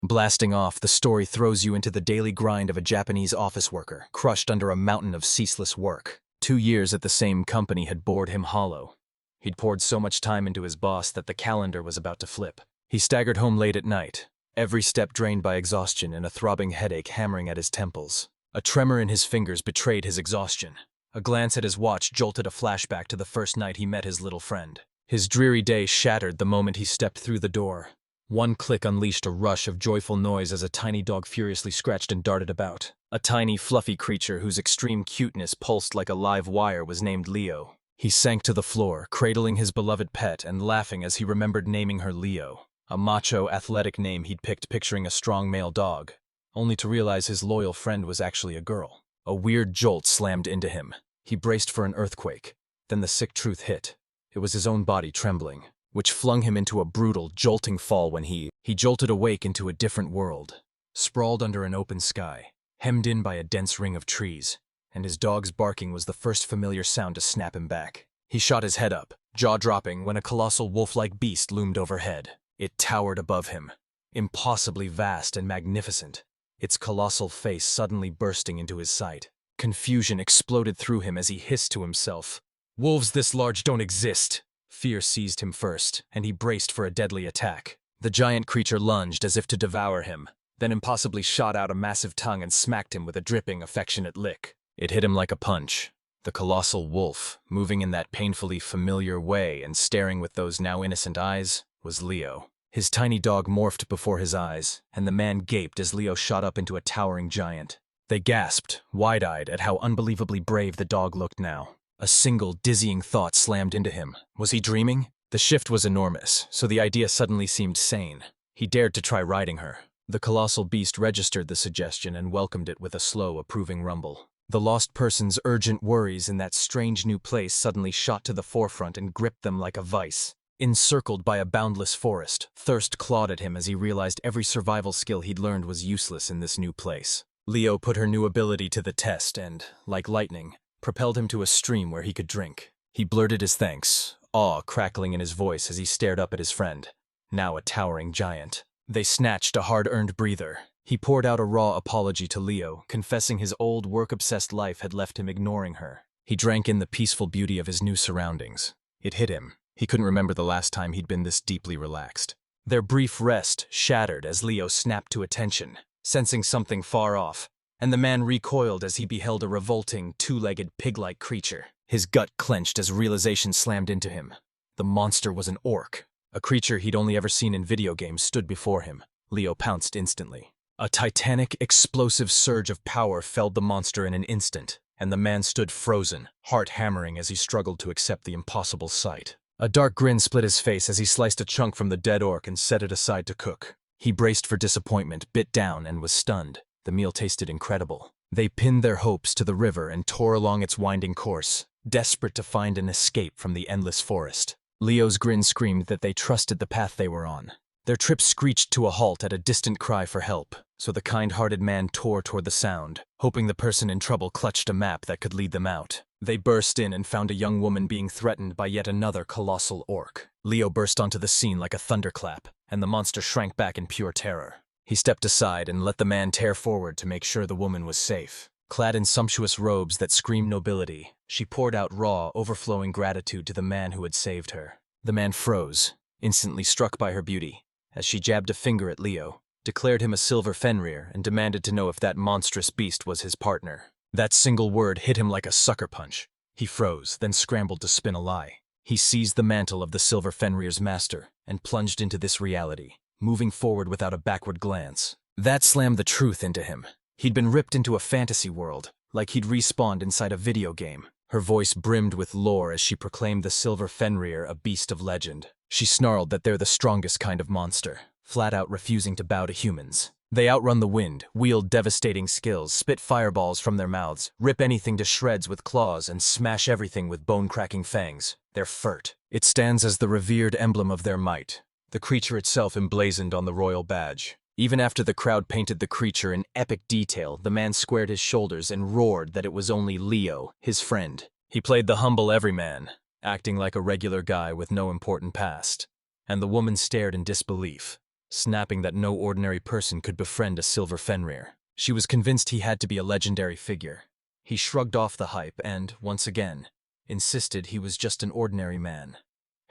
Blasting off, the story throws you into the daily grind of a Japanese office worker, crushed under a mountain of ceaseless work. 2 years at the same company had bored him hollow. He'd poured so much time into his boss that the calendar was about to flip. He staggered home late at night, every step drained by exhaustion and a throbbing headache hammering at his temples. A tremor in his fingers betrayed his exhaustion. A glance at his watch jolted a flashback to the first night he met his little friend. His dreary day shattered the moment he stepped through the door. One click unleashed a rush of joyful noise as a tiny dog furiously scratched and darted about. A tiny, fluffy creature whose extreme cuteness pulsed like a live wire was named Leo. He sank to the floor, cradling his beloved pet and laughing as he remembered naming her Leo, a macho, athletic name he'd picked picturing a strong male dog, only to realize his loyal friend was actually a girl. A weird jolt slammed into him. He braced for an earthquake. Then the sick truth hit. It was his own body trembling, which flung him into a brutal, jolting fall when he jolted awake into a different world, sprawled under an open sky, hemmed in by a dense ring of trees, and his dog's barking was the first familiar sound to snap him back. He shot his head up, jaw dropping, when a colossal wolf-like beast loomed overhead. It towered above him, impossibly vast and magnificent, its colossal face suddenly bursting into his sight. Confusion exploded through him as he hissed to himself, "Wolves this large don't exist!" Fear seized him first, and he braced for a deadly attack. The giant creature lunged as if to devour him, then impossibly shot out a massive tongue and smacked him with a dripping, affectionate lick. It hit him like a punch. The colossal wolf, moving in that painfully familiar way and staring with those now innocent eyes, was Leo. His tiny dog morphed before his eyes, and the man gaped as Leo shot up into a towering giant. They gasped, wide-eyed, at how unbelievably brave the dog looked now. A single, dizzying thought slammed into him. Was he dreaming? The shift was enormous, so the idea suddenly seemed sane. He dared to try riding her. The colossal beast registered the suggestion and welcomed it with a slow, approving rumble. The lost person's urgent worries in that strange new place suddenly shot to the forefront and gripped them like a vice. Encircled by a boundless forest, thirst clawed at him as he realized every survival skill he'd learned was useless in this new place. Leo put her new ability to the test and, like lightning, propelled him to a stream where he could drink. He blurted his thanks, awe crackling in his voice as he stared up at his friend, now a towering giant. They snatched a hard-earned breather. He poured out a raw apology to Leo, confessing his old work-obsessed life had left him ignoring her. He drank in the peaceful beauty of his new surroundings. It hit him. He couldn't remember the last time he'd been this deeply relaxed. Their brief rest shattered as Leo snapped to attention, sensing something far off, and the man recoiled as he beheld a revolting, two-legged, pig-like creature. His gut clenched as realization slammed into him. The monster was an orc. A creature he'd only ever seen in video games stood before him. Leo pounced instantly. A titanic, explosive surge of power felled the monster in an instant, and the man stood frozen, heart hammering as he struggled to accept the impossible sight. A dark grin split his face as he sliced a chunk from the dead orc and set it aside to cook. He braced for disappointment, bit down, and was stunned. The meal tasted incredible. They pinned their hopes to the river and tore along its winding course, desperate to find an escape from the endless forest. Leo's grin screamed that they trusted the path they were on. Their trip screeched to a halt at a distant cry for help, so the kind-hearted man tore toward the sound, hoping the person in trouble clutched a map that could lead them out. They burst in and found a young woman being threatened by yet another colossal orc. Leo burst onto the scene like a thunderclap, and the monster shrank back in pure terror. He stepped aside and let the man tear forward to make sure the woman was safe. Clad in sumptuous robes that screamed nobility, she poured out raw, overflowing gratitude to the man who had saved her. The man froze, instantly struck by her beauty, as she jabbed a finger at Leo, declared him a silver Fenrir, and demanded to know if that monstrous beast was his partner. That single word hit him like a sucker punch. He froze, then scrambled to spin a lie. He seized the mantle of the silver Fenrir's master and plunged into this reality, moving forward without a backward glance. That slammed the truth into him. He'd been ripped into a fantasy world, like he'd respawned inside a video game. Her voice brimmed with lore as she proclaimed the silver Fenrir a beast of legend. She snarled that they're the strongest kind of monster, flat out refusing to bow to humans. They outrun the wind, wield devastating skills, spit fireballs from their mouths, rip anything to shreds with claws, and smash everything with bone-cracking fangs. Their furt. It stands as the revered emblem of their might, the creature itself emblazoned on the royal badge. Even after the crowd painted the creature in epic detail, the man squared his shoulders and roared that it was only Leo, his friend. He played the humble everyman, acting like a regular guy with no important past. And the woman stared in disbelief, snapping that no ordinary person could befriend a silver Fenrir. She was convinced he had to be a legendary figure. He shrugged off the hype and, once again, insisted he was just an ordinary man.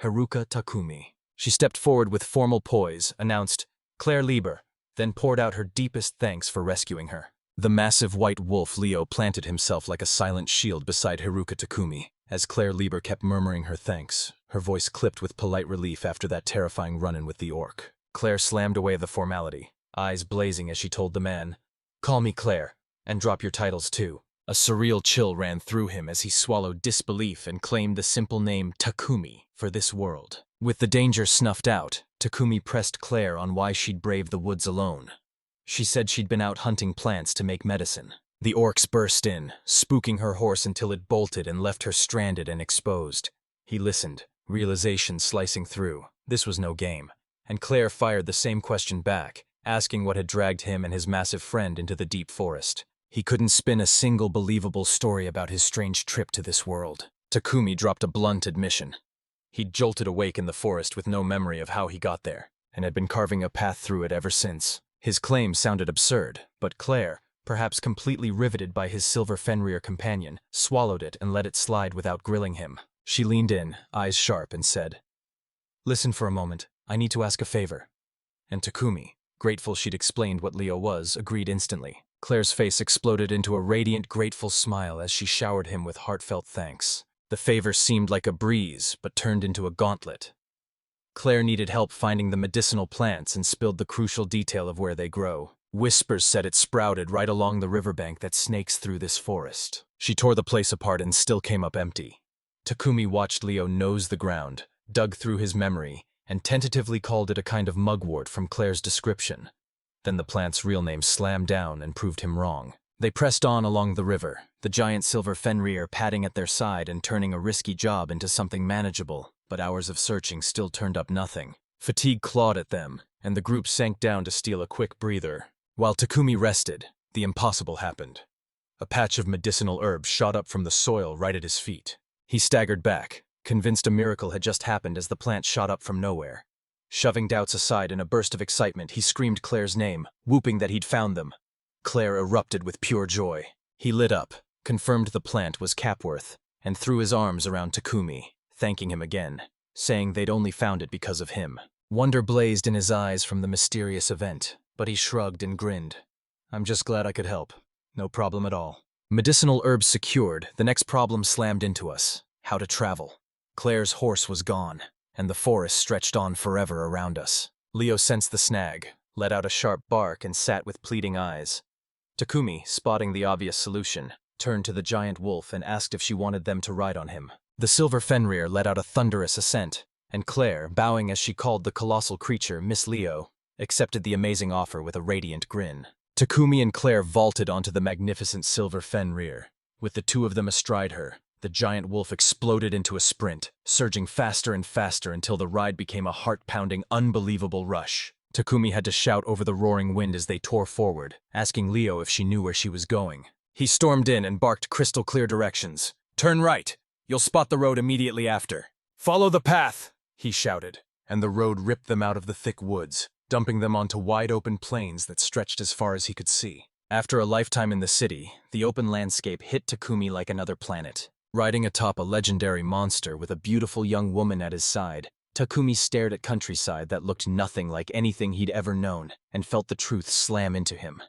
Haruka Takumi. She stepped forward with formal poise, announced, "Clare Libra," then poured out her deepest thanks for rescuing her. The massive white wolf Leo planted himself like a silent shield beside Haruka Takumi. As Clare Libra kept murmuring her thanks, her voice clipped with polite relief after that terrifying run-in with the orc. Claire slammed away the formality, eyes blazing as she told the man, "Call me Claire, and drop your titles too." A surreal chill ran through him as he swallowed disbelief and claimed the simple name Takumi for this world. With the danger snuffed out, Takumi pressed Claire on why she'd braved the woods alone. She said she'd been out hunting plants to make medicine. The orcs burst in, spooking her horse until it bolted and left her stranded and exposed. He listened, realization slicing through. This was no game. And Claire fired the same question back, asking what had dragged him and his massive friend into the deep forest. He couldn't spin a single believable story about his strange trip to this world. Takumi dropped a blunt admission. He'd jolted awake in the forest with no memory of how he got there, and had been carving a path through it ever since. His claim sounded absurd, but Claire, perhaps completely riveted by his silver Fenrir companion, swallowed it and let it slide without grilling him. She leaned in, eyes sharp, and said, "Listen for a moment. I need to ask a favor." And Takumi, grateful she'd explained what Leo was, agreed instantly. Claire's face exploded into a radiant, grateful smile as she showered him with heartfelt thanks. The favor seemed like a breeze, but turned into a gauntlet. Claire needed help finding the medicinal plants and spilled the crucial detail of where they grow. Whispers said it sprouted right along the riverbank that snakes through this forest. She tore the place apart and still came up empty. Takumi watched Leo nose the ground, dug through his memory, and tentatively called it a kind of mugwort from Claire's description. Then the plant's real name slammed down and proved him wrong. They pressed on along the river, the giant silver Fenrir padding at their side and turning a risky job into something manageable, but hours of searching still turned up nothing. Fatigue clawed at them, and the group sank down to steal a quick breather. While Takumi rested, the impossible happened. A patch of medicinal herbs shot up from the soil right at his feet. He staggered back, convinced a miracle had just happened as the plant shot up from nowhere. Shoving doubts aside in a burst of excitement, he screamed Claire's name, whooping that he'd found them. Claire erupted with pure joy. He lit up, confirmed the plant was Capworth, and threw his arms around Takumi, thanking him again, saying they'd only found it because of him. Wonder blazed in his eyes from the mysterious event, but he shrugged and grinned. "I'm just glad I could help. No problem at all." Medicinal herbs secured, the next problem slammed into us: how to travel. Claire's horse was gone, and the forest stretched on forever around us. Leo sensed the snag, let out a sharp bark, and sat with pleading eyes. Takumi, spotting the obvious solution, turned to the giant wolf and asked if she wanted them to ride on him. The silver Fenrir let out a thunderous assent, and Claire, bowing as she called the colossal creature Miss Leo, accepted the amazing offer with a radiant grin. Takumi and Claire vaulted onto the magnificent silver Fenrir. With the two of them astride her, the giant wolf exploded into a sprint, surging faster and faster until the ride became a heart-pounding, unbelievable rush. Takumi had to shout over the roaring wind as they tore forward, asking Leo if she knew where she was going. He stormed in and barked crystal-clear directions. "Turn right. You'll spot the road immediately after." "Follow the path," he shouted, and the road ripped them out of the thick woods, dumping them onto wide-open plains that stretched as far as he could see. After a lifetime in the city, the open landscape hit Takumi like another planet. Riding atop a legendary monster with a beautiful young woman at his side, Takumi stared at countryside that looked nothing like anything he'd ever known and felt the truth slam into him.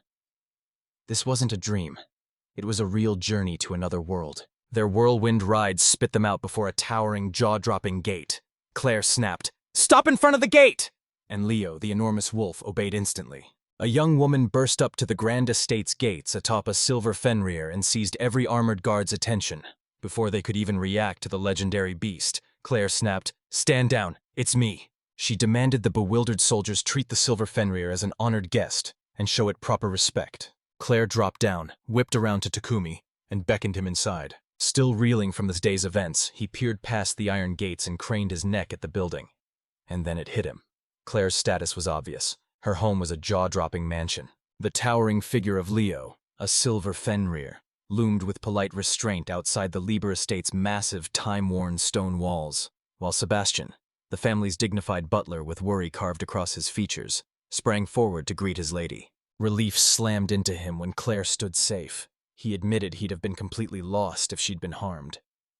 This wasn't a dream. It was a real journey to another world. Their whirlwind ride spit them out before a towering, jaw-dropping gate. Claire snapped, "Stop in front of the gate!" And Leo, the enormous wolf, obeyed instantly. A young woman burst up to the grand estate's gates atop a silver Fenrir and seized every armored guard's attention. Before they could even react to the legendary beast, Claire snapped, "Stand down, it's me." She demanded the bewildered soldiers treat the silver Fenrir as an honored guest and show it proper respect. Claire dropped down, whipped around to Takumi, and beckoned him inside. Still reeling from this day's events, he peered past the iron gates and craned his neck at the building. And then it hit him. Claire's status was obvious. Her home was a jaw-dropping mansion. The towering figure of Leo, a silver Fenrir, loomed with polite restraint outside the Libra estate's massive, time-worn stone walls, while Sebastian, the family's dignified butler with worry carved across his features, sprang forward to greet his lady. Relief slammed into him when Clare stood safe. He admitted he'd have been completely lost if she'd been harmed.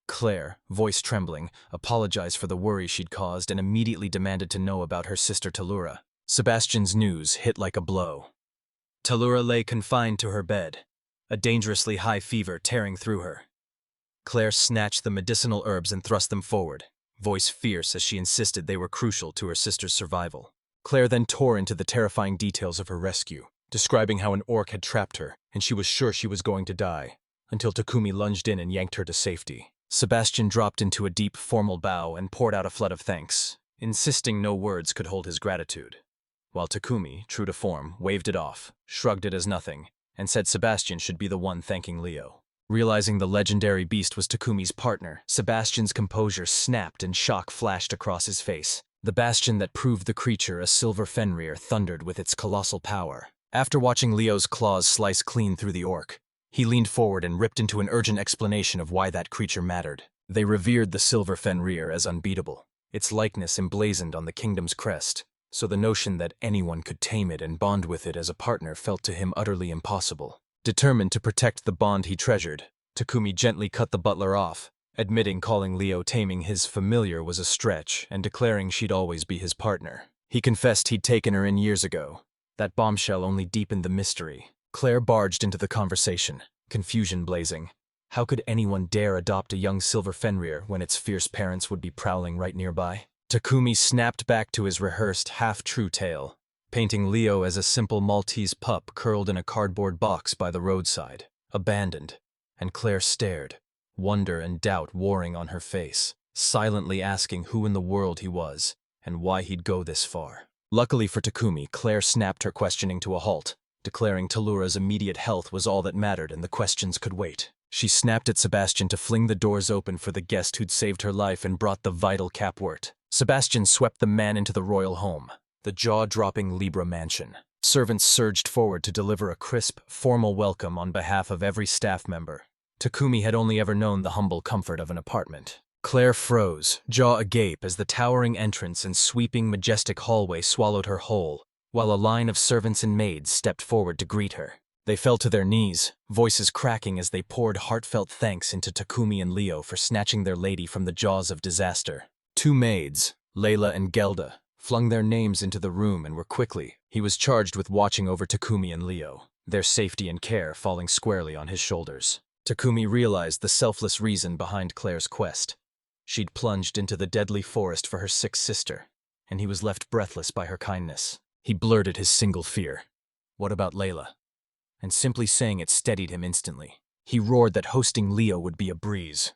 Clare, voice trembling, apologized for the worry she'd caused and immediately demanded to know about her sister Talura. Sebastian's news hit like a blow. Talura lay confined to her bed, a dangerously high fever tearing through her. Clare snatched the medicinal herbs and thrust them forward, voice fierce as she insisted they were crucial to her sister's survival. Clare then tore into the terrifying details of her rescue, describing how an orc had trapped her and she was sure she was going to die, until Takumi lunged in and yanked her to safety. Sebastian dropped into a deep, formal bow and poured out a flood of thanks, insisting no words could hold his gratitude. While Takumi, true to form, waved it off, shrugged it as nothing, and said Sebastian should be the one thanking Leo. Realizing the legendary beast was Takumi's partner, Sebastian's composure snapped and shock flashed across his face. The bastion that proved the creature a silver Fenrir thundered with its colossal power. After watching Leo's claws slice clean through the orc, he leaned forward and ripped into an urgent explanation of why that creature mattered. They revered the silver Fenrir as unbeatable, its likeness emblazoned on the kingdom's crest, so the notion that anyone could tame it and bond with it as a partner felt to him utterly impossible. Determined to protect the bond he treasured, Takumi gently cut the butler off, admitting calling Leo taming his familiar was a stretch and declaring she'd always be his partner. He confessed he'd taken her in years ago. That bombshell only deepened the mystery. Clare barged into the conversation, confusion blazing. How could anyone dare adopt a young silver Fenrir when its fierce parents would be prowling right nearby? Takumi snapped back to his rehearsed half-true tale, painting Leo as a simple Maltese pup curled in a cardboard box by the roadside, abandoned, and Clare stared, wonder and doubt warring on her face, silently asking who in the world he was and why he'd go this far. Luckily for Takumi, Clare snapped her questioning to a halt, declaring Talura's immediate health was all that mattered and the questions could wait. She snapped at Sebastian to fling the doors open for the guest who'd saved her life and brought the vital capwort. Sebastian swept the man into the royal home, the jaw-dropping Libra mansion. Servants surged forward to deliver a crisp, formal welcome on behalf of every staff member. Takumi had only ever known the humble comfort of an apartment. Clare froze, jaw agape as the towering entrance and sweeping, majestic hallway swallowed her whole, while a line of servants and maids stepped forward to greet her. They fell to their knees, voices cracking as they poured heartfelt thanks into Takumi and Leo for snatching their lady from the jaws of disaster. Two maids, Layla and Gelda, flung their names into the room and were quickly. He was charged with watching over Takumi and Leo, their safety and care falling squarely on his shoulders. Takumi realized the selfless reason behind Clare's quest. She'd plunged into the deadly forest for her sick sister, and he was left breathless by her kindness. He blurted his single fear. What about Layla? And simply saying it steadied him instantly. He roared that hosting Leo would be a breeze.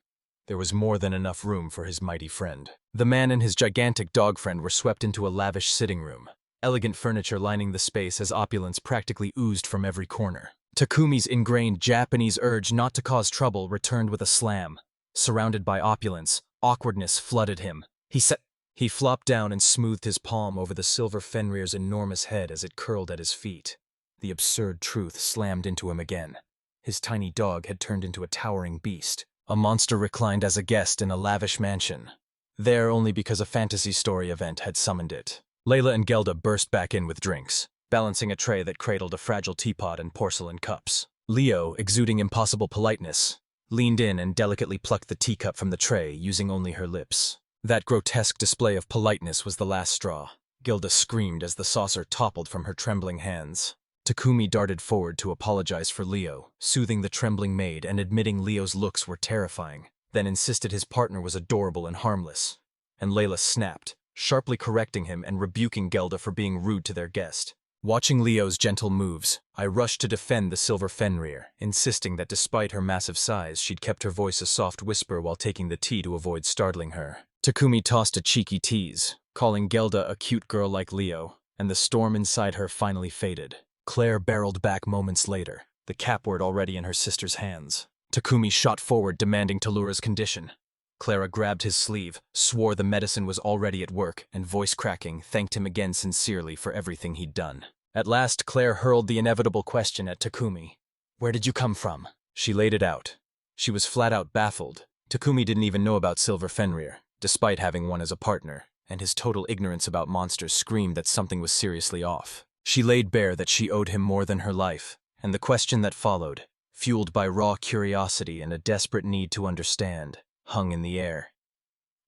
There was more than enough room for his mighty friend. The man and his gigantic dog friend were swept into a lavish sitting room, elegant furniture lining the space as opulence practically oozed from every corner. Takumi's ingrained Japanese urge not to cause trouble returned with a slam. Surrounded by opulence, awkwardness flooded him. He flopped down and smoothed his palm over the silver Fenrir's enormous head as it curled at his feet. The absurd truth slammed into him again. His tiny dog had turned into a towering beast, a monster reclined as a guest in a lavish mansion, there only because a fantasy story event had summoned it. Layla and Gelda burst back in with drinks, balancing a tray that cradled a fragile teapot and porcelain cups. Leo, exuding impossible politeness, leaned in and delicately plucked the teacup from the tray using only her lips. That grotesque display of politeness was the last straw. Gelda screamed as the saucer toppled from her trembling hands. Takumi darted forward to apologize for Leo, soothing the trembling maid and admitting Leo's looks were terrifying, then insisted his partner was adorable and harmless. And Layla snapped, sharply correcting him and rebuking Gelda for being rude to their guest. Watching Leo's gentle moves, I rushed to defend the silver Fenrir, insisting that despite her massive size, she'd kept her voice a soft whisper while taking the tea to avoid startling her. Takumi tossed a cheeky tease, calling Gelda a cute girl like Leo, and the storm inside her finally faded. Clare barreled back moments later, the capword already in her sister's hands. Takumi shot forward demanding Talura's condition. Clara grabbed his sleeve, swore the medicine was already at work, and voice cracking, thanked him again sincerely for everything he'd done. At last, Clare hurled the inevitable question at Takumi. Where did you come from? She laid it out. She was flat out baffled. Takumi didn't even know about Silver Fenrir, despite having one as a partner, and his total ignorance about monsters screamed that something was seriously off. She laid bare that she owed him more than her life, and the question that followed, fueled by raw curiosity and a desperate need to understand, hung in the air.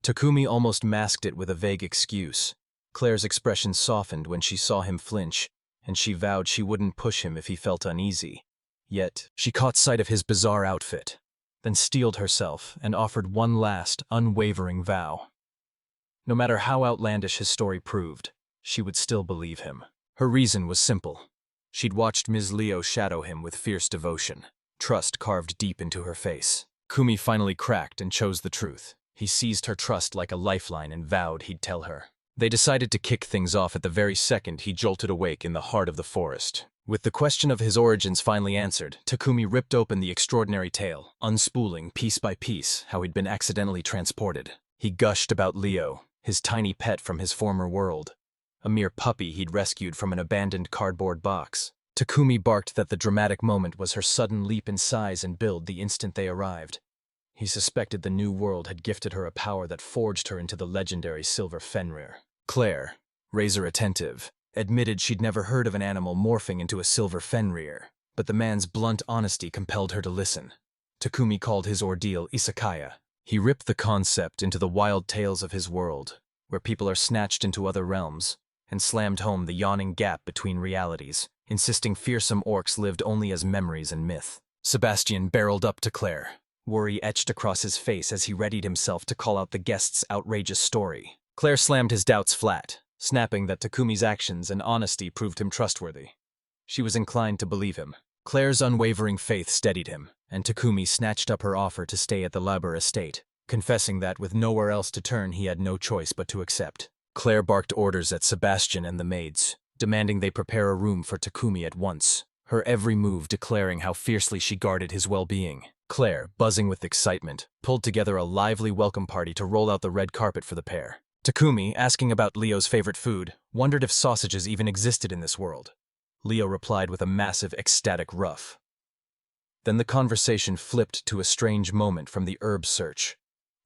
Takumi almost masked it with a vague excuse. Claire's expression softened when she saw him flinch, and she vowed she wouldn't push him if he felt uneasy. Yet, she caught sight of his bizarre outfit, then steeled herself and offered one last, unwavering vow. No matter how outlandish his story proved, she would still believe him. Her reason was simple. She'd watched Ms. Leo shadow him with fierce devotion, trust carved deep into her face. Kumi finally cracked and chose the truth. He seized her trust like a lifeline and vowed he'd tell her. They decided to kick things off at the very second he jolted awake in the heart of the forest. With the question of his origins finally answered, Takumi ripped open the extraordinary tale, unspooling piece by piece how he'd been accidentally transported. He gushed about Leo, his tiny pet from his former world, a mere puppy he'd rescued from an abandoned cardboard box. Takumi barked that the dramatic moment was her sudden leap in size and build the instant they arrived. He suspected the new world had gifted her a power that forged her into the legendary silver Fenrir. Clare, razor attentive, admitted she'd never heard of an animal morphing into a silver Fenrir, but the man's blunt honesty compelled her to listen. Takumi called his ordeal isekaya. He ripped the concept into the wild tales of his world, where people are snatched into other realms, and slammed home the yawning gap between realities, insisting fearsome orcs lived only as memories and myth. Sebastian barreled up to Clare, worry etched across his face as he readied himself to call out the guest's outrageous story. Clare slammed his doubts flat, snapping that Takumi's actions and honesty proved him trustworthy. She was inclined to believe him. Clare's unwavering faith steadied him, and Takumi snatched up her offer to stay at the Libra estate, confessing that with nowhere else to turn he had no choice but to accept. Clare barked orders at Sebastian and the maids, demanding they prepare a room for Takumi at once, her every move declaring how fiercely she guarded his well-being. Clare, buzzing with excitement, pulled together a lively welcome party to roll out the red carpet for the pair. Takumi, asking about Leo's favorite food, wondered if sausages even existed in this world. Leo replied with a massive, ecstatic ruff. Then the conversation flipped to a strange moment from the herb search.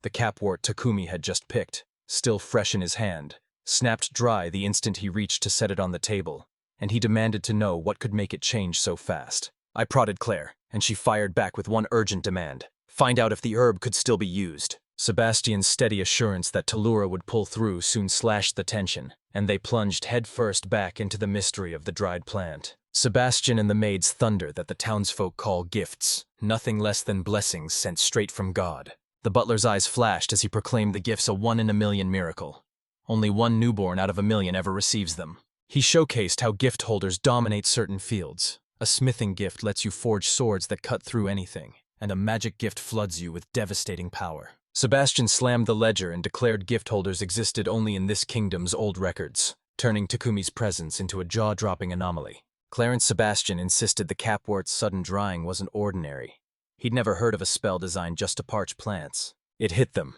The capwort Takumi had just picked, still fresh in his hand, snapped dry the instant he reached to set it on the table, and he demanded to know what could make it change so fast. I prodded Clare, and she fired back with one urgent demand. Find out if the herb could still be used. Sebastian's steady assurance that Tellura would pull through soon slashed the tension, and they plunged headfirst back into the mystery of the dried plant. Sebastian and the maids thunder that the townsfolk call gifts, nothing less than blessings sent straight from God. The butler's eyes flashed as he proclaimed the gifts a 1-in-a-million miracle. Only one newborn out of 1,000,000 ever receives them. He showcased how gift holders dominate certain fields. A smithing gift lets you forge swords that cut through anything, and a magic gift floods you with devastating power. Sebastian slammed the ledger and declared gift holders existed only in this kingdom's old records, turning Takumi's presence into a jaw-dropping anomaly. Clarence Sebastian insisted the capwort's sudden drying wasn't ordinary. He'd never heard of a spell designed just to parch plants. It hit them.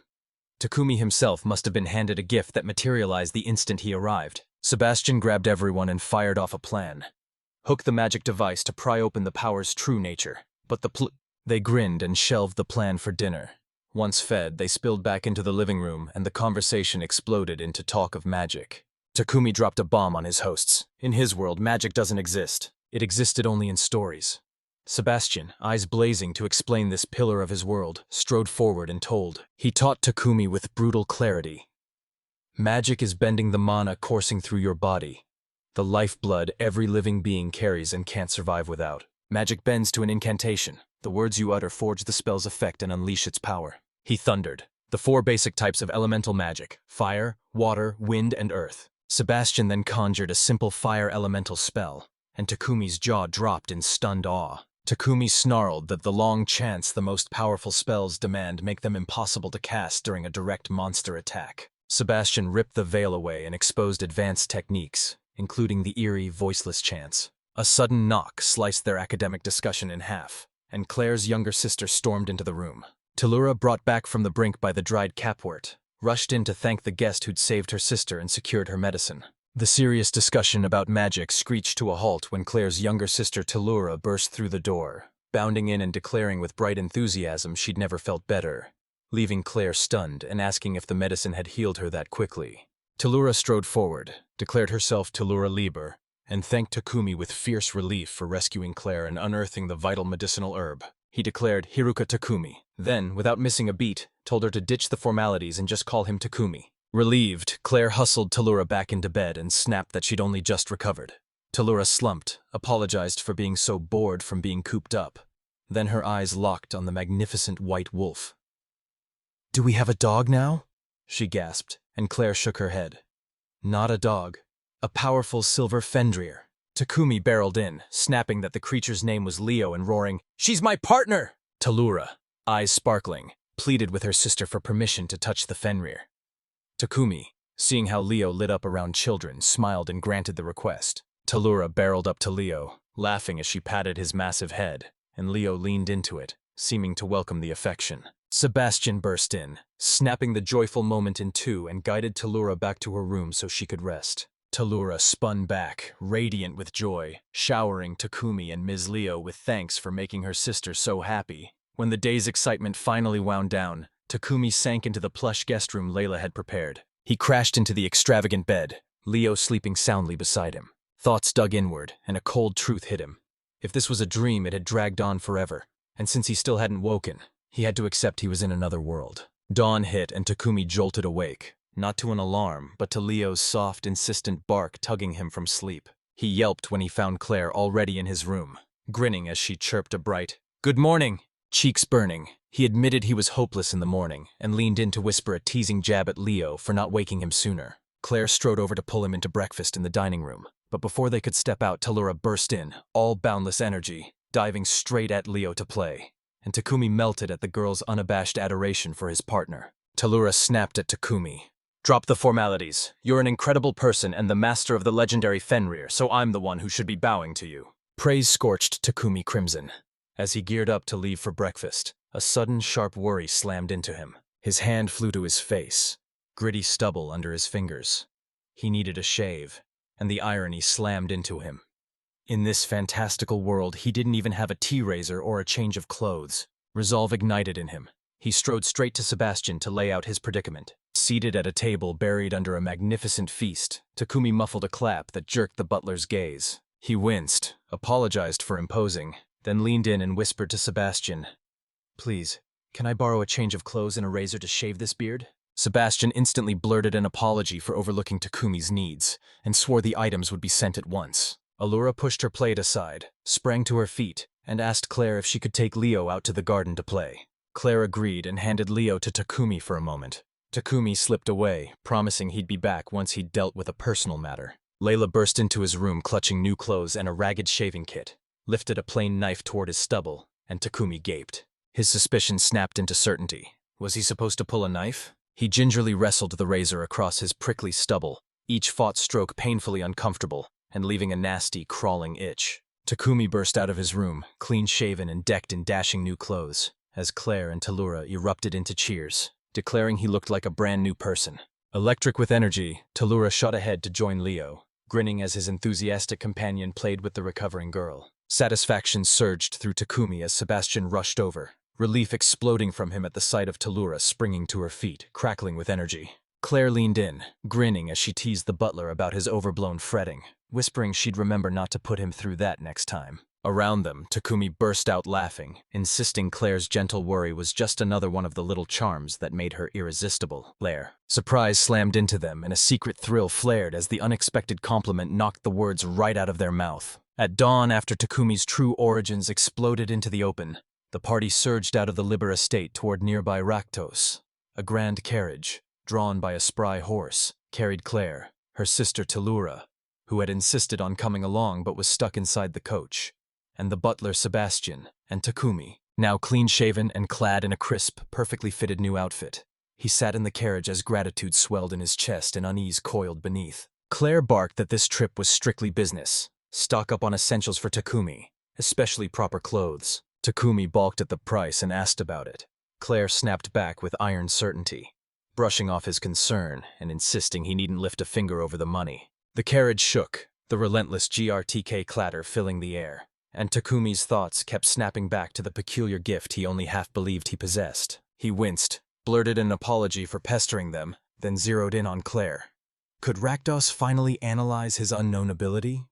Takumi himself must have been handed a gift that materialized the instant he arrived. Sebastian grabbed everyone and fired off a plan. Hook the magic device to pry open the power's true nature. But they grinned and shelved the plan for dinner. Once fed, they spilled back into the living room, and the conversation exploded into talk of magic. Takumi dropped a bomb on his hosts. In his world, magic doesn't exist. It existed only in stories. Sebastian, eyes blazing to explain this pillar of his world, strode forward and told. He taught Takumi with brutal clarity. Magic is bending the mana coursing through your body, the lifeblood every living being carries and can't survive without. Magic bends to an incantation. The words you utter forge the spell's effect and unleash its power. He thundered. The 4 basic types of elemental magic: fire, water, wind, and earth. Sebastian then conjured a simple fire elemental spell, and Takumi's jaw dropped in stunned awe. Takumi snarled that the long chants the most powerful spells demand make them impossible to cast during a direct monster attack. Sebastian ripped the veil away and exposed advanced techniques, including the eerie, voiceless chants. A sudden knock sliced their academic discussion in half, and Claire's younger sister stormed into the room. Tellura, brought back from the brink by the dried capwort, rushed in to thank the guest who'd saved her sister and secured her medicine. The serious discussion about magic screeched to a halt when Claire's younger sister Tellura burst through the door, bounding in and declaring with bright enthusiasm she'd never felt better, leaving Claire stunned and asking if the medicine had healed her that quickly. Tellura strode forward, declared herself Tellura Libra, and thanked Takumi with fierce relief for rescuing Clare and unearthing the vital medicinal herb. He declared Hiruka Takumi, then, without missing a beat, told her to ditch the formalities and just call him Takumi. Relieved, Clare hustled Talura back into bed and snapped that she'd only just recovered. Talura slumped, apologized for being so bored from being cooped up. Then her eyes locked on the magnificent white wolf. "Do we have a dog now?" she gasped, and Clare shook her head. "Not a dog. A powerful silver Fenrir." Takumi barreled in, snapping that the creature's name was Leo and roaring, "She's my partner!" Talura, eyes sparkling, pleaded with her sister for permission to touch the Fenrir. Takumi, seeing how Leo lit up around children, smiled and granted the request. Talura barreled up to Leo, laughing as she patted his massive head, and Leo leaned into it, seeming to welcome the affection. Sebastian burst in, snapping the joyful moment in two and guided Talura back to her room so she could rest. Talura spun back, radiant with joy, showering Takumi and Ms. Leo with thanks for making her sister so happy. When the day's excitement finally wound down, Takumi sank into the plush guest room Layla had prepared. He crashed into the extravagant bed, Leo sleeping soundly beside him. Thoughts dug inward, and a cold truth hit him. If this was a dream, it had dragged on forever, and since he still hadn't woken, he had to accept he was in another world. Dawn hit and Takumi jolted awake, not to an alarm, but to Leo's soft, insistent bark tugging him from sleep. He yelped when he found Clare already in his room, grinning as she chirped a bright, "Good morning!" Cheeks burning, he admitted he was hopeless in the morning and leaned in to whisper a teasing jab at Leo for not waking him sooner. Clare strode over to pull him into breakfast in the dining room, but before they could step out, Talura burst in, all boundless energy, diving straight at Leo to play, and Takumi melted at the girl's unabashed adoration for his partner. Talura snapped at Takumi. "Drop the formalities. You're an incredible person and the master of the legendary Fenrir, so I'm the one who should be bowing to you." Praise scorched Takumi crimson. As he geared up to leave for breakfast, a sudden sharp worry slammed into him. His hand flew to his face, gritty stubble under his fingers. He needed a shave, and the irony slammed into him. In this fantastical world, he didn't even have a tea razor or a change of clothes. Resolve ignited in him. He strode straight to Sebastian to lay out his predicament. Seated at a table buried under a magnificent feast, Takumi muffled a clap that jerked the butler's gaze. He winced, apologized for imposing, then leaned in and whispered to Sebastian, "Please, can I borrow a change of clothes and a razor to shave this beard?" Sebastian instantly blurted an apology for overlooking Takumi's needs, and swore the items would be sent at once. Allura pushed her plate aside, sprang to her feet, and asked Clare if she could take Leo out to the garden to play. Clare agreed and handed Leo to Takumi for a moment. Takumi slipped away, promising he'd be back once he'd dealt with a personal matter. Layla burst into his room clutching new clothes and a ragged shaving kit, lifted a plain knife toward his stubble, and Takumi gaped. His suspicion snapped into certainty. Was he supposed to pull a knife? He gingerly wrestled the razor across his prickly stubble, each fought stroke painfully uncomfortable, and leaving a nasty, crawling itch. Takumi burst out of his room, clean-shaven and decked in dashing new clothes, as Clare and Talura erupted into cheers, declaring he looked like a brand-new person. Electric with energy, Talura shot ahead to join Leo, grinning as his enthusiastic companion played with the recovering girl. Satisfaction surged through Takumi as Sebastian rushed over, relief exploding from him at the sight of Talura springing to her feet, crackling with energy. Clare leaned in, grinning as she teased the butler about his overblown fretting, whispering she'd remember not to put him through that next time. Around them, Takumi burst out laughing, insisting Clare's gentle worry was just another one of the little charms that made her irresistible. Surprise slammed into them, and a secret thrill flared as the unexpected compliment knocked the words right out of their mouth. At dawn, after Takumi's true origins exploded into the open, the party surged out of the Libra estate toward nearby Ratos. A grand carriage, drawn by a spry horse, carried Clare, her sister Talura, who had insisted on coming along but was stuck inside the coach, and the butler Sebastian, and Takumi, now clean-shaven and clad in a crisp, perfectly fitted new outfit. He sat in the carriage as gratitude swelled in his chest and unease coiled beneath. Clare barked that this trip was strictly business. Stock up on essentials for Takumi, especially proper clothes. Takumi balked at the price and asked about it. Clare snapped back with iron certainty, brushing off his concern and insisting he needn't lift a finger over the money. The carriage shook, the relentless GRTK clatter filling the air, and Takumi's thoughts kept snapping back to the peculiar gift he only half believed he possessed. He winced, blurted an apology for pestering them, then zeroed in on Clare. Could Rakdos finally analyze his unknown ability?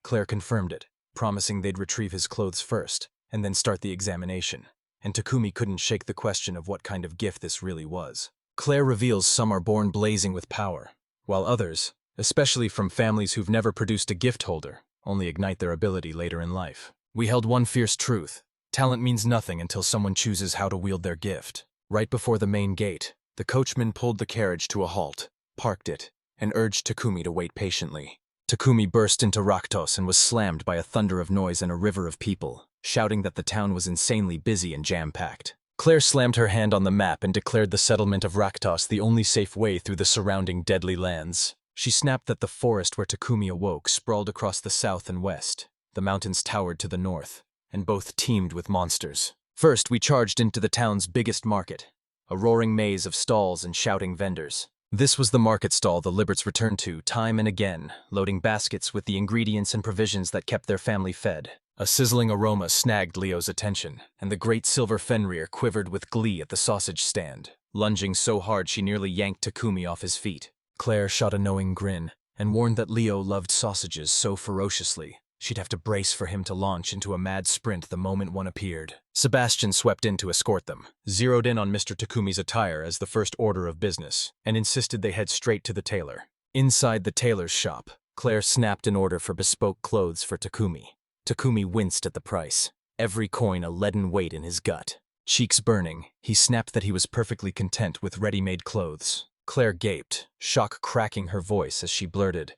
Claire confirmed it, promising they'd retrieve his clothes first, and then start the examination. And Takumi couldn't shake the question of what kind of gift this really was. Claire reveals some are born blazing with power, while others, especially from families who've never produced a gift holder, only ignite their ability later in life. We held one fierce truth: talent means nothing until someone chooses how to wield their gift. Right before the main gate, the coachman pulled the carriage to a halt, parked it, and urged Takumi to wait patiently. Takumi burst into Ratos and was slammed by a thunder of noise and a river of people, shouting that the town was insanely busy and jam-packed. Claire slammed her hand on the map and declared the settlement of Ratos the only safe way through the surrounding deadly lands. She snapped that the forest where Takumi awoke sprawled across the south and west. The mountains towered to the north, and both teemed with monsters. First, we charged into the town's biggest market, a roaring maze of stalls and shouting vendors. This was the market stall the Liberts returned to time and again, loading baskets with the ingredients and provisions that kept their family fed. A sizzling aroma snagged Leo's attention, and the great silver Fenrir quivered with glee at the sausage stand, lunging so hard she nearly yanked Takumi off his feet. Claire shot a knowing grin, and warned that Leo loved sausages so ferociously, she'd have to brace for him to launch into a mad sprint the moment one appeared. Sebastian swept in to escort them, zeroed in on Mr. Takumi's attire as the first order of business, and insisted they head straight to the tailor. Inside the tailor's shop, Claire snapped an order for bespoke clothes for Takumi. Takumi winced at the price, every coin a leaden weight in his gut. Cheeks burning, he snapped that he was perfectly content with ready-made clothes. Claire gaped, shock cracking her voice as she blurted,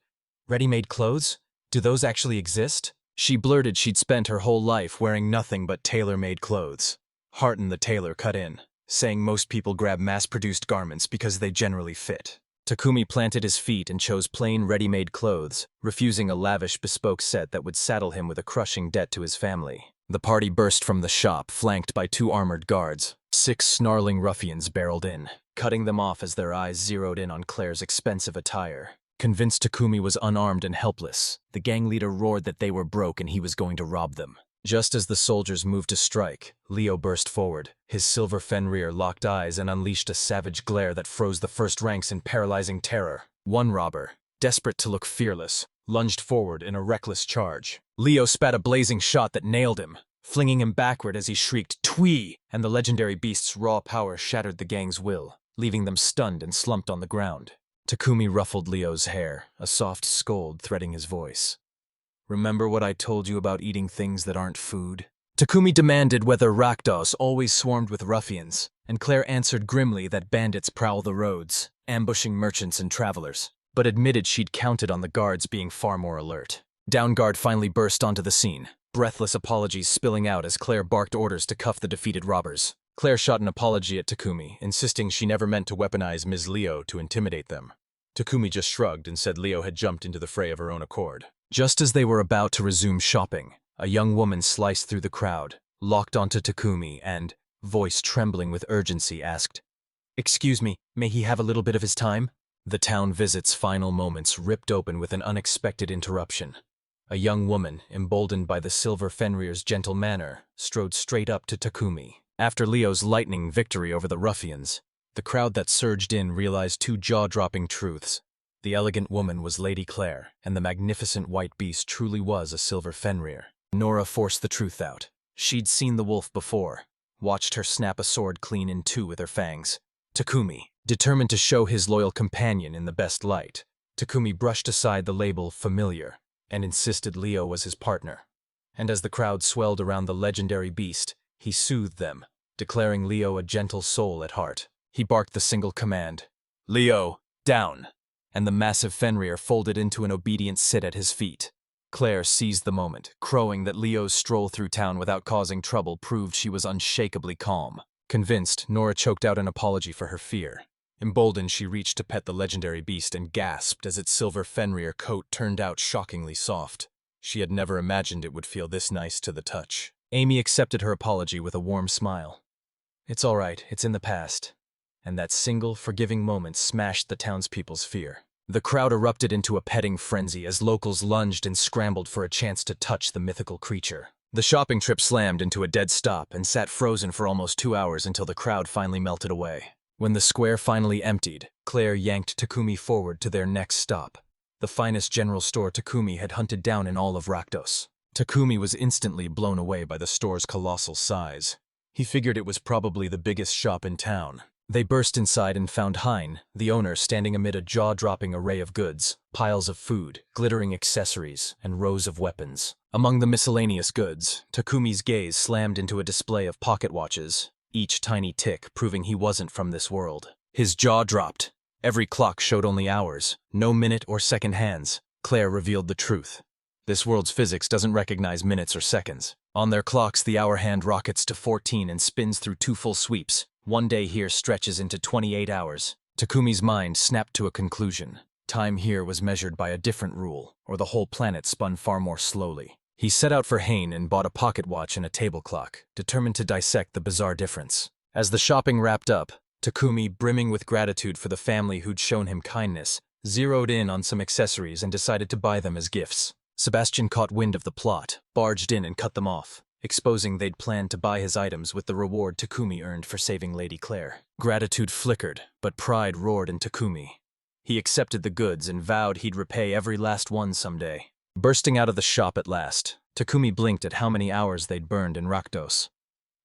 "Ready-made clothes? Do those actually exist?" She blurted she'd spent her whole life wearing nothing but tailor-made clothes. Harton the tailor cut in, saying most people grab mass-produced garments because they generally fit. Takumi planted his feet and chose plain ready-made clothes, refusing a lavish bespoke set that would saddle him with a crushing debt to his family. The party burst from the shop, flanked by 2 armored guards. 6 snarling ruffians barreled in, cutting them off as their eyes zeroed in on Claire's expensive attire. Convinced Takumi was unarmed and helpless, the gang leader roared that they were broke and he was going to rob them. Just as the soldiers moved to strike, Leo burst forward. His silver Fenrir locked eyes and unleashed a savage glare that froze the first ranks in paralyzing terror. One robber, desperate to look fearless, lunged forward in a reckless charge. Leo spat a blazing shot that nailed him, flinging him backward as he shrieked, "Twee!" and the legendary beast's raw power shattered the gang's will, leaving them stunned and slumped on the ground. Takumi ruffled Leo's hair, a soft scold threading his voice. "Remember what I told you about eating things that aren't food?" Takumi demanded whether Ratos always swarmed with ruffians, and Claire answered grimly that bandits prowl the roads, ambushing merchants and travelers, but admitted she'd counted on the guards being far more alert. Downguard finally burst onto the scene, breathless apologies spilling out as Claire barked orders to cuff the defeated robbers. Claire shot an apology at Takumi, insisting she never meant to weaponize Ms. Leo to intimidate them. Takumi just shrugged and said Leo had jumped into the fray of her own accord. Just as they were about to resume shopping, a young woman sliced through the crowd, locked onto Takumi and, voice trembling with urgency, asked, "Excuse me, may he have a little bit of his time?" The town visit's final moments ripped open with an unexpected interruption. A young woman, emboldened by the silver Fenrir's gentle manner, strode straight up to Takumi. After Leo's lightning victory over the ruffians, the crowd that surged in realized 2 jaw-dropping truths. The elegant woman was Lady Clare, and the magnificent white beast truly was a silver Fenrir. Nora forced the truth out. She'd seen the wolf before, watched her snap a sword clean in 2 with her fangs. Takumi, determined to show his loyal companion in the best light, Takumi brushed aside the label familiar and insisted Leo was his partner. And as the crowd swelled around the legendary beast, he soothed them, declaring Leo a gentle soul at heart. He barked the single command, "Leo, down!" and the massive Fenrir folded into an obedient sit at his feet. Claire seized the moment, crowing that Leo's stroll through town without causing trouble proved she was unshakably calm. Convinced, Nora choked out an apology for her fear. Emboldened, she reached to pet the legendary beast and gasped as its silver Fenrir coat turned out shockingly soft. She had never imagined it would feel this nice to the touch. Amy accepted her apology with a warm smile. "It's all right, it's in the past." And that single, forgiving moment smashed the townspeople's fear. The crowd erupted into a petting frenzy as locals lunged and scrambled for a chance to touch the mythical creature. The shopping trip slammed into a dead stop and sat frozen for almost 2 hours until the crowd finally melted away. When the square finally emptied, Claire yanked Takumi forward to their next stop, the finest general store Takumi had hunted down in all of Ratos. Takumi was instantly blown away by the store's colossal size. He figured it was probably the biggest shop in town. They burst inside and found Hein, the owner, standing amid a jaw-dropping array of goods, piles of food, glittering accessories, and rows of weapons. Among the miscellaneous goods, Takumi's gaze slammed into a display of pocket watches, each tiny tick proving he wasn't from this world. His jaw dropped. Every clock showed only hours, no minute or second hands. Clare revealed the truth. This world's physics doesn't recognize minutes or seconds. On their clocks, the hour hand rockets to 14 and spins through 2 full sweeps. One day here stretches into 28 hours. Takumi's mind snapped to a conclusion. Time here was measured by a different rule, or the whole planet spun far more slowly. He set out for Hein and bought a pocket watch and a table clock, determined to dissect the bizarre difference. As the shopping wrapped up, Takumi, brimming with gratitude for the family who'd shown him kindness, zeroed in on some accessories and decided to buy them as gifts. Sebastian caught wind of the plot, barged in and cut them off, exposing they'd planned to buy his items with the reward Takumi earned for saving Lady Clare. Gratitude flickered, but pride roared in Takumi. He accepted the goods and vowed he'd repay every last one someday. Bursting out of the shop at last, Takumi blinked at how many hours they'd burned in Ratos.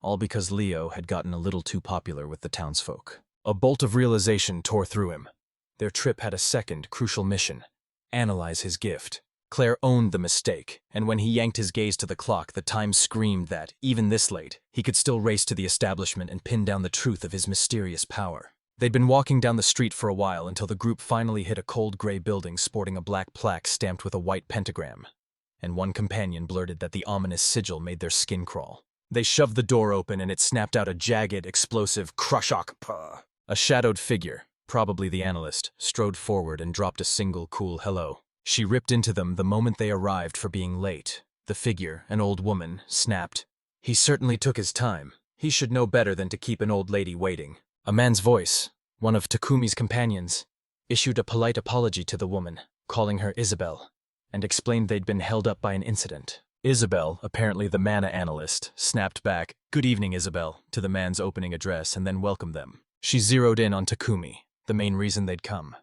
All because Leo had gotten a little too popular with the townsfolk. A bolt of realization tore through him. Their trip had a second, crucial mission: analyze his gift. Clare owned the mistake, and when he yanked his gaze to the clock, the time screamed that, even this late, he could still race to the establishment and pin down the truth of his mysterious power. They'd been walking down the street for a while until the group finally hit a cold gray building sporting a black plaque stamped with a white pentagram, and one companion blurted that the ominous sigil made their skin crawl. They shoved the door open and it snapped out a jagged, explosive "Krushok puh." A shadowed figure, probably the analyst, strode forward and dropped a single cool hello. She ripped into them the moment they arrived for being late. The figure, an old woman, snapped, "He certainly took his time. He should know better than to keep an old lady waiting." A man's voice, one of Takumi's companions, issued a polite apology to the woman, calling her Isabel, and explained they'd been held up by an incident. Isabel, apparently the mana analyst, snapped back, "Good evening, Isabel," to the man's opening address and then welcomed them. She zeroed in on Takumi, the main reason they'd come.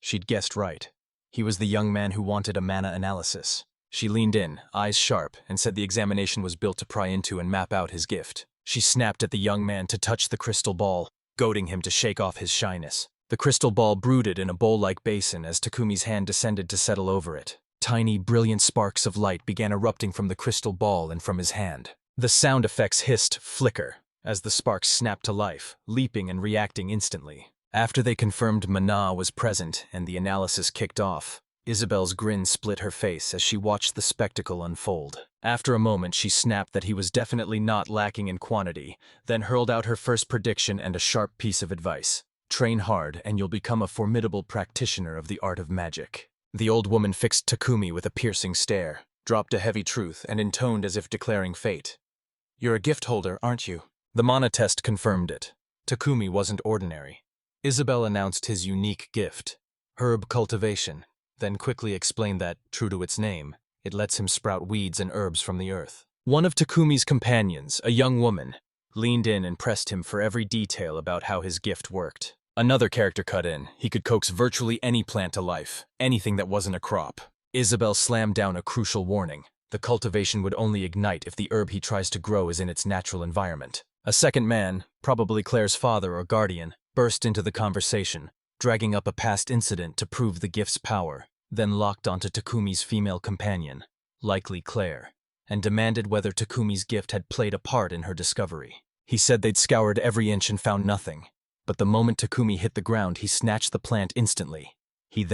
She'd guessed right. He was the young man who wanted a mana analysis. She leaned in, eyes sharp, and said the examination was built to pry into and map out his gift. She snapped at the young man to touch the crystal ball, goading him to shake off his shyness. The crystal ball brooded in a bowl-like basin as Takumi's hand descended to settle over it. Tiny, brilliant sparks of light began erupting from the crystal ball and from his hand. The sound effects hissed, flicker, as the sparks snapped to life, leaping and reacting instantly. After they confirmed Mana was present and the analysis kicked off, Isabel's grin split her face as she watched the spectacle unfold. After a moment, she snapped that he was definitely not lacking in quantity, then hurled out her first prediction and a sharp piece of advice: train hard and you'll become a formidable practitioner of the art of magic. The old woman fixed Takumi with a piercing stare, dropped a heavy truth, and intoned as if declaring fate. "You're a gift holder, aren't you?" The mana test confirmed it. Takumi wasn't ordinary. Isabel announced his unique gift, herb cultivation, then quickly explained that, true to its name, it lets him sprout weeds and herbs from the earth. One of Takumi's companions, a young woman, leaned in and pressed him for every detail about how his gift worked. Another character cut in. He could coax virtually any plant to life, anything that wasn't a crop. Isabel slammed down a crucial warning: the cultivation would only ignite if the herb he tries to grow is in its natural environment. A second man, probably Claire's father or guardian, burst into the conversation, dragging up a past incident to prove the gift's power, then locked onto Takumi's female companion, likely Clare, and demanded whether Takumi's gift had played a part in her discovery. He said they'd scoured every inch and found nothing, but the moment Takumi hit the ground, he snatched the plant instantly. He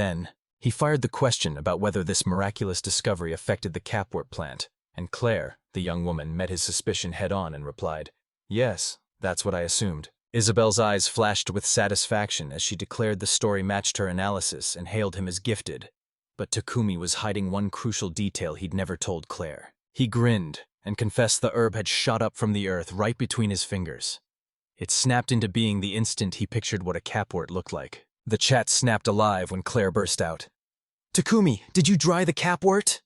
fired the question about whether this miraculous discovery affected the capwort plant, and Clare, the young woman, met his suspicion head-on and replied, "Yes, that's what I assumed." Isabel's eyes flashed with satisfaction as she declared the story matched her analysis and hailed him as gifted. But Takumi was hiding one crucial detail he'd never told Clare. He grinned and confessed the herb had shot up from the earth right between his fingers. It snapped into being the instant he pictured what a capwort looked like. The chat snapped alive when Clare burst out, "Takumi, did you dry the capwort?"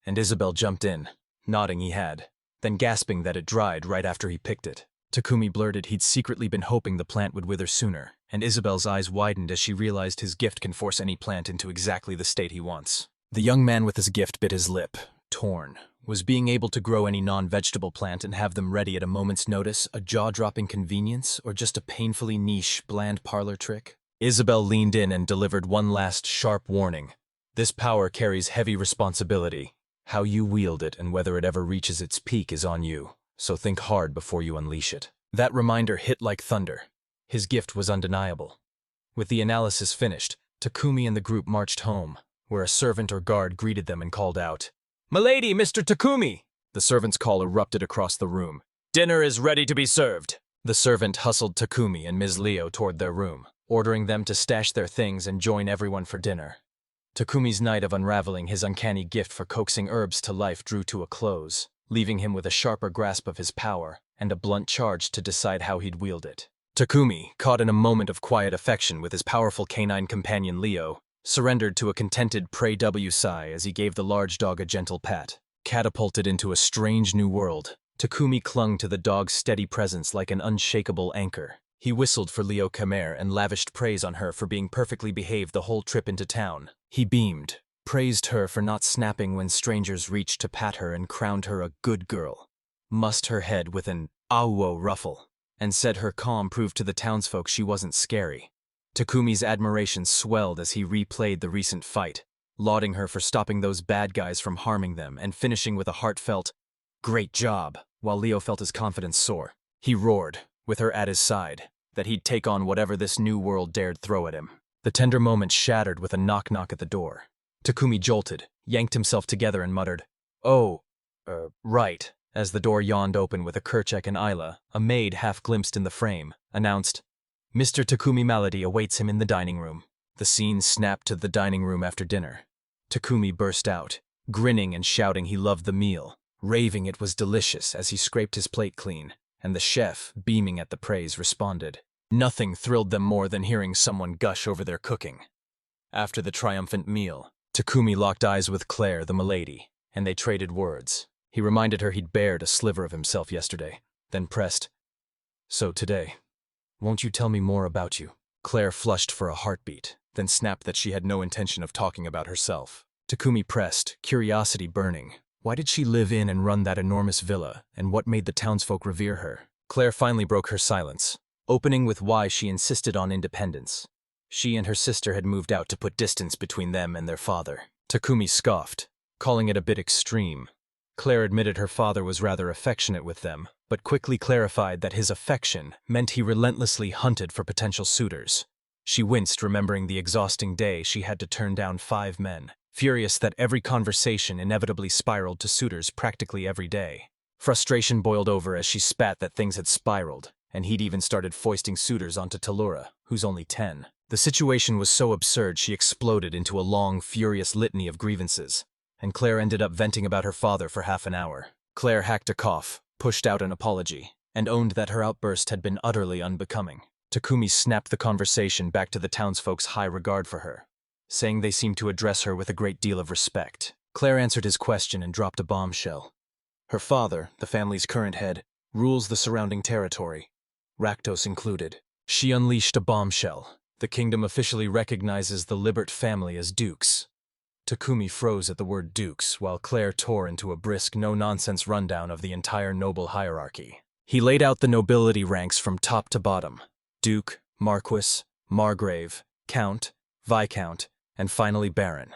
And Isabel jumped in, nodding he had, then gasping that it dried right after he picked it. Takumi blurted he'd secretly been hoping the plant would wither sooner, and Isabel's eyes widened as she realized his gift can force any plant into exactly the state he wants. The young man with his gift bit his lip, torn. Was being able to grow any non-vegetable plant and have them ready at a moment's notice a jaw-dropping convenience or just a painfully niche, bland parlor trick? Isabel leaned in and delivered one last sharp warning. This power carries heavy responsibility. How you wield it and whether it ever reaches its peak is on you, so think hard before you unleash it. That reminder hit like thunder. His gift was undeniable. With the analysis finished, Takumi and the group marched home, where a servant or guard greeted them and called out, "Milady, Mr. Takumi!" The servant's call erupted across the room. "Dinner is ready to be served!" The servant hustled Takumi and Ms. Leo toward their room, ordering them to stash their things and join everyone for dinner. Takumi's night of unraveling his uncanny gift for coaxing herbs to life drew to a close, leaving him with a sharper grasp of his power and a blunt charge to decide how he'd wield it. Takumi, caught in a moment of quiet affection with his powerful canine companion Leo, surrendered to a contented pray-w sigh as he gave the large dog a gentle pat. Catapulted into a strange new world, Takumi clung to the dog's steady presence like an unshakable anchor. He whistled for Leo Khmer and lavished praise on her for being perfectly behaved the whole trip into town. He beamed, praised her for not snapping when strangers reached to pat her and crowned her a good girl, mussed her head with an "awo" ruffle, and said her calm proved to the townsfolk she wasn't scary. Takumi's admiration swelled as he replayed the recent fight, lauding her for stopping those bad guys from harming them and finishing with a heartfelt, "Great job," while Leo felt his confidence soar. He roared, with her at his side, that he'd take on whatever this new world dared throw at him. The tender moment shattered with a knock-knock at the door. Takumi jolted, yanked himself together and muttered, "Oh, right." As the door yawned open with a Kerchak and Isla, a maid half-glimpsed in the frame, announced, "Mr. Takumi Malady awaits him in the dining room." The scene snapped to the dining room after dinner. Takumi burst out, grinning and shouting he loved the meal, raving it was delicious as he scraped his plate clean, and the chef, beaming at the praise, responded. Nothing thrilled them more than hearing someone gush over their cooking. After the triumphant meal, Takumi locked eyes with Clare, the milady, and they traded words. He reminded her he'd bared a sliver of himself yesterday, then pressed, "So today, won't you tell me more about you?" Claire flushed for a heartbeat, then snapped that she had no intention of talking about herself. Takumi pressed, curiosity burning. Why did she live in and run that enormous villa, and what made the townsfolk revere her? Claire finally broke her silence, opening with why she insisted on independence. She and her sister had moved out to put distance between them and their father. Takumi scoffed, calling it a bit extreme. Claire admitted her father was rather affectionate with them, but quickly clarified that his affection meant he relentlessly hunted for potential suitors. She winced remembering the exhausting day she had to turn down 5 men, furious that every conversation inevitably spiraled to suitors practically every day. Frustration boiled over as she spat that things had spiraled, and he'd even started foisting suitors onto Talura, who's only 10. The situation was so absurd she exploded into a long, furious litany of grievances, and Claire ended up venting about her father for half an hour. Claire hacked a cough, pushed out an apology, and owned that her outburst had been utterly unbecoming. Takumi snapped the conversation back to the townsfolk's high regard for her, saying they seemed to address her with a great deal of respect. Claire answered his question and dropped a bombshell. Her father, the family's current head, rules the surrounding territory, Ratos included. She unleashed a bombshell. The kingdom officially recognizes the Libert family as dukes. Takumi froze at the word dukes, while Claire tore into a brisk, no-nonsense rundown of the entire noble hierarchy. He laid out the nobility ranks from top to bottom: duke, marquis, margrave, count, viscount, and finally baron.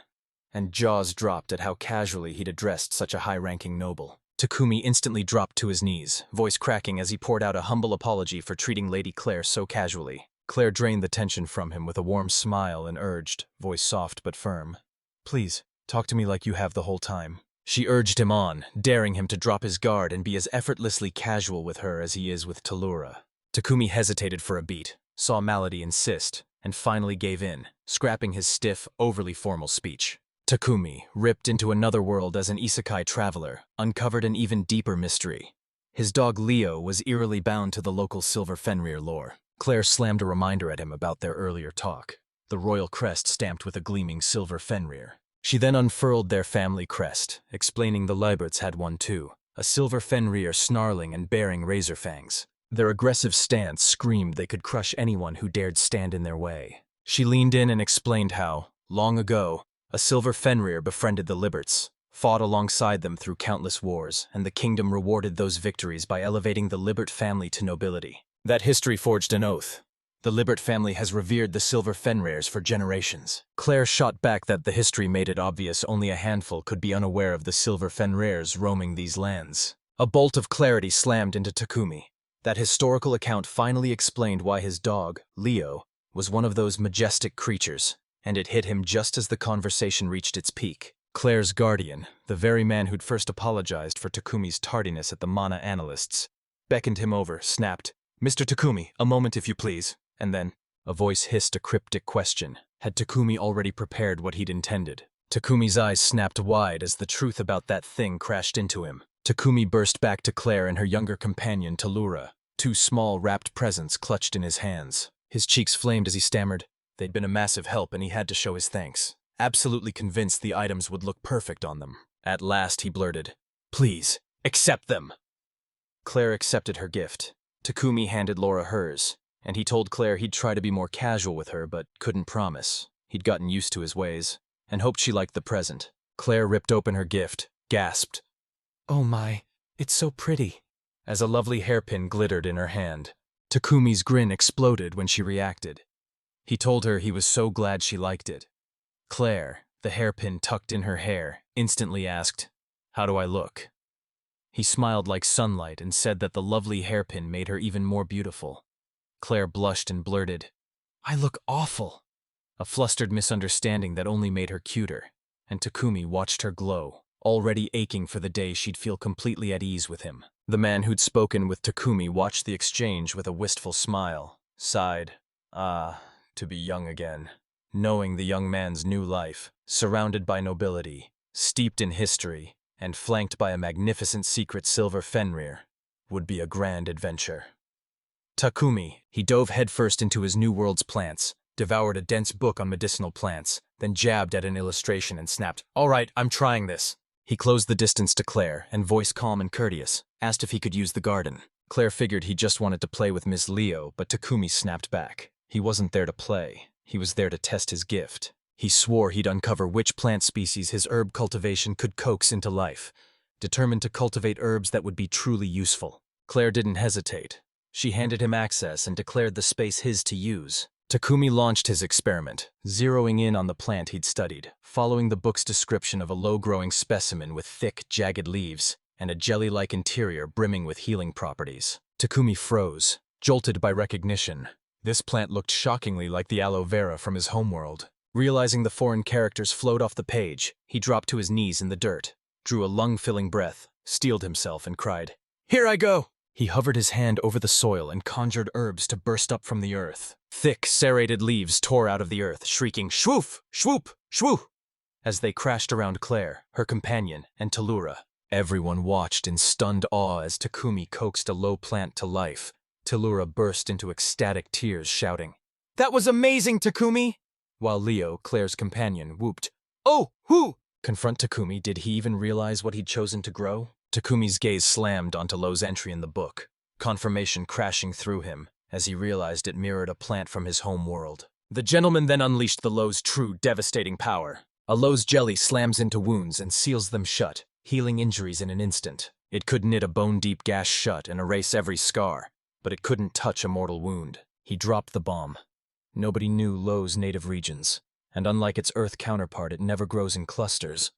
And jaws dropped at how casually he'd addressed such a high-ranking noble. Takumi instantly dropped to his knees, voice cracking as he poured out a humble apology for treating Lady Clare so casually. Claire drained the tension from him with a warm smile and urged, voice soft but firm, "Please, talk to me like you have the whole time." She urged him on, daring him to drop his guard and be as effortlessly casual with her as he is with Talura. Takumi hesitated for a beat, saw Malady insist, and finally gave in, scrapping his stiff, overly formal speech. Takumi, ripped into another world as an isekai traveler, uncovered an even deeper mystery. His dog Leo was eerily bound to the local silver Fenrir lore. Claire slammed a reminder at him about their earlier talk, the royal crest stamped with a gleaming silver Fenrir. She then unfurled their family crest, explaining the Liberts had one too, a silver Fenrir snarling and bearing razor fangs. Their aggressive stance screamed they could crush anyone who dared stand in their way. She leaned in and explained how, long ago, a silver Fenrir befriended the Liberts, fought alongside them through countless wars, and the kingdom rewarded those victories by elevating the Libert family to nobility. That history forged an oath. The Libert family has revered the silver Fenrirs for generations. Clare shot back that the history made it obvious only a handful could be unaware of the silver Fenrirs roaming these lands. A bolt of clarity slammed into Takumi. That historical account finally explained why his dog, Leo, was one of those majestic creatures, and it hit him just as the conversation reached its peak. Clare's guardian, the very man who'd first apologized for Takumi's tardiness at the Mana Analysts, beckoned him over, snapped, "Mr. Takumi, a moment if you please." And then, a voice hissed a cryptic question. Had Takumi already prepared what he'd intended? Takumi's eyes snapped wide as the truth about that thing crashed into him. Takumi burst back to Clare and her younger companion, Talura, two small, wrapped presents clutched in his hands. His cheeks flamed as he stammered. They'd been a massive help and he had to show his thanks, absolutely convinced the items would look perfect on them. At last he blurted, "Please, accept them!" Clare accepted her gift. Takumi handed Laura hers, and he told Clare he'd try to be more casual with her but couldn't promise. He'd gotten used to his ways, and hoped she liked the present. Clare ripped open her gift, gasped, "Oh my, it's so pretty," as a lovely hairpin glittered in her hand. Takumi's grin exploded when she reacted. He told her he was so glad she liked it. Clare, the hairpin tucked in her hair, instantly asked, "How do I look?" He smiled like sunlight and said that the lovely hairpin made her even more beautiful. Clare blushed and blurted, "I look awful," a flustered misunderstanding that only made her cuter, and Takumi watched her glow, already aching for the day she'd feel completely at ease with him. The man who'd spoken with Takumi watched the exchange with a wistful smile, sighed, to be young again. Knowing the young man's new life, surrounded by nobility, steeped in history, and flanked by a magnificent secret silver Fenrir, would be a grand adventure. Takumi, he dove headfirst into his new world's plants, devoured a dense book on medicinal plants, then jabbed at an illustration and snapped, "All right, I'm trying this." He closed the distance to Clare, and voice calm and courteous, asked if he could use the garden. Clare figured he just wanted to play with Miss Leo, but Takumi snapped back. He wasn't there to play. He was there to test his gift. He swore he'd uncover which plant species his herb cultivation could coax into life, determined to cultivate herbs that would be truly useful. Clare didn't hesitate. She handed him access and declared the space his to use. Takumi launched his experiment, zeroing in on the plant he'd studied, following the book's description of a low-growing specimen with thick, jagged leaves and a jelly-like interior brimming with healing properties. Takumi froze, jolted by recognition. This plant looked shockingly like the aloe vera from his homeworld. Realizing the foreign characters flowed off the page, he dropped to his knees in the dirt, drew a lung-filling breath, steeled himself, and cried, "Here I go!" He hovered his hand over the soil and conjured herbs to burst up from the earth. Thick, serrated leaves tore out of the earth, shrieking "Shwoof! Shwoop! Shwoo!" as they crashed around Clare, her companion, and Talura. Everyone watched in stunned awe as Takumi coaxed a low plant to life. Talura burst into ecstatic tears, shouting, "That was amazing, Takumi!" While Leo, Clare's companion, whooped, "Oh, whoo!" Confront Takumi, did he even realize what he'd chosen to grow? Takumi's gaze slammed onto Lo's entry in the book, confirmation crashing through him as he realized it mirrored a plant from his home world. The gentleman then unleashed the Lo's true devastating power. A Lo's jelly slams into wounds and seals them shut, healing injuries in an instant. It could knit a bone-deep gash shut and erase every scar, but it couldn't touch a mortal wound. He dropped the bomb. Nobody knew Lo's native regions, and unlike its Earth counterpart, it never grows in clusters.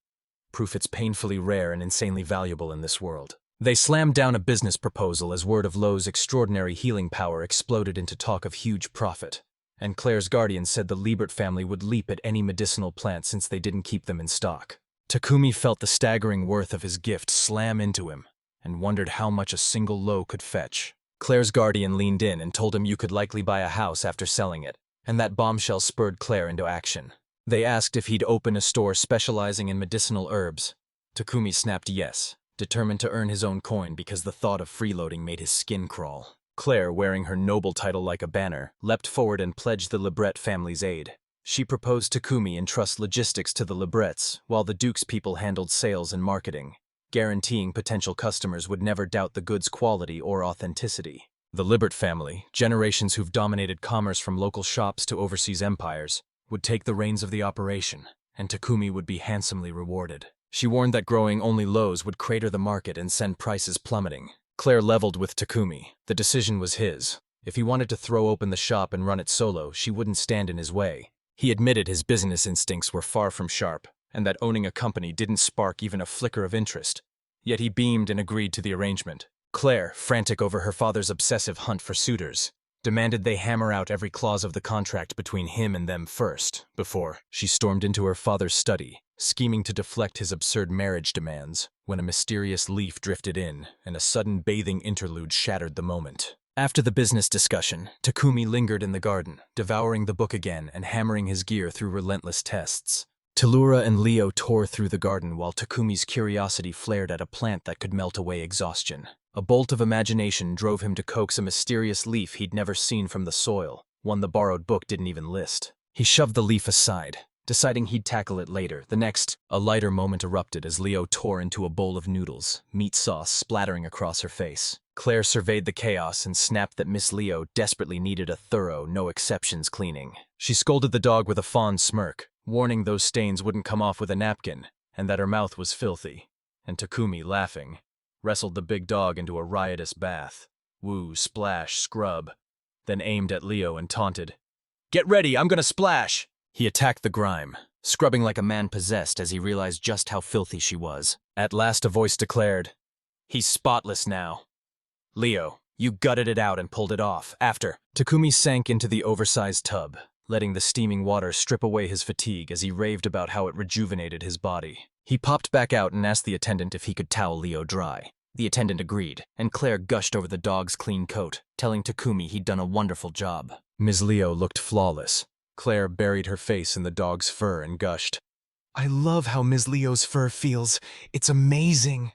Proof it's painfully rare and insanely valuable in this world. They slammed down a business proposal as word of Lo's extraordinary healing power exploded into talk of huge profit, and Clare's guardian said the Libert family would leap at any medicinal plant since they didn't keep them in stock. Takumi felt the staggering worth of his gift slam into him, and wondered how much a single Lo could fetch. Clare's guardian leaned in and told him you could likely buy a house after selling it, and that bombshell spurred Clare into action. They asked if he'd open a store specializing in medicinal herbs. Takumi snapped yes, determined to earn his own coin because the thought of freeloading made his skin crawl. Clare, wearing her noble title like a banner, leapt forward and pledged the Libret family's aid. She proposed Takumi entrust logistics to the Librets, while the Duke's people handled sales and marketing, guaranteeing potential customers would never doubt the goods' quality or authenticity. The Libra family, generations who've dominated commerce from local shops to overseas empires, would take the reins of the operation, and Takumi would be handsomely rewarded. She warned that growing only lows would crater the market and send prices plummeting. Clare leveled with Takumi. The decision was his. If he wanted to throw open the shop and run it solo, she wouldn't stand in his way. He admitted his business instincts were far from sharp, and that owning a company didn't spark even a flicker of interest. Yet he beamed and agreed to the arrangement. Clare, frantic over her father's obsessive hunt for suitors, demanded they hammer out every clause of the contract between him and them first, before she stormed into her father's study, scheming to deflect his absurd marriage demands, when a mysterious leaf drifted in, and a sudden bathing interlude shattered the moment. After the business discussion, Takumi lingered in the garden, devouring the book again and hammering his gear through relentless tests. Tellura and Leo tore through the garden while Takumi's curiosity flared at a plant that could melt away exhaustion. A bolt of imagination drove him to coax a mysterious leaf he'd never seen from the soil, one the borrowed book didn't even list. He shoved the leaf aside, deciding he'd tackle it later. The next, a lighter moment erupted as Leo tore into a bowl of noodles, meat sauce splattering across her face. Clare surveyed the chaos and snapped that Miss Leo desperately needed a thorough, no-exceptions cleaning. She scolded the dog with a fond smirk, warning those stains wouldn't come off with a napkin, and that her mouth was filthy. And Takumi, laughing, wrestled the big dog into a riotous bath. Woo, splash, scrub. Then aimed at Leo and taunted, "Get ready, I'm gonna splash!" He attacked the grime, scrubbing like a man possessed as he realized just how filthy she was. At last a voice declared, "He's spotless now. Leo, you gutted it out and pulled it off. After." Takumi sank into the oversized tub, letting the steaming water strip away his fatigue as he raved about how it rejuvenated his body. He popped back out and asked the attendant if he could towel Leo dry. The attendant agreed, and Clare gushed over the dog's clean coat, telling Takumi he'd done a wonderful job. Ms. Leo looked flawless. Clare buried her face in the dog's fur and gushed, "I love how Ms. Leo's fur feels. It's amazing."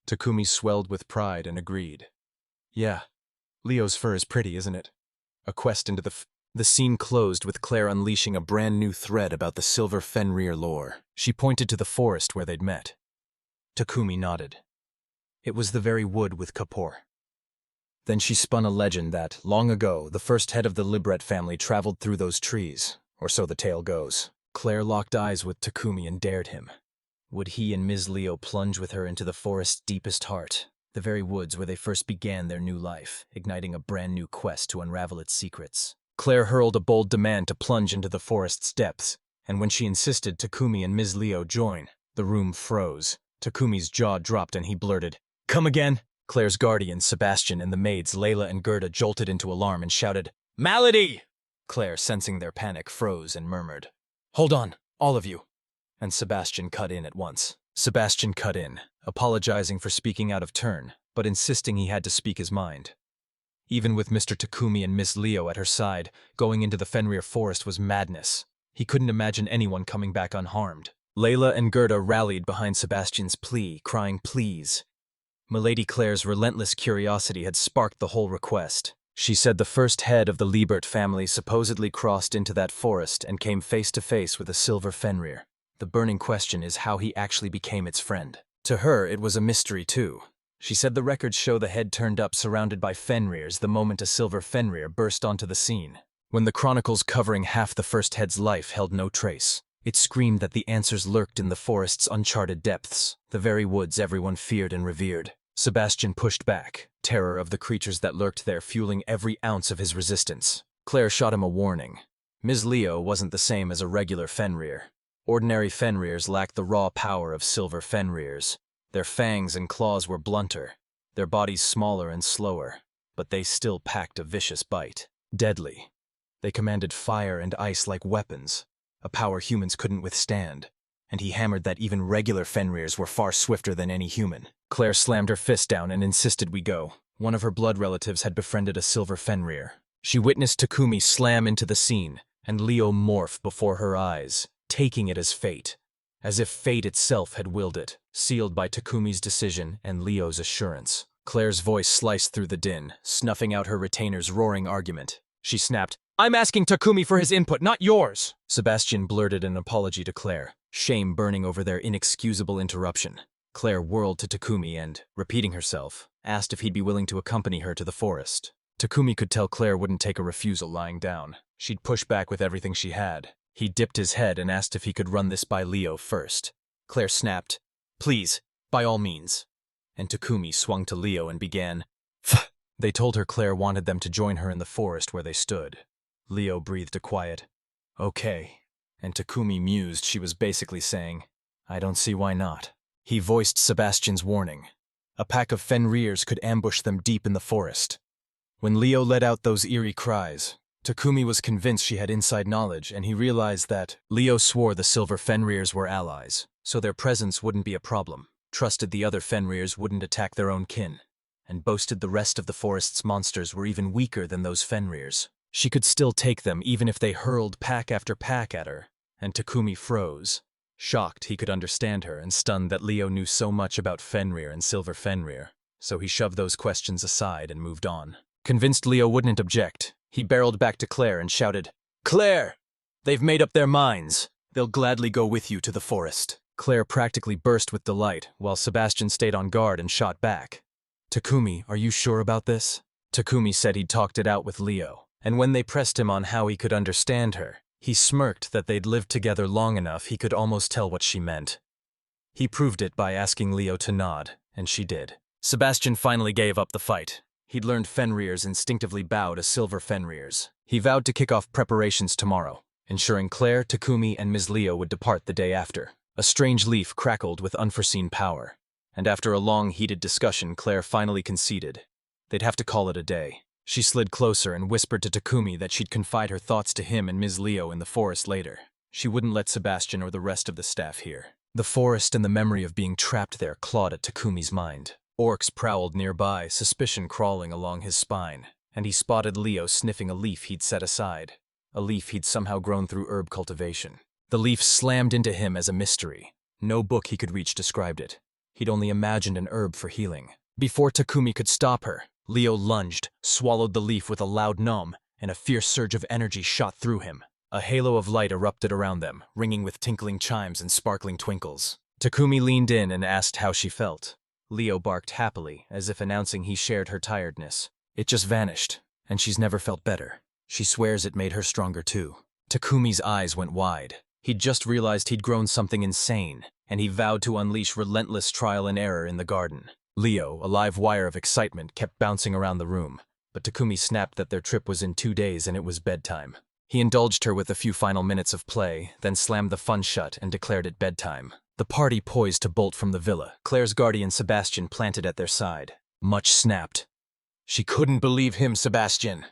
Takumi swelled with pride and agreed. "Yeah, Leo's fur is pretty, isn't it?" A quest into the scene closed with Clare unleashing a brand new thread about the silver Fenrir lore. She pointed to the forest where they'd met. Takumi nodded. It was the very wood with Kapoor. Then she spun a legend that, long ago, the first head of the Libra family traveled through those trees, or so the tale goes. Clare locked eyes with Takumi and dared him. Would he and Ms. Leo plunge with her into the forest's deepest heart, the very woods where they first began their new life, igniting a brand new quest to unravel its secrets? Clare hurled a bold demand to plunge into the forest's depths, and when she insisted Takumi and Ms. Leo join, the room froze. Takumi's jaw dropped and he blurted, "Come again?" Clare's guardians, Sebastian, and the maids, Layla and Gerda, jolted into alarm and shouted, "Malady!" Clare, sensing their panic, froze and murmured, "Hold on, all of you." And Sebastian cut in at once. Sebastian cut in, apologizing for speaking out of turn, but insisting he had to speak his mind. Even with Mr. Takumi and Miss Leo at her side, going into the Fenrir forest was madness. He couldn't imagine anyone coming back unharmed. Layla and Gerda rallied behind Sebastian's plea, crying, "Please." Milady Clare's relentless curiosity had sparked the whole request. She said the first head of the Libra family supposedly crossed into that forest and came face to face with a silver Fenrir. The burning question is how he actually became its friend. To her, it was a mystery too. She said the records show the head turned up surrounded by Fenrirs the moment a silver Fenrir burst onto the scene, when the chronicles covering half the first head's life held no trace. It screamed that the answers lurked in the forest's uncharted depths, the very woods everyone feared and revered. Sebastian pushed back, terror of the creatures that lurked there fueling every ounce of his resistance. Clare shot him a warning. Ms. Leo wasn't the same as a regular Fenrir. Ordinary Fenrirs lacked the raw power of silver Fenrirs. Their fangs and claws were blunter, their bodies smaller and slower, but they still packed a vicious bite. Deadly. They commanded fire and ice like weapons, a power humans couldn't withstand, and he hammered that even regular Fenrirs were far swifter than any human. Clare slammed her fist down and insisted we go. One of her blood relatives had befriended a silver Fenrir. She witnessed Takumi slam into the scene, and Leo morph before her eyes, taking it as fate, as if fate itself had willed it, sealed by Takumi's decision and Leo's assurance. Clare's voice sliced through the din, snuffing out her retainer's roaring argument. She snapped, "I'm asking Takumi for his input, not yours!" Sebastian blurted an apology to Clare, shame burning over their inexcusable interruption. Clare whirled to Takumi and, repeating herself, asked if he'd be willing to accompany her to the forest. Takumi could tell Clare wouldn't take a refusal lying down. She'd push back with everything she had. He dipped his head and asked if he could run this by Leo first. Clare snapped, "Please, by all means." And Takumi swung to Leo and began, "Pfft." They told her Clare wanted them to join her in the forest where they stood. Leo breathed a quiet, "Okay." And Takumi mused she was basically saying, "I don't see why not." He voiced Sebastian's warning. A pack of Fenrirs could ambush them deep in the forest. When Leo let out those eerie cries, Takumi was convinced she had inside knowledge, and he realized that Leo swore the silver Fenrirs were allies, so their presence wouldn't be a problem, trusted the other Fenrirs wouldn't attack their own kin, and boasted the rest of the forest's monsters were even weaker than those Fenrirs. She could still take them even if they hurled pack after pack at her, and Takumi froze. Shocked he could understand her, and stunned that Leo knew so much about Fenrir and Silver Fenrir, so he shoved those questions aside and moved on. Convinced Leo wouldn't object, he barreled back to Clare and shouted, "Clare! They've made up their minds. They'll gladly go with you to the forest." Clare practically burst with delight, while Sebastian stayed on guard and shot back. "Takumi, are you sure about this?" Takumi said he'd talked it out with Leo, and when they pressed him on how he could understand her, he smirked that they'd lived together long enough he could almost tell what she meant. He proved it by asking Leo to nod, and she did. Sebastian finally gave up the fight. He'd learned Fenrirs instinctively bow to Silver Fenrirs. He vowed to kick off preparations tomorrow, ensuring Clare, Takumi, and Ms. Leo would depart the day after. A strange leaf crackled with unforeseen power, and after a long, heated discussion, Clare finally conceded. They'd have to call it a day. She slid closer and whispered to Takumi that she'd confide her thoughts to him and Ms. Leo in the forest later. She wouldn't let Sebastian or the rest of the staff hear. The forest and the memory of being trapped there clawed at Takumi's mind. Orcs prowled nearby, suspicion crawling along his spine, and he spotted Leo sniffing a leaf he'd set aside, a leaf he'd somehow grown through herb cultivation. The leaf slammed into him as a mystery. No book he could reach described it. He'd only imagined an herb for healing. Before Takumi could stop her, Leo lunged, swallowed the leaf with a loud nom, and a fierce surge of energy shot through him. A halo of light erupted around them, ringing with tinkling chimes and sparkling twinkles. Takumi leaned in and asked how she felt. Leo barked happily, as if announcing he shared her tiredness. "It just vanished, and she's never felt better. She swears it made her stronger too." Takumi's eyes went wide. He'd just realized he'd grown something insane, and he vowed to unleash relentless trial and error in the garden. Leo, a live wire of excitement, kept bouncing around the room, but Takumi snapped that their trip was in 2 days and it was bedtime. He indulged her with a few final minutes of play, then slammed the fun shut and declared it bedtime. The party poised to bolt from the villa, Clare's guardian Sebastian planted at their side. Much snapped. "She couldn't believe him, Sebastian."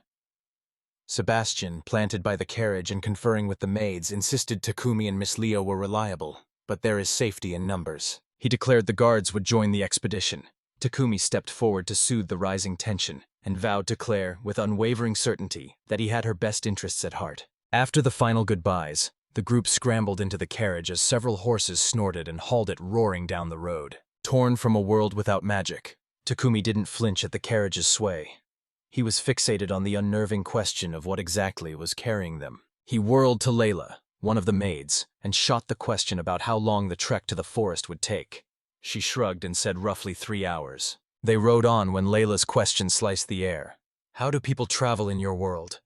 Sebastian, planted by the carriage and conferring with the maids, insisted Takumi and Miss Leo were reliable, but there is safety in numbers. He declared the guards would join the expedition. Takumi stepped forward to soothe the rising tension, and vowed to Clare, with unwavering certainty, that he had her best interests at heart. After the final goodbyes, the group scrambled into the carriage as several horses snorted and hauled it roaring down the road. Torn from a world without magic, Takumi didn't flinch at the carriage's sway. He was fixated on the unnerving question of what exactly was carrying them. He whirled to Layla, one of the maids, and shot the question about how long the trek to the forest would take. She shrugged and said roughly 3 hours. They rode on when Layla's question sliced the air. "How do people travel in your world?"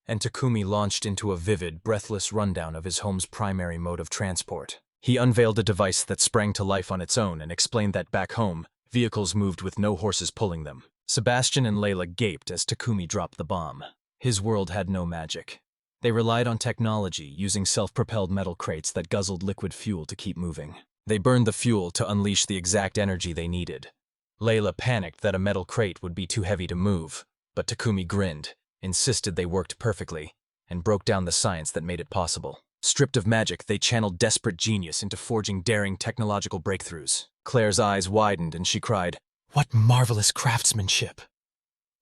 And Takumi launched into a vivid, breathless rundown of his home's primary mode of transport. He unveiled a device that sprang to life on its own and explained that back home, vehicles moved with no horses pulling them. Sebastian and Layla gaped as Takumi dropped the bomb. His world had no magic. They relied on technology, using self-propelled metal crates that guzzled liquid fuel to keep moving. They burned the fuel to unleash the exact energy they needed. Layla panicked that a metal crate would be too heavy to move, but Takumi grinned, insisted they worked perfectly, and broke down the science that made it possible. Stripped of magic, they channeled desperate genius into forging daring technological breakthroughs. Clare's eyes widened and she cried, "What marvelous craftsmanship!"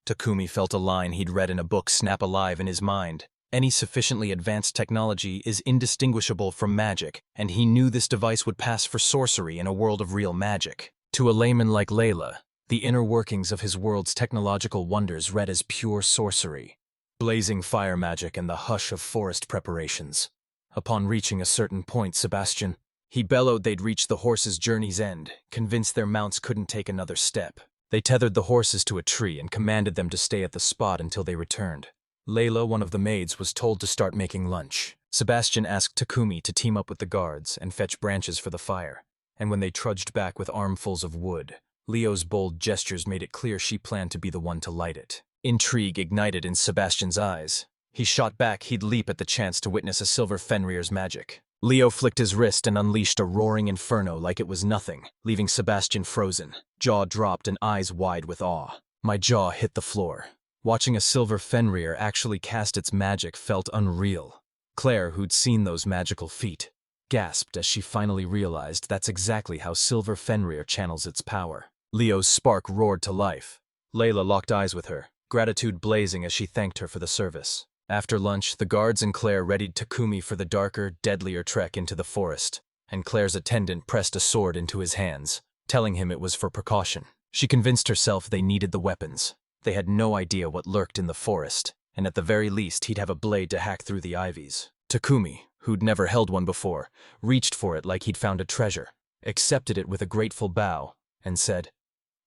Takumi felt a line he'd read in a book snap alive in his mind. Any sufficiently advanced technology is indistinguishable from magic, and he knew this device would pass for sorcery in a world of real magic. To a layman like Layla, the inner workings of his world's technological wonders read as pure sorcery. Blazing fire magic and the hush of forest preparations. Upon reaching a certain point, Sebastian, he bellowed they'd reached the horses' journey's end, convinced their mounts couldn't take another step. They tethered the horses to a tree and commanded them to stay at the spot until they returned. Layla, one of the maids, was told to start making lunch. Sebastian asked Takumi to team up with the guards and fetch branches for the fire. And when they trudged back with armfuls of wood, Leo's bold gestures made it clear she planned to be the one to light it. Intrigue ignited in Sebastian's eyes. He shot back he'd leap at the chance to witness a silver Fenrir's magic. Leo flicked his wrist and unleashed a roaring inferno like it was nothing, leaving Sebastian frozen, jaw dropped and eyes wide with awe. My jaw hit the floor. Watching a silver Fenrir actually cast its magic felt unreal. Clare, who'd seen those magical feat, gasped as she finally realized that's exactly how silver Fenrir channels its power. Leo's spark roared to life. Layla locked eyes with her, gratitude blazing as she thanked her for the service. After lunch, the guards and Clare readied Takumi for the darker, deadlier trek into the forest, and Clare's attendant pressed a sword into his hands, telling him it was for precaution. She convinced herself they needed the weapons. They had no idea what lurked in the forest, and at the very least he'd have a blade to hack through the ivies. Takumi, who'd never held one before, reached for it like he'd found a treasure, accepted it with a grateful bow, and said,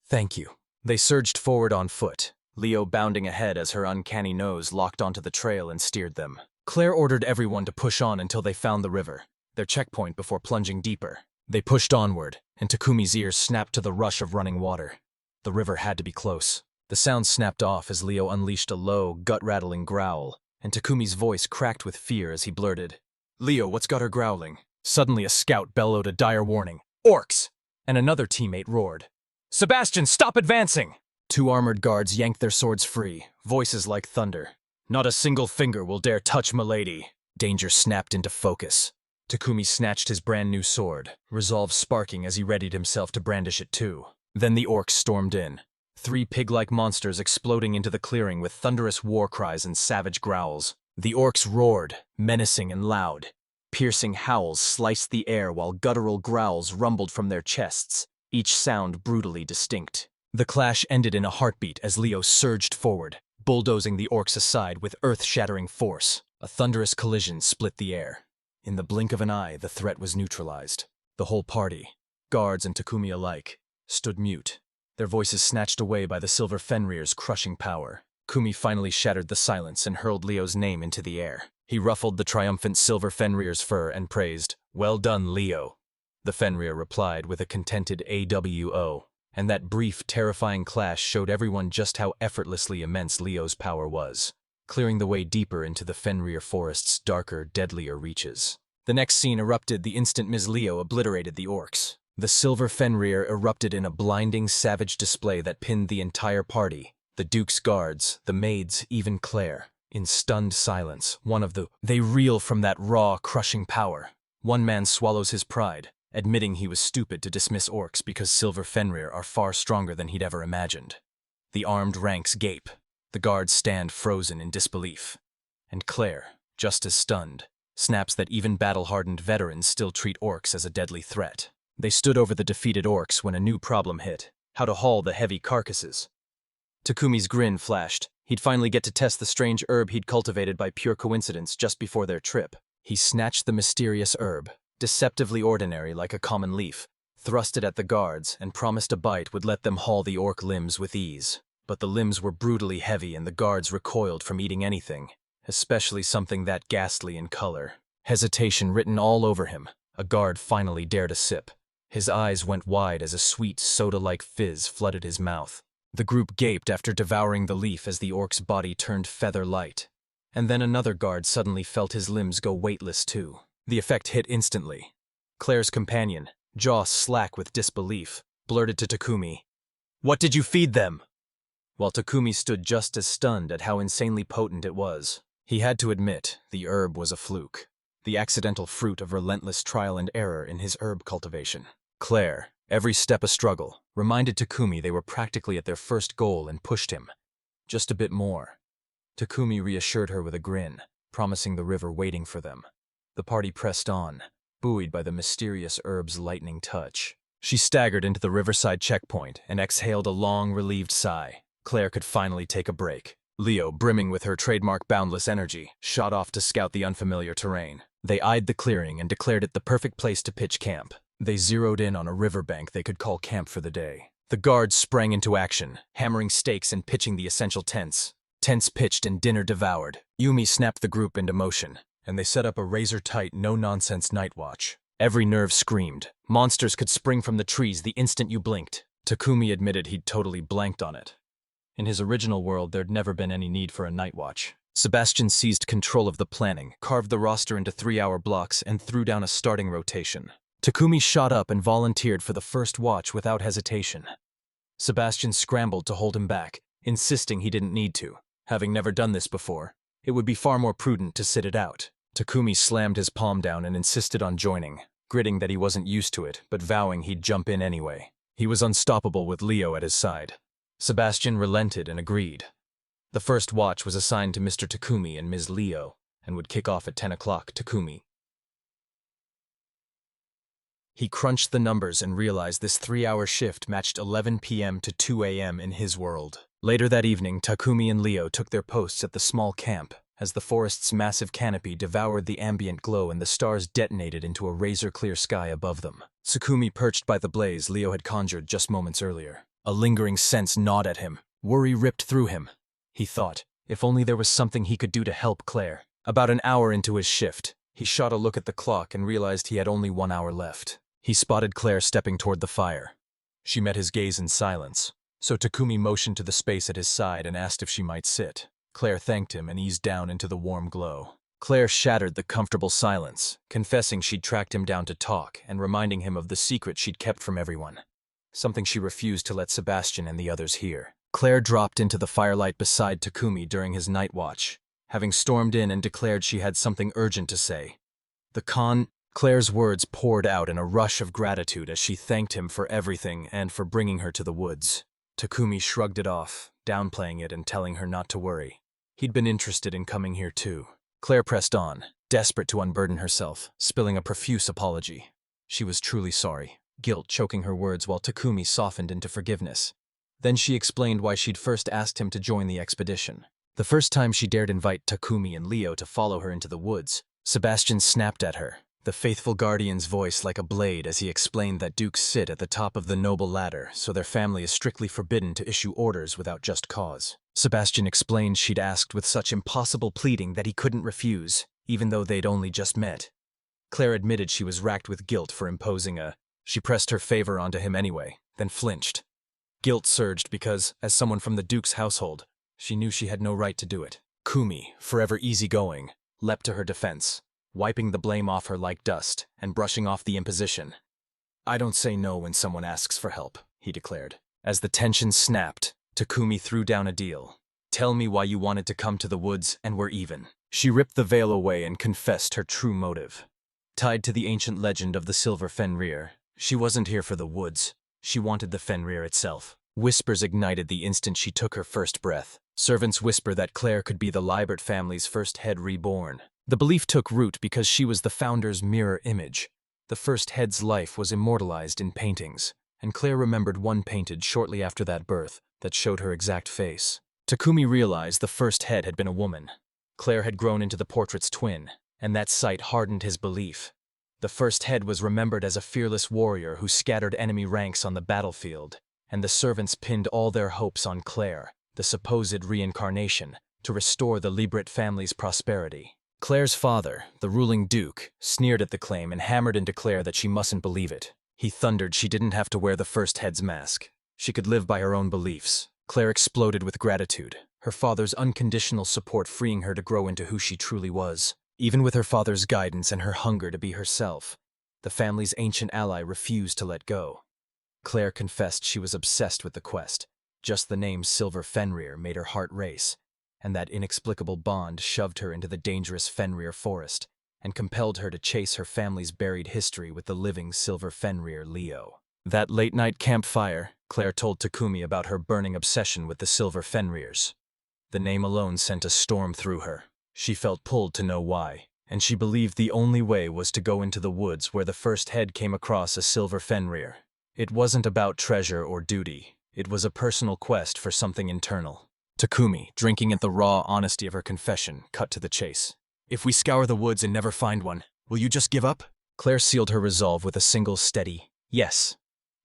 "Thank you." They surged forward on foot, Leo bounding ahead as her uncanny nose locked onto the trail and steered them. Clare ordered everyone to push on until they found the river, their checkpoint before plunging deeper. They pushed onward, and Takumi's ears snapped to the rush of running water. The river had to be close. The sound snapped off as Leo unleashed a low, gut-rattling growl, and Takumi's voice cracked with fear as he blurted, "Leo, what's got her growling?" Suddenly a scout bellowed a dire warning, "Orcs!" And another teammate roared, "Sebastian, stop advancing!" Two armored guards yanked their swords free, voices like thunder. "Not a single finger will dare touch Milady." Danger snapped into focus. Takumi snatched his brand new sword, resolve sparking as he readied himself to brandish it too. Then the orcs stormed in. 3 pig-like monsters exploding into the clearing with thunderous war cries and savage growls. The orcs roared, menacing and loud. Piercing howls sliced the air while guttural growls rumbled from their chests, each sound brutally distinct. The clash ended in a heartbeat as Leo surged forward, bulldozing the orcs aside with earth-shattering force. A thunderous collision split the air. In the blink of an eye, the threat was neutralized. The whole party, guards and Takumi alike, stood mute, their voices snatched away by the silver Fenrir's crushing power. Kumi finally shattered the silence and hurled Leo's name into the air. He ruffled the triumphant silver Fenrir's fur and praised, "Well done, Leo." The Fenrir replied with a contented AWO. And that brief, terrifying clash showed everyone just how effortlessly immense Leo's power was, clearing the way deeper into the Fenrir forest's darker, deadlier reaches. The next scene erupted the instant Ms. Leo obliterated the orcs. The silver Fenrir erupted in a blinding, savage display that pinned the entire party, the Duke's guards, the maids, even Clare. In stunned silence, they reel from that raw, crushing power. One man swallows his pride, admitting he was stupid to dismiss orcs because silver Fenrir are far stronger than he'd ever imagined. The armed ranks gape. The guards stand frozen in disbelief. And Clare, just as stunned, snaps that even battle-hardened veterans still treat orcs as a deadly threat. They stood over the defeated orcs when a new problem hit: how to haul the heavy carcasses. Takumi's grin flashed. He'd finally get to test the strange herb he'd cultivated by pure coincidence just before their trip. He snatched the mysterious herb, deceptively ordinary like a common leaf, thrust it at the guards, and promised a bite would let them haul the orc limbs with ease. But the limbs were brutally heavy and the guards recoiled from eating anything, especially something that ghastly in color. Hesitation written all over him. A guard finally dared a sip. His eyes went wide as a sweet, soda-like fizz flooded his mouth. The group gaped after devouring the leaf as the orc's body turned feather-light. And then another guard suddenly felt his limbs go weightless too. The effect hit instantly. Clare's companion, jaw slack with disbelief, blurted to Takumi, "What did you feed them?" While Takumi stood just as stunned at how insanely potent it was. He had to admit the herb was a fluke, the accidental fruit of relentless trial and error in his herb cultivation. Clare, every step a struggle, reminded Takumi they were practically at their first goal and pushed him. Just a bit more. Takumi reassured her with a grin, promising the river waiting for them. The party pressed on, buoyed by the mysterious herb's lightning touch. She staggered into the riverside checkpoint and exhaled a long, relieved sigh. Clare could finally take a break. Leo, brimming with her trademark boundless energy, shot off to scout the unfamiliar terrain. They eyed the clearing and declared it the perfect place to pitch camp. They zeroed in on a riverbank they could call camp for the day. The guards sprang into action, hammering stakes and pitching the essential tents. Tents pitched and dinner devoured. Yumi snapped the group into motion, and they set up a razor-tight, no-nonsense night watch. Every nerve screamed. Monsters could spring from the trees the instant you blinked. Takumi admitted he'd totally blanked on it. In his original world, there'd never been any need for a night watch. Sebastian seized control of the planning, carved the roster into 3-hour blocks, and threw down a starting rotation. Takumi shot up and volunteered for the first watch without hesitation. Sebastian scrambled to hold him back, insisting he didn't need to. Having never done this before, it would be far more prudent to sit it out. Takumi slammed his palm down and insisted on joining, gritting that he wasn't used to it, but vowing he'd jump in anyway. He was unstoppable with Leo at his side. Sebastian relented and agreed. The first watch was assigned to Mr. Takumi and Ms. Leo, and would kick off at 10 o'clock. Takumi. He crunched the numbers and realized this 3-hour shift matched 11 p.m. to 2 a.m. in his world. Later that evening, Takumi and Leo took their posts at the small camp, as the forest's massive canopy devoured the ambient glow and the stars detonated into a razor-clear sky above them. Takumi perched by the blaze Leo had conjured just moments earlier. A lingering sense gnawed at him. Worry ripped through him. He thought, if only there was something he could do to help Clare. About an hour into his shift, he shot a look at the clock and realized he had only 1 hour left. He spotted Clare stepping toward the fire. She met his gaze in silence, so Takumi motioned to the space at his side and asked if she might sit. Clare thanked him and eased down into the warm glow. Clare shattered the comfortable silence, confessing she'd tracked him down to talk and reminding him of the secret she'd kept from everyone. Something she refused to let Sebastian and the others hear. Clare dropped into the firelight beside Takumi during his night watch, having stormed in and declared she had something urgent to say. Clare's words poured out in a rush of gratitude as she thanked him for everything and for bringing her to the woods. Takumi shrugged it off, downplaying it and telling her not to worry. He'd been interested in coming here too. Clare pressed on, desperate to unburden herself, spilling a profuse apology. She was truly sorry, guilt choking her words while Takumi softened into forgiveness. Then she explained why she'd first asked him to join the expedition. The first time she dared invite Takumi and Leo to follow her into the woods, Sebastian snapped at her, the faithful guardian's voice like a blade as he explained that dukes sit at the top of the noble ladder, so their family is strictly forbidden to issue orders without just cause. Sebastian explained she'd asked with such impossible pleading that he couldn't refuse, even though they'd only just met. Clare admitted she was racked with guilt for imposing She pressed her favor onto him anyway, then flinched. Guilt surged because, as someone from the Duke's household, she knew she had no right to do it. Kumi, forever easygoing, leapt to her defense, wiping the blame off her like dust and brushing off the imposition. "I don't say no when someone asks for help," he declared. As the tension snapped, Takumi threw down a deal. "Tell me why you wanted to come to the woods and we're even." She ripped the veil away and confessed her true motive. Tied to the ancient legend of the silver Fenrir, she wasn't here for the woods. She wanted the Fenrir itself. Whispers ignited the instant she took her first breath. Servants whisper that Clare could be the Libert family's first head reborn. The belief took root because she was the founder's mirror image. The first head's life was immortalized in paintings, and Clare remembered one painted shortly after that birth that showed her exact face. Takumi realized the first head had been a woman. Clare had grown into the portrait's twin, and that sight hardened his belief. The first head was remembered as a fearless warrior who scattered enemy ranks on the battlefield, and the servants pinned all their hopes on Clare, the supposed reincarnation, to restore the Libret family's prosperity. Clare's father, the ruling duke, sneered at the claim and hammered into Clare that she mustn't believe it. He thundered she didn't have to wear the first head's mask. She could live by her own beliefs. Clare exploded with gratitude, her father's unconditional support freeing her to grow into who she truly was. Even with her father's guidance and her hunger to be herself, the family's ancient ally refused to let go. Clare confessed she was obsessed with the quest. Just the name Silver Fenrir made her heart race, and that inexplicable bond shoved her into the dangerous Fenrir forest and compelled her to chase her family's buried history with the living Silver Fenrir Leo. That late-night campfire, Clare told Takumi about her burning obsession with the Silver Fenrirs. The name alone sent a storm through her. She felt pulled to know why, and she believed the only way was to go into the woods where the first head came across a Silver Fenrir. It wasn't about treasure or duty. It was a personal quest for something internal. Takumi, drinking at the raw honesty of her confession, cut to the chase. "If we scour the woods and never find one, will you just give up?" Clare sealed her resolve with a single steady yes.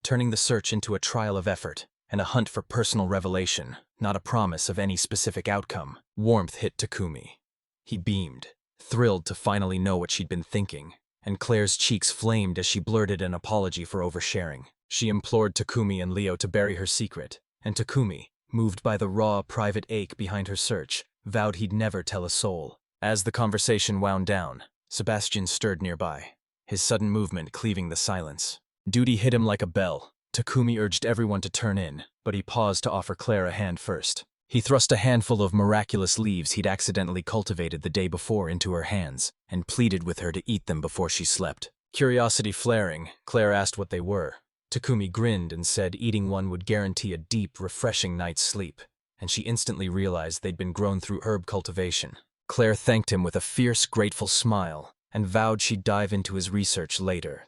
turning the search into a trial of effort and a hunt for personal revelation, not a promise of any specific outcome. Warmth hit Takumi. He beamed, thrilled to finally know what she'd been thinking, and Claire's cheeks flamed as she blurted an apology for oversharing. She implored Takumi and Leo to bury her secret, and Takumi, moved by the raw, private ache behind her search, vowed he'd never tell a soul. As the conversation wound down, Sebastian stirred nearby, his sudden movement cleaving the silence. Duty hit him like a bell. Takumi urged everyone to turn in, but he paused to offer Clare a hand first. He thrust a handful of miraculous leaves he'd accidentally cultivated the day before into her hands, and pleaded with her to eat them before she slept. Curiosity flaring, Clare asked what they were. Takumi grinned and said eating one would guarantee a deep, refreshing night's sleep, and she instantly realized they'd been grown through herb cultivation. Clare thanked him with a fierce, grateful smile, and vowed she'd dive into his research later.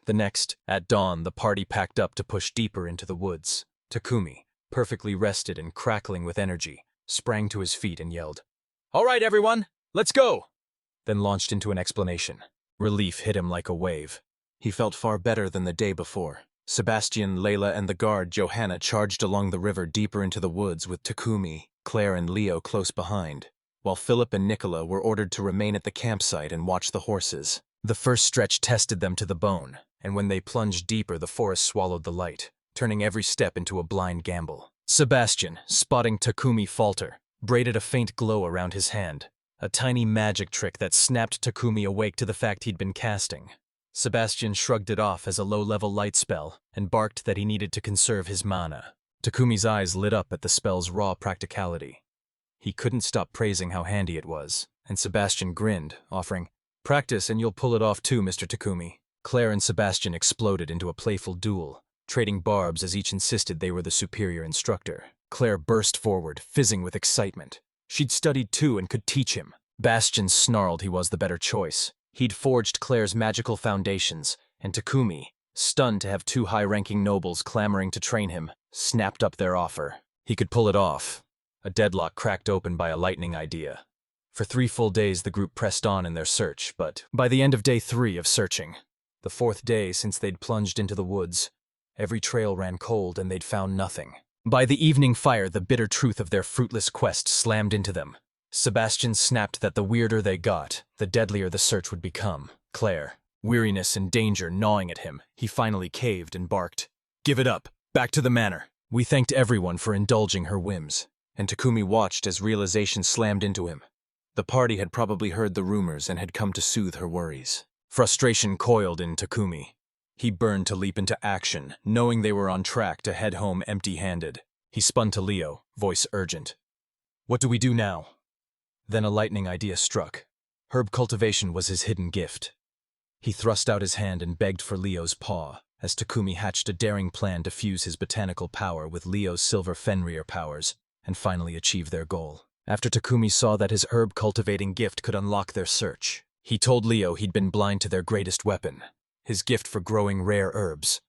At dawn, the party packed up to push deeper into the woods. Takumi, perfectly rested and crackling with energy, sprang to his feet and yelled, "All right, everyone, let's go!" Then launched into an explanation. Relief hit him like a wave. He felt far better than the day before. Sebastian, Layla, and the guard, Johanna, charged along the river deeper into the woods with Takumi, Clare, and Leo close behind, while Philip and Nicola were ordered to remain at the campsite and watch the horses. The first stretch tested them to the bone, and when they plunged deeper, the forest swallowed the light, turning every step into a blind gamble. Sebastian, spotting Takumi falter, braided a faint glow around his hand, a tiny magic trick that snapped Takumi awake to the fact he'd been casting. Sebastian shrugged it off as a low-level light spell and barked that he needed to conserve his mana. Takumi's eyes lit up at the spell's raw practicality. He couldn't stop praising how handy it was, and Sebastian grinned, offering, "Practice and you'll pull it off too, Mr. Takumi." Clare and Sebastian exploded into a playful duel, trading barbs as each insisted they were the superior instructor. Clare burst forward, fizzing with excitement. She'd studied too and could teach him. Bastian snarled he was the better choice. He'd forged Clare's magical foundations, and Takumi, stunned to have two high-ranking nobles clamoring to train him, snapped up their offer. He could pull it off. A deadlock cracked open by a lightning idea. For 3 full days the group pressed on in their search, but by the end of day 3 of searching, the 4th day since they'd plunged into the woods, every trail ran cold and they'd found nothing. By the evening fire, the bitter truth of their fruitless quest slammed into them. Sebastian snapped that the weirder they got, the deadlier the search would become. Clare, weariness and danger gnawing at him, he finally caved and barked, "Give it up, back to the manor." We thanked everyone for indulging her whims, and Takumi watched as realization slammed into him. The party had probably heard the rumors and had come to soothe her worries. Frustration coiled in Takumi. He burned to leap into action, knowing they were on track to head home empty-handed. He spun to Leo, voice urgent. "What do we do now?" Then a lightning idea struck. Herb cultivation was his hidden gift. He thrust out his hand and begged for Leo's paw, as Takumi hatched a daring plan to fuse his botanical power with Leo's silver Fenrir powers, and finally achieve their goal. After Takumi saw that his herb-cultivating gift could unlock their search, he told Leo he'd been blind to their greatest weapon, his gift for growing rare herbs,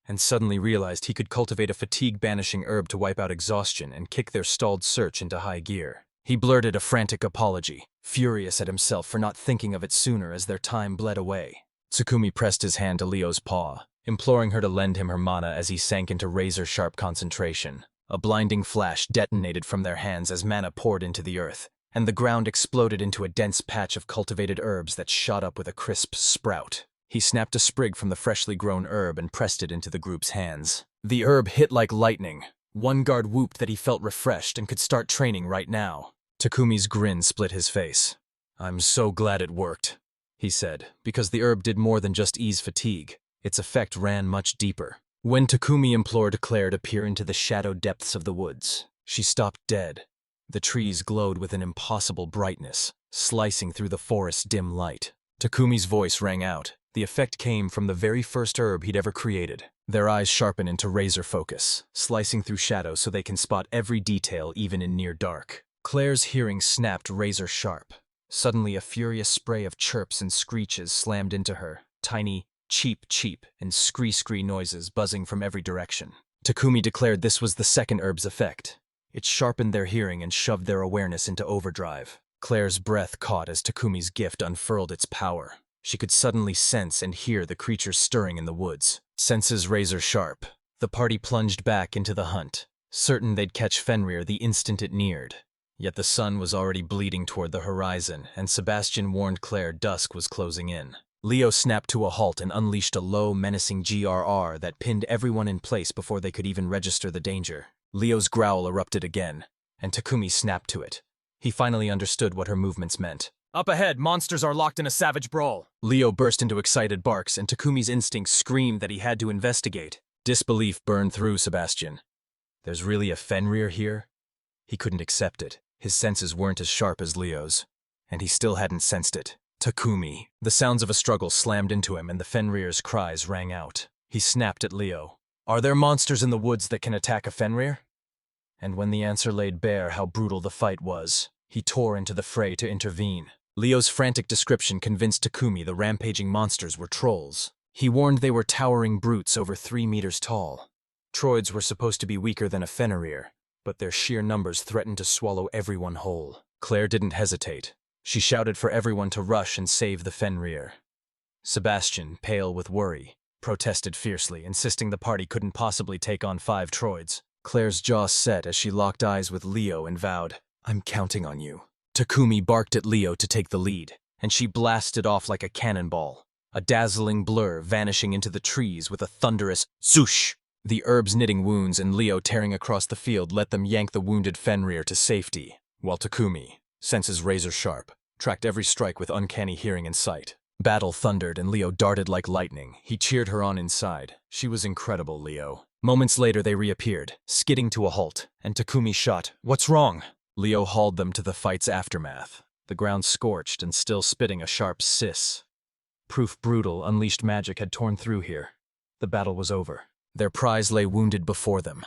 and suddenly realized he could cultivate a fatigue-banishing herb to wipe out exhaustion and kick their stalled search into high gear. He blurted a frantic apology, furious at himself for not thinking of it sooner as their time bled away. Takumi pressed his hand to Leo's paw, imploring her to lend him her mana as he sank into razor-sharp concentration. A blinding flash detonated from their hands as mana poured into the earth, and the ground exploded into a dense patch of cultivated herbs that shot up with a crisp sprout. He snapped a sprig from the freshly grown herb and pressed it into the group's hands. The herb hit like lightning. One guard whooped that he felt refreshed and could start training right now. Takumi's grin split his face. "I'm so glad it worked," he said, because the herb did more than just ease fatigue. Its effect ran much deeper. When Takumi implored Clare to peer into the shadowed depths of the woods, she stopped dead. The trees glowed with an impossible brightness, slicing through the forest's dim light. Takumi's voice rang out. The effect came from the very first herb he'd ever created. Their eyes sharpen into razor focus, slicing through shadows so they can spot every detail even in near dark. Claire's hearing snapped razor sharp. Suddenly a furious spray of chirps and screeches slammed into her, tiny cheep, and scree noises buzzing from every direction. Takumi declared this was the second herb's effect. It sharpened their hearing and shoved their awareness into overdrive. Claire's breath caught as Takumi's gift unfurled its power. She could suddenly sense and hear the creatures stirring in the woods. Senses razor sharp. The party plunged back into the hunt, certain they'd catch Fenrir the instant it neared. Yet the sun was already bleeding toward the horizon, and Sebastian warned Clare dusk was closing in. Leo snapped to a halt and unleashed a low, menacing GRR that pinned everyone in place before they could even register the danger. Leo's growl erupted again, and Takumi snapped to it. He finally understood what her movements meant. "Up ahead, monsters are locked in a savage brawl." Leo burst into excited barks, and Takumi's instincts screamed that he had to investigate. Disbelief burned through Sebastian. There's really a Fenrir here? He couldn't accept it. His senses weren't as sharp as Leo's, and he still hadn't sensed it. Takumi. The sounds of a struggle slammed into him, and the Fenrir's cries rang out. He snapped at Leo. "Are there monsters in the woods that can attack a Fenrir?" And when the answer laid bare how brutal the fight was, he tore into the fray to intervene. Leo's frantic description convinced Takumi the rampaging monsters were trolls. He warned they were towering brutes over 3 meters tall. Troids were supposed to be weaker than a Fenrir, but their sheer numbers threatened to swallow everyone whole. Clare didn't hesitate. She shouted for everyone to rush and save the Fenrir. Sebastian, pale with worry, protested fiercely, insisting the party couldn't possibly take on 5 Troids. Clare's jaw set as she locked eyes with Leo and vowed, "I'm counting on you." Takumi barked at Leo to take the lead, and she blasted off like a cannonball, a dazzling blur vanishing into the trees with a thunderous zoosh. The herbs knitting wounds and Leo tearing across the field let them yank the wounded Fenrir to safety, while Takumi, senses razor sharp, tracked every strike with uncanny hearing and sight. Battle thundered and Leo darted like lightning. He cheered her on inside. She was incredible, Leo. Moments later they reappeared, skidding to a halt, and Takumi shot, "What's wrong?" Leo hauled them to the fight's aftermath, the ground scorched and still spitting a sharp siss. Proof brutal, unleashed magic had torn through here. The battle was over. Their prize lay wounded before them.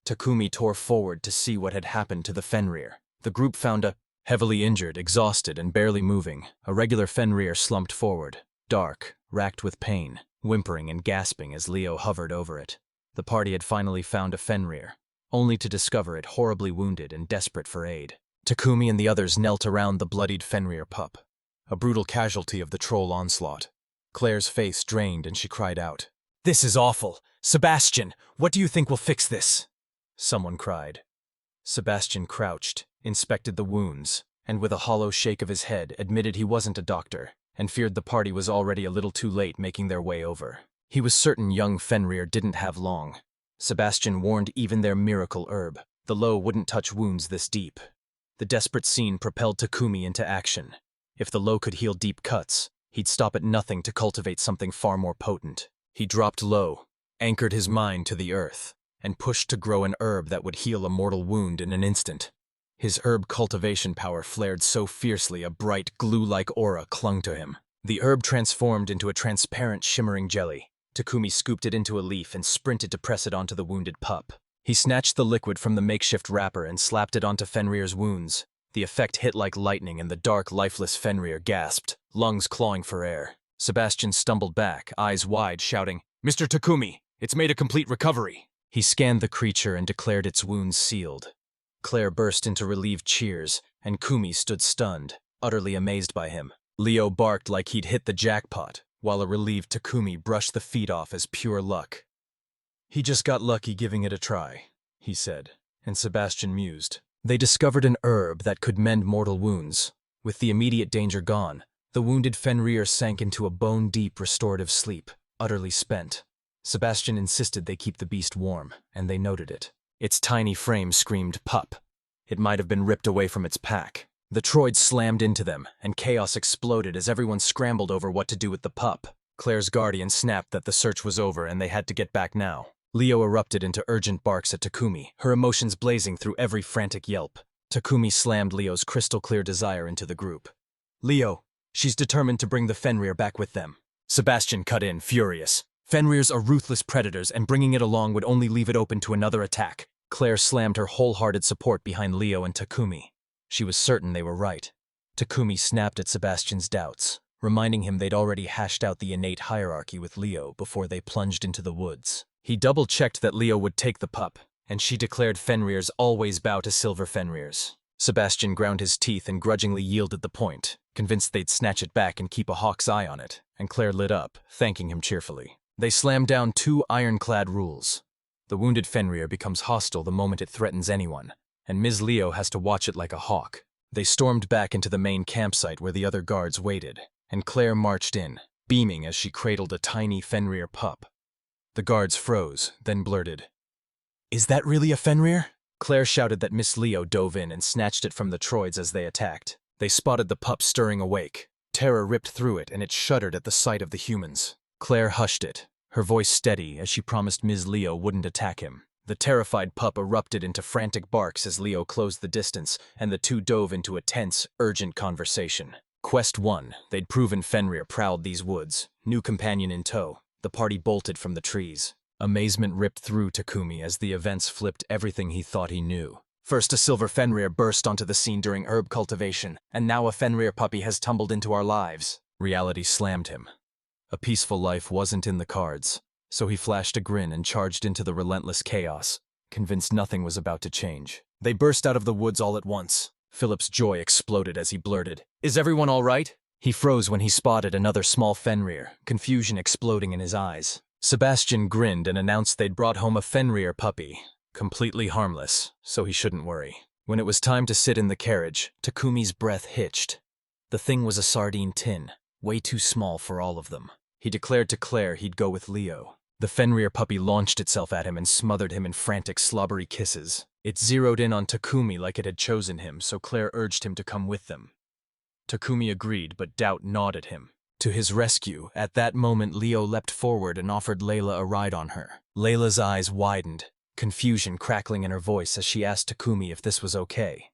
Takumi tore forward to see what had happened to the Fenrir. The group found a heavily injured, exhausted, and barely moving. A regular Fenrir slumped forward, dark, racked with pain, whimpering and gasping as Leo hovered over it. The party had finally found a Fenrir, only to discover it horribly wounded and desperate for aid. Takumi and the others knelt around the bloodied Fenrir pup, a brutal casualty of the troll onslaught. Clare's face drained and she cried out, "This is awful! Sebastian, what do you think will fix this?" Someone cried. Sebastian crouched, inspected the wounds, and with a hollow shake of his head admitted he wasn't a doctor, and feared the party was already a little too late making their way over. He was certain young Fenrir didn't have long. Sebastian warned even their miracle herb. The low wouldn't touch wounds this deep. The desperate scene propelled Takumi into action. If the low could heal deep cuts, he'd stop at nothing to cultivate something far more potent. He dropped low, anchored his mind to the earth, and pushed to grow an herb that would heal a mortal wound in an instant. His herb cultivation power flared so fiercely a bright, glue-like aura clung to him. The herb transformed into a transparent, shimmering jelly. Takumi scooped it into a leaf and sprinted to press it onto the wounded pup. He snatched the liquid from the makeshift wrapper and slapped it onto Fenrir's wounds. The effect hit like lightning and the dark, lifeless Fenrir gasped, lungs clawing for air. Sebastian stumbled back, eyes wide, shouting, "Mr. Takumi, it's made a complete recovery." He scanned the creature and declared its wounds sealed. Clare burst into relieved cheers, and Kumi stood stunned, utterly amazed by him. Leo barked like he'd hit the jackpot, while a relieved Takumi brushed the feet off as pure luck. "He just got lucky giving it a try," he said, and Sebastian mused. They discovered an herb that could mend mortal wounds. With the immediate danger gone, the wounded Fenrir sank into a bone-deep restorative sleep, utterly spent. Sebastian insisted they keep the beast warm, and they noted it. Its tiny frame screamed pup. It might have been ripped away from its pack. The Troids slammed into them, and chaos exploded as everyone scrambled over what to do with the pup. Clare's guardian snapped that the search was over and they had to get back now. Leo erupted into urgent barks at Takumi, her emotions blazing through every frantic yelp. Takumi slammed Leo's crystal-clear desire into the group. "Leo, she's determined to bring the Fenrir back with them." Sebastian cut in, furious. "Fenrirs are ruthless predators, and bringing it along would only leave it open to another attack." Clare slammed her wholehearted support behind Leo and Takumi. She was certain they were right. Takumi snapped at Sebastian's doubts, reminding him they'd already hashed out the innate hierarchy with Leo before they plunged into the woods. He double-checked that Leo would take the pup, and she declared Fenrirs always bow to silver Fenrirs. Sebastian ground his teeth and grudgingly yielded the point, convinced they'd snatch it back and keep a hawk's eye on it, and Clare lit up, thanking him cheerfully. They slammed down 2 ironclad rules. The wounded Fenrir becomes hostile the moment it threatens anyone, and Ms. Leo has to watch it like a hawk. They stormed back into the main campsite where the other guards waited, and Clare marched in, beaming as she cradled a tiny Fenrir pup. The guards froze, then blurted, "Is that really a Fenrir?" Clare shouted that Miss Leo dove in and snatched it from the Troids as they attacked. They spotted the pup stirring awake. Terror ripped through it, and it shuddered at the sight of the humans. Clare hushed it, her voice steady as she promised Ms. Leo wouldn't attack him. The terrified pup erupted into frantic barks as Leo closed the distance, and the two dove into a tense, urgent conversation. Quest 1. They'd proven Fenrir prowled these woods. New companion in tow. The party bolted from the trees. Amazement ripped through Takumi as the events flipped everything he thought he knew. First a silver Fenrir burst onto the scene during herb cultivation, and now a Fenrir puppy has tumbled into our lives. Reality slammed him. A peaceful life wasn't in the cards, so he flashed a grin and charged into the relentless chaos, convinced nothing was about to change. They burst out of the woods all at once. Philip's joy exploded as he blurted, "Is everyone all right?" He froze when he spotted another small Fenrir, confusion exploding in his eyes. Sebastian grinned and announced they'd brought home a Fenrir puppy, completely harmless, so he shouldn't worry. When it was time to sit in the carriage, Takumi's breath hitched. The thing was a sardine tin, way too small for all of them. He declared to Clare he'd go with Leo. The Fenrir puppy launched itself at him and smothered him in frantic, slobbery kisses. It zeroed in on Takumi like it had chosen him, so Clare urged him to come with them. Takumi agreed, but doubt gnawed at him. To his rescue, at that moment Leo leapt forward and offered Layla a ride on her. Layla's eyes widened, confusion crackling in her voice as she asked Takumi if this was okay.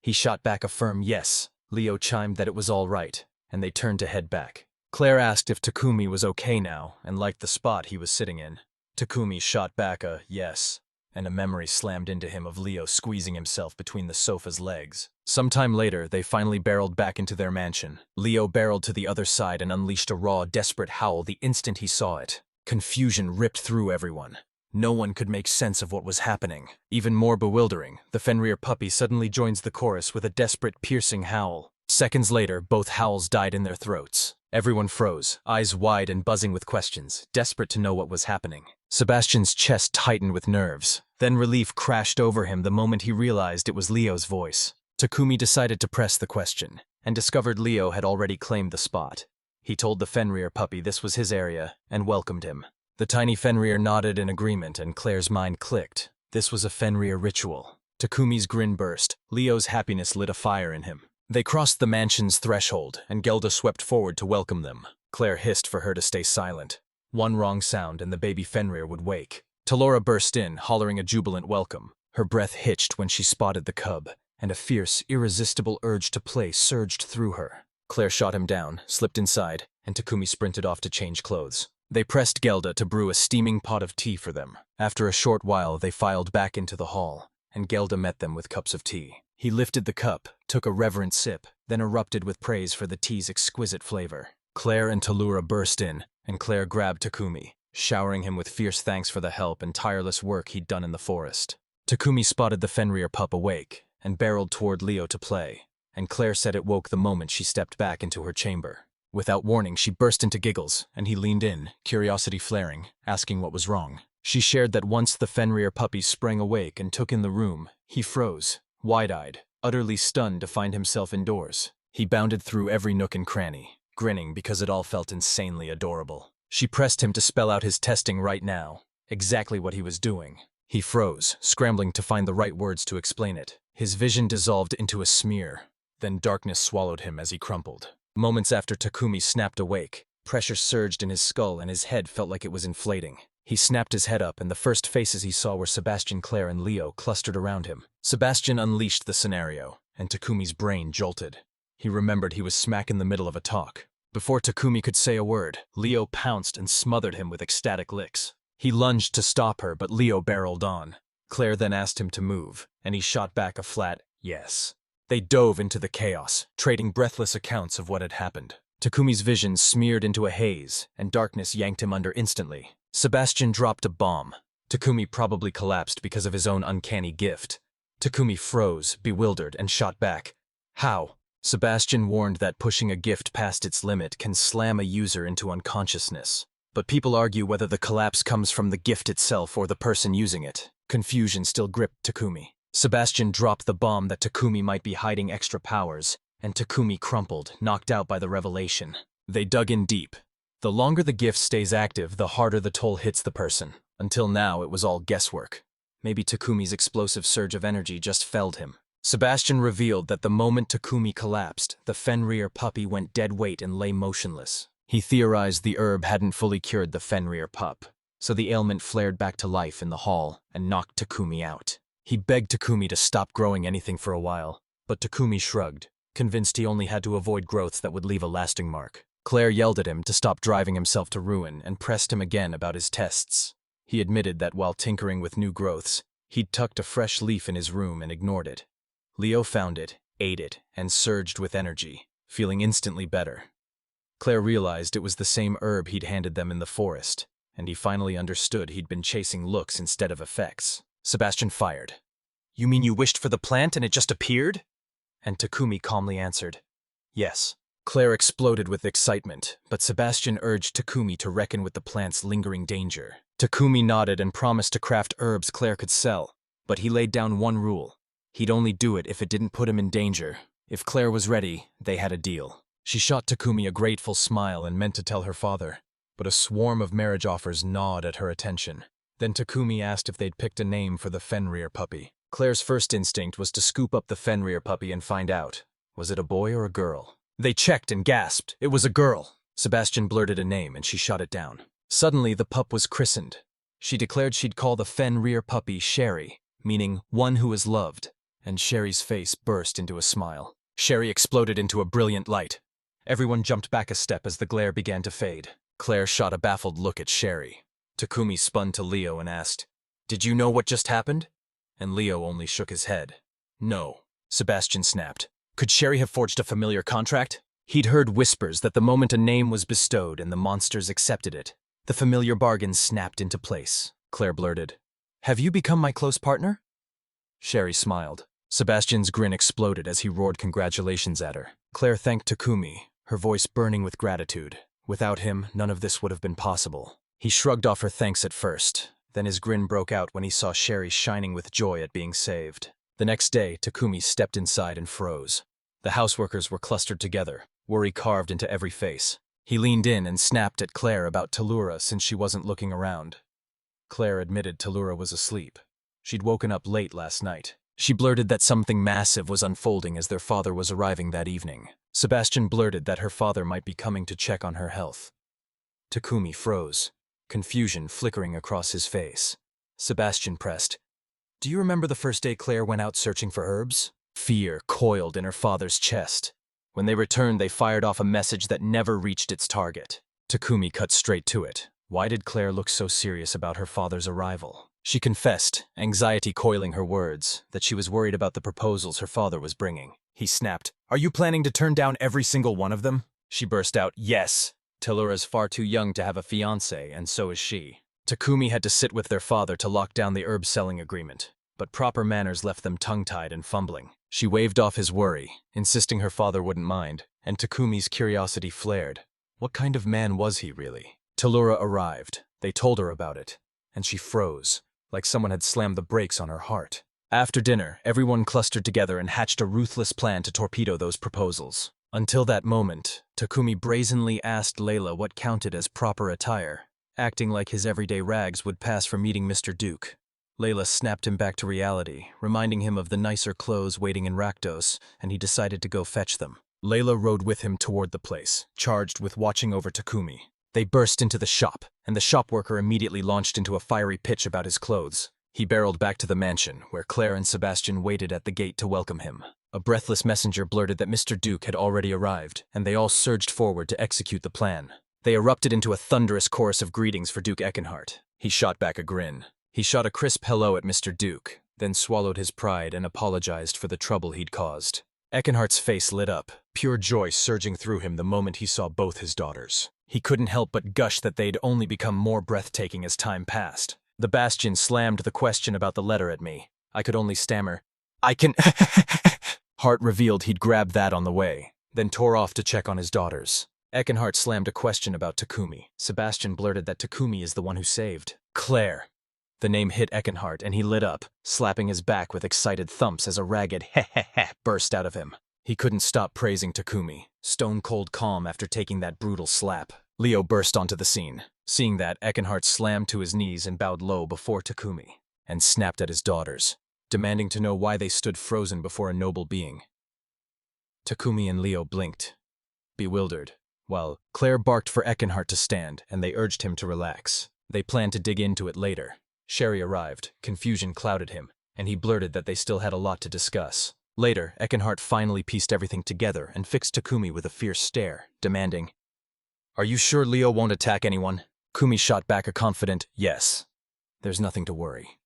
He shot back a firm yes. Leo chimed that it was all right, and they turned to head back. Clare asked if Takumi was okay now and liked the spot he was sitting in. Takumi shot back a yes, and a memory slammed into him of Leo squeezing himself between the sofa's legs. Sometime later, they finally barreled back into their mansion. Leo barreled to the other side and unleashed a raw, desperate howl the instant he saw it. Confusion ripped through everyone. No one could make sense of what was happening. Even more bewildering, the Fenrir puppy suddenly joins the chorus with a desperate, piercing howl. Seconds later, both howls died in their throats. Everyone froze, eyes wide and buzzing with questions, desperate to know what was happening. Sebastian's chest tightened with nerves. Then relief crashed over him the moment he realized it was Leo's voice. Takumi decided to press the question, and discovered Leo had already claimed the spot. He told the Fenrir puppy this was his area, and welcomed him. The tiny Fenrir nodded in agreement, and Claire's mind clicked. This was a Fenrir ritual. Takumi's grin burst. Leo's happiness lit a fire in him. They crossed the mansion's threshold, and Gelda swept forward to welcome them. Claire hissed for her to stay silent. One wrong sound and the baby Fenrir would wake. Talora burst in, hollering a jubilant welcome. Her breath hitched when she spotted the cub, and a fierce, irresistible urge to play surged through her. Claire shot him down, slipped inside, and Takumi sprinted off to change clothes. They pressed Gelda to brew a steaming pot of tea for them. After a short while, they filed back into the hall, and Gelda met them with cups of tea. He lifted the cup, took a reverent sip, then erupted with praise for the tea's exquisite flavor. Claire and Talura burst in, and Claire grabbed Takumi, showering him with fierce thanks for the help and tireless work he'd done in the forest. Takumi spotted the Fenrir pup awake, and barreled toward Leo to play, and Claire said it woke the moment she stepped back into her chamber. Without warning, she burst into giggles, and he leaned in, curiosity flaring, asking what was wrong. She shared that once the Fenrir puppy sprang awake and took in the room, he froze, wide-eyed, utterly stunned to find himself indoors. He bounded through every nook and cranny, grinning because it all felt insanely adorable. She pressed him to spell out his testing right now, exactly what he was doing. He froze, scrambling to find the right words to explain it. His vision dissolved into a smear. Then darkness swallowed him as he crumpled. Moments after Takumi snapped awake, pressure surged in his skull and his head felt like it was inflating. He snapped his head up, and the first faces he saw were Sebastian, Clare, and Leo clustered around him. Sebastian unleashed the scenario, and Takumi's brain jolted. He remembered he was smack in the middle of a talk. Before Takumi could say a word, Leo pounced and smothered him with ecstatic licks. He lunged to stop her, but Leo barreled on. Claire then asked him to move, and he shot back a flat yes. They dove into the chaos, trading breathless accounts of what had happened. Takumi's vision smeared into a haze, and darkness yanked him under instantly. Sebastian dropped a bomb. Takumi probably collapsed because of his own uncanny gift. Takumi froze, bewildered, and shot back. How? Sebastian warned that pushing a gift past its limit can slam a user into unconsciousness. but people argue whether the collapse comes from the gift itself or the person using it. Confusion still gripped Takumi. Sebastian dropped the bomb that Takumi might be hiding extra powers, and Takumi crumpled, knocked out by the revelation. They dug in deep. The longer the gift stays active, the harder the toll hits the person. Until now, it was all guesswork. Maybe Takumi's explosive surge of energy just felled him. Sebastian revealed that the moment Takumi collapsed, the Fenrir puppy went dead weight and lay motionless. He theorized the herb hadn't fully cured the Fenrir pup, so the ailment flared back to life in the hall and knocked Takumi out. He begged Takumi to stop growing anything for a while, but Takumi shrugged, convinced he only had to avoid growths that would leave a lasting mark. Clare yelled at him to stop driving himself to ruin and pressed him again about his tests. He admitted that while tinkering with new growths, he'd tucked a fresh leaf in his room and ignored it. Leo found it, ate it, and surged with energy, feeling instantly better. Clare realized it was the same herb he'd handed them in the forest, and he finally understood he'd been chasing looks instead of effects. Sebastian fired. "You mean you wished for the plant and it just appeared?" And Takumi calmly answered, "Yes." Clare exploded with excitement, but Sebastian urged Takumi to reckon with the plant's lingering danger. Takumi nodded and promised to craft herbs Clare could sell, but he laid down one rule. He'd only do it if it didn't put him in danger. If Clare was ready, they had a deal. She shot Takumi a grateful smile and meant to tell her father, but a swarm of marriage offers gnawed at her attention. Then Takumi asked if they'd picked a name for the Fenrir puppy. Clare's first instinct was to scoop up the Fenrir puppy and find out. Was it a boy or a girl? They checked and gasped. It was a girl. Sebastian blurted a name and she shot it down. Suddenly, the pup was christened. She declared she'd call the Fenrir puppy Sherry, meaning one who is loved, and Sherry's face burst into a smile. Sherry exploded into a brilliant light. Everyone jumped back a step as the glare began to fade. Clare shot a baffled look at Sherry. Takumi spun to Leo and asked, "Did you know what just happened?" And Leo only shook his head. "No," Sebastian snapped. Could Sherry have forged a familiar contract? He'd heard whispers that the moment a name was bestowed and the monsters accepted it, the familiar bargain snapped into place. Clare blurted, "Have you become my close partner?" Sherry smiled. Sebastian's grin exploded as he roared congratulations at her. Clare thanked Takumi, her voice burning with gratitude. Without him, none of this would have been possible. He shrugged off her thanks at first, then his grin broke out when he saw Sherry shining with joy at being saved. The next day, Takumi stepped inside and froze. The houseworkers were clustered together, worry carved into every face. He leaned in and snapped at Clare about Tellura since she wasn't looking around. Clare admitted Tellura was asleep. She'd woken up late last night. She blurted that something massive was unfolding as their father was arriving that evening. Sebastian blurted that her father might be coming to check on her health. Takumi froze, confusion flickering across his face. Sebastian pressed, "Do you remember the first day Clare went out searching for herbs?" Fear coiled in her father's chest. When they returned, they fired off a message that never reached its target. Takumi cut straight to it. Why did Clare look so serious about her father's arrival? She confessed, anxiety coiling her words, that she was worried about the proposals her father was bringing. He snapped, "Are you planning to turn down every single one of them?" She burst out, "Yes. Tellura's far too young to have a fiancé, and so is she." Takumi had to sit with their father to lock down the herb selling agreement, but proper manners left them tongue-tied and fumbling. She waved off his worry, insisting her father wouldn't mind, and Takumi's curiosity flared. What kind of man was he, really? Tellura arrived. They told her about it, and she froze, like someone had slammed the brakes on her heart. After dinner, everyone clustered together and hatched a ruthless plan to torpedo those proposals. Until that moment, Takumi brazenly asked Layla what counted as proper attire, acting like his everyday rags would pass for meeting Mr. Duke. Layla snapped him back to reality, reminding him of the nicer clothes waiting in Ratos, and he decided to go fetch them. Layla rode with him toward the place, charged with watching over Takumi. They burst into the shop, and the shop worker immediately launched into a fiery pitch about his clothes. He barreled back to the mansion, where Clare and Sebastian waited at the gate to welcome him. A breathless messenger blurted that Mr. Duke had already arrived, and they all surged forward to execute the plan. They erupted into a thunderous chorus of greetings for Duke Eckenhart. He shot back a grin. He shot a crisp hello at Mr. Duke, then swallowed his pride and apologized for the trouble he'd caused. Eckenhart's face lit up, pure joy surging through him the moment he saw both his daughters. He couldn't help but gush that they'd only become more breathtaking as time passed. The Bastion slammed the question about the letter at me. I could only stammer, "I can..." Hart revealed he'd grabbed that on the way, then tore off to check on his daughters. Eckenhart slammed a question about Takumi. Sebastian blurted that Takumi is the one who saved Claire. The name hit Eckenhart and he lit up, slapping his back with excited thumps as a ragged heh burst out of him. He couldn't stop praising Takumi, stone-cold calm after taking that brutal slap. Leo burst onto the scene. Seeing that, Eckenhart slammed to his knees and bowed low before Takumi, and snapped at his daughters, demanding to know why they stood frozen before a noble being. Takumi and Leo blinked, bewildered, while Claire barked for Eckenhart to stand, and they urged him to relax. They planned to dig into it later. Sherry arrived, confusion clouded him, and he blurted that they still had a lot to discuss. Later, Eckenhart finally pieced everything together and fixed Takumi with a fierce stare, demanding, "Are you sure Leo won't attack anyone?" Kumi shot back a confident, "Yes. There's nothing to worry."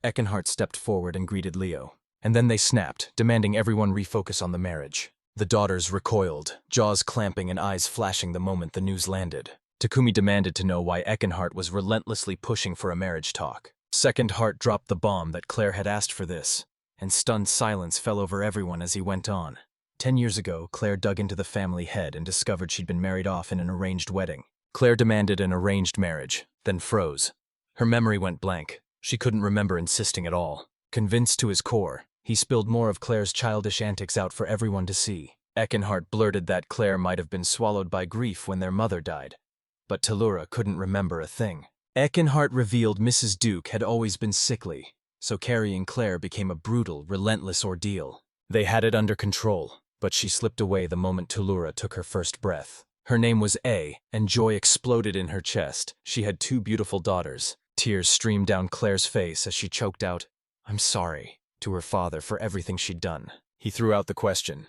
Eckenhart stepped forward and greeted Leo, and then they snapped, demanding everyone refocus on the marriage. The daughters recoiled, jaws clamping and eyes flashing the moment the news landed. Takumi demanded to know why Eckenhart was relentlessly pushing for a marriage talk. Second Heart dropped the bomb that Claire had asked for this, and stunned silence fell over everyone as he went on. 10 years ago, Claire dug into the family head and discovered she'd been married off in an arranged wedding. Claire demanded an arranged marriage, then froze. Her memory went blank. She couldn't remember insisting at all. Convinced to his core, he spilled more of Claire's childish antics out for everyone to see. Eckenhart blurted that Claire might have been swallowed by grief when their mother died, but Talura couldn't remember a thing. Eckenhart revealed Mrs. Duke had always been sickly, so carrying Claire became a brutal, relentless ordeal. They had it under control, but she slipped away the moment Talura took her first breath. Her name was A, and joy exploded in her chest. She had 2 beautiful daughters. Tears streamed down Claire's face as she choked out, "I'm sorry," to her father for everything she'd done. He threw out the question.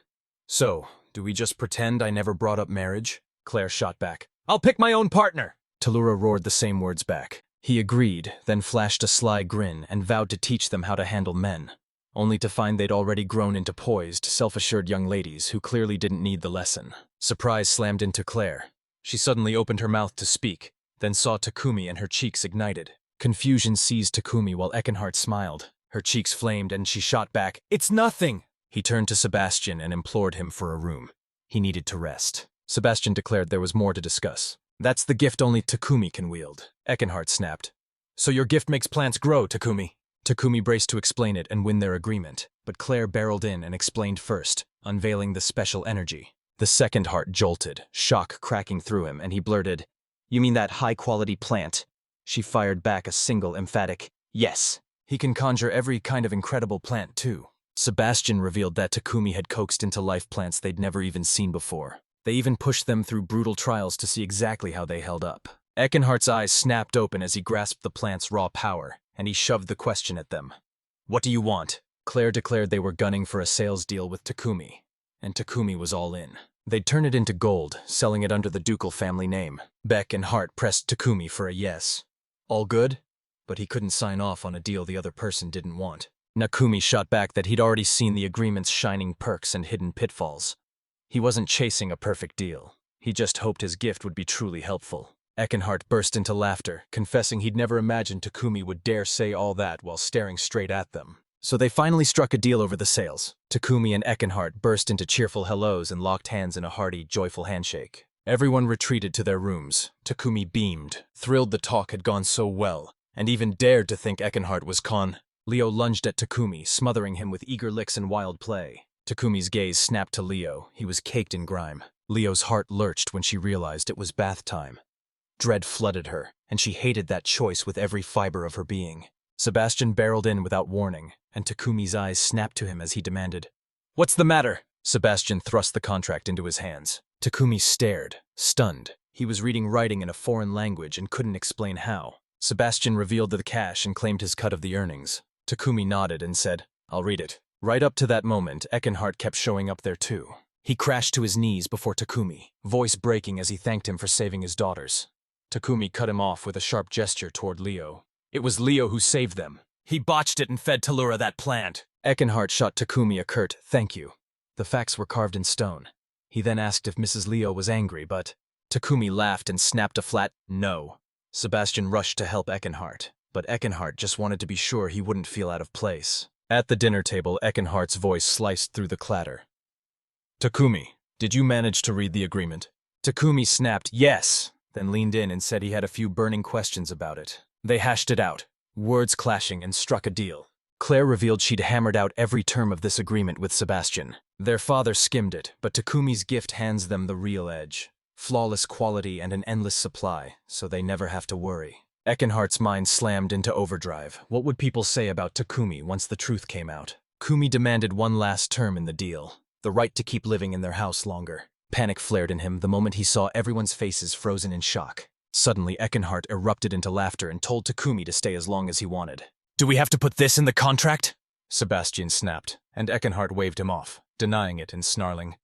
"So, do we just pretend I never brought up marriage?" Claire shot back. "I'll pick my own partner!" Talura roared the same words back. He agreed, then flashed a sly grin and vowed to teach them how to handle men, only to find they'd already grown into poised, self-assured young ladies who clearly didn't need the lesson. Surprise slammed into Claire. She suddenly opened her mouth to speak, then saw Takumi and her cheeks ignited. Confusion seized Takumi while Eckenhart smiled. Her cheeks flamed and she shot back, "It's nothing!" He turned to Sebastian and implored him for a room. He needed to rest. Sebastian declared there was more to discuss. "That's the gift only Takumi can wield." Eckenhart snapped. "So your gift makes plants grow, Takumi?" Takumi braced to explain it and win their agreement, but Claire barreled in and explained first, unveiling the special energy. The second heart jolted, shock cracking through him, and he blurted, "You mean that high-quality plant?" She fired back a single, emphatic, "Yes." "He can conjure every kind of incredible plant, too." Sebastian revealed that Takumi had coaxed into life plants they'd never even seen before. They even pushed them through brutal trials to see exactly how they held up. Eckenhart's eyes snapped open as he grasped the plant's raw power, and he shoved the question at them. "What do you want?" Claire declared they were gunning for a sales deal with Takumi, and Takumi was all in. They'd turn it into gold, selling it under the ducal family name. Beck and Hart pressed Takumi for a yes. All good? But he couldn't sign off on a deal the other person didn't want. Nakumi shot back that he'd already seen the agreement's shining perks and hidden pitfalls. He wasn't chasing a perfect deal. He just hoped his gift would be truly helpful. Eckenhart burst into laughter, confessing he'd never imagined Takumi would dare say all that while staring straight at them. So they finally struck a deal over the sales. Takumi and Eckenhart burst into cheerful hellos and locked hands in a hearty, joyful handshake. Everyone retreated to their rooms. Takumi beamed, thrilled the talk had gone so well, and even dared to think Eckenhart was con. Leo lunged at Takumi, smothering him with eager licks and wild play. Takumi's gaze snapped to Leo. He was caked in grime. Leo's heart lurched when she realized it was bath time. Dread flooded her, and she hated that choice with every fiber of her being. Sebastian barreled in without warning, and Takumi's eyes snapped to him as he demanded, "What's the matter?" Sebastian thrust the contract into his hands. Takumi stared, stunned. He was reading writing in a foreign language and couldn't explain how. Sebastian revealed the cash and claimed his cut of the earnings. Takumi nodded and said, "I'll read it." Right up to that moment, Eckenhart kept showing up there too. He crashed to his knees before Takumi, voice breaking as he thanked him for saving his daughters. Takumi cut him off with a sharp gesture toward Leo. "It was Leo who saved them. He botched it and fed Talura that plant." Eckenhart shot Takumi a curt, "Thank you." The facts were carved in stone. He then asked if Mrs. Leo was angry, but Takumi laughed and snapped a flat, "No." Sebastian rushed to help Eckenhart, but Eckenhart just wanted to be sure he wouldn't feel out of place. At the dinner table, Eckenhart's voice sliced through the clatter. "Takumi, did you manage to read the agreement?" Takumi snapped yes, then leaned in and said he had a few burning questions about it. They hashed it out, words clashing, and struck a deal. Claire revealed she'd hammered out every term of this agreement with Sebastian. Their father skimmed it, but Takumi's gift hands them the real edge. Flawless quality and an endless supply, so they never have to worry. Eckenhardt's mind slammed into overdrive. What would people say about Takumi once the truth came out? Kumi demanded one last term in the deal, the right to keep living in their house longer. Panic flared in him the moment he saw everyone's faces frozen in shock. Suddenly, Eckenhardt erupted into laughter and told Takumi to stay as long as he wanted. "Do we have to put this in the contract?" Sebastian snapped, and Eckenhardt waved him off, denying it and snarling,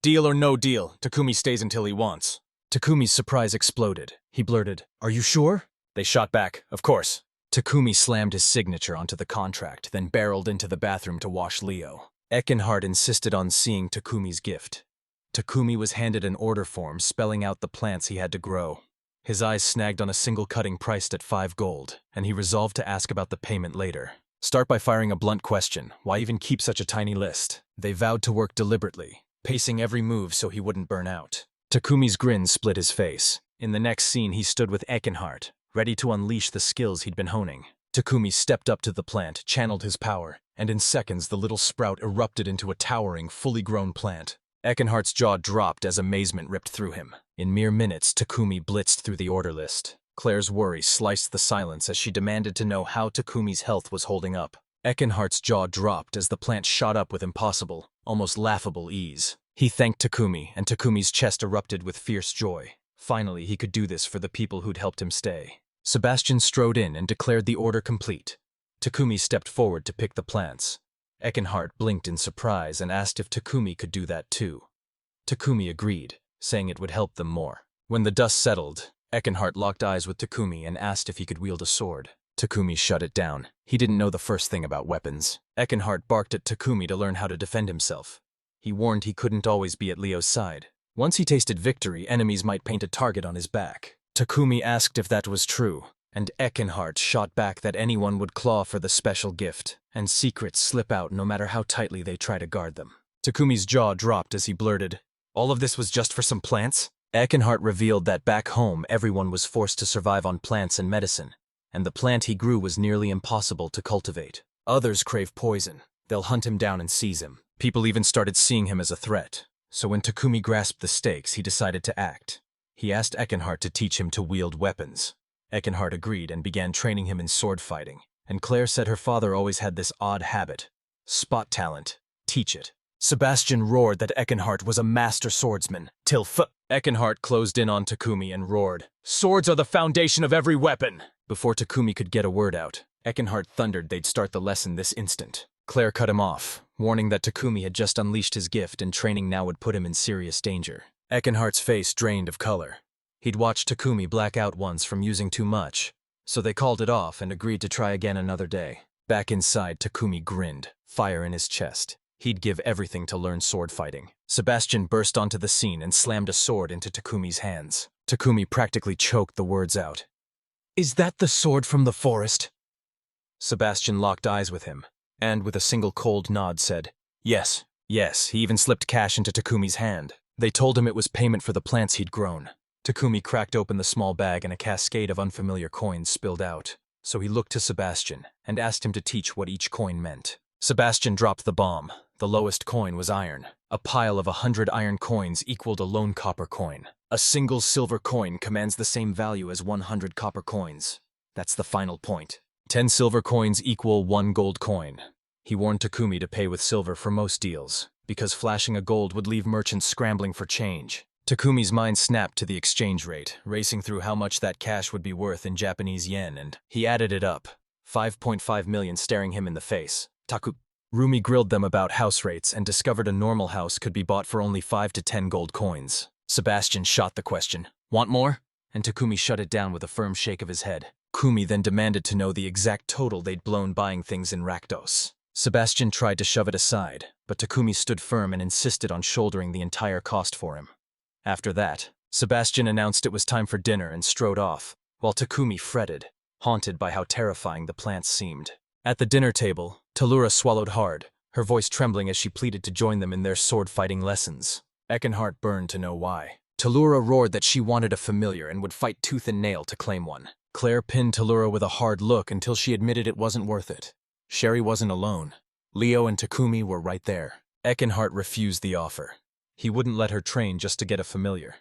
"Deal or no deal, Takumi stays until he wants." Takumi's surprise exploded. He blurted, "Are you sure?" They shot back, "Of course." Takumi slammed his signature onto the contract, then barreled into the bathroom to wash Leo. Eckenhardt insisted on seeing Takumi's gift. Takumi was handed an order form spelling out the plants he had to grow. His eyes snagged on a single cutting priced at 5 gold, and he resolved to ask about the payment later. Start by firing a blunt question. Why even keep such a tiny list? They vowed to work deliberately, pacing every move so he wouldn't burn out. Takumi's grin split his face. In the next scene, he stood with Eckenhardt, ready to unleash the skills he'd been honing. Takumi stepped up to the plant, channeled his power, and in seconds the little sprout erupted into a towering, fully grown plant. Eckenhardt's jaw dropped as amazement ripped through him. In mere minutes, Takumi blitzed through the order list. Claire's worry sliced the silence as she demanded to know how Takumi's health was holding up. Eckenhardt's jaw dropped as the plant shot up with impossible, almost laughable ease. He thanked Takumi, and Takumi's chest erupted with fierce joy. Finally, he could do this for the people who'd helped him stay. Sebastian strode in and declared the order complete. Takumi stepped forward to pick the plants. Eckenhardt blinked in surprise and asked if Takumi could do that too. Takumi agreed, saying it would help them more. When the dust settled, Eckenhardt locked eyes with Takumi and asked if he could wield a sword. Takumi shut it down. He didn't know the first thing about weapons. Eckenhardt barked at Takumi to learn how to defend himself. He warned he couldn't always be at Leo's side. Once he tasted victory, enemies might paint a target on his back. Takumi asked if that was true, and Eckenhardt shot back that anyone would claw for the special gift, and secrets slip out no matter how tightly they try to guard them. Takumi's jaw dropped as he blurted, "All of this was just for some plants?" Eckenhardt revealed that back home everyone was forced to survive on plants and medicine, and the plant he grew was nearly impossible to cultivate. Others crave poison. They'll hunt him down and seize him. People even started seeing him as a threat. So when Takumi grasped the stakes, he decided to act. He asked Eckenhardt to teach him to wield weapons. Eckenhardt agreed and began training him in sword fighting, and Claire said her father always had this odd habit. Spot talent. Teach it. Sebastian roared that Eckenhardt was a master swordsman, till Eckenhardt closed in on Takumi and roared, "Swords are the foundation of every weapon!" Before Takumi could get a word out, Eckenhardt thundered they'd start the lesson this instant. Claire cut him off, warning that Takumi had just unleashed his gift and training now would put him in serious danger. Eckenhardt's face drained of color. He'd watched Takumi black out once from using too much, so they called it off and agreed to try again another day. Back inside, Takumi grinned, fire in his chest. He'd give everything to learn sword fighting. Sebastian burst onto the scene and slammed a sword into Takumi's hands. Takumi practically choked the words out. "Is that the sword from the forest?" Sebastian locked eyes with him, and with a single cold nod said, "Yes, yes." He even slipped cash into Takumi's hand. They told him it was payment for the plants he'd grown. Takumi cracked open the small bag and a cascade of unfamiliar coins spilled out. So he looked to Sebastian and asked him to teach what each coin meant. Sebastian dropped the bomb. The lowest coin was iron. A pile of 100 iron coins equaled a lone copper coin. A single silver coin commands the same value as 100 copper coins. That's the final point. 10 silver coins equal 1 gold coin. He warned Takumi to pay with silver for most deals, because flashing a gold would leave merchants scrambling for change. Takumi's mind snapped to the exchange rate, racing through how much that cash would be worth in Japanese yen, and he added it up. 5.5 million staring him in the face. Rumi grilled them about house rates and discovered a normal house could be bought for only 5 to 10 gold coins. Sebastian shot the question, "Want more?" And Takumi shut it down with a firm shake of his head. Kumi then demanded to know the exact total they'd blown buying things in Ratos. Sebastian tried to shove it aside, but Takumi stood firm and insisted on shouldering the entire cost for him. After that, Sebastian announced it was time for dinner and strode off, while Takumi fretted, haunted by how terrifying the plants seemed. At the dinner table, Talura swallowed hard, her voice trembling as she pleaded to join them in their sword-fighting lessons. Eckenhardt burned to know why. Talura roared that she wanted a familiar and would fight tooth and nail to claim one. Clare pinned Talura with a hard look until she admitted it wasn't worth it. Sherry wasn't alone. Leo and Takumi were right there. Eckenhart refused the offer. He wouldn't let her train just to get a familiar.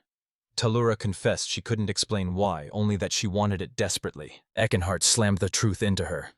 Talura confessed she couldn't explain why, only that she wanted it desperately. Eckenhart slammed the truth into her.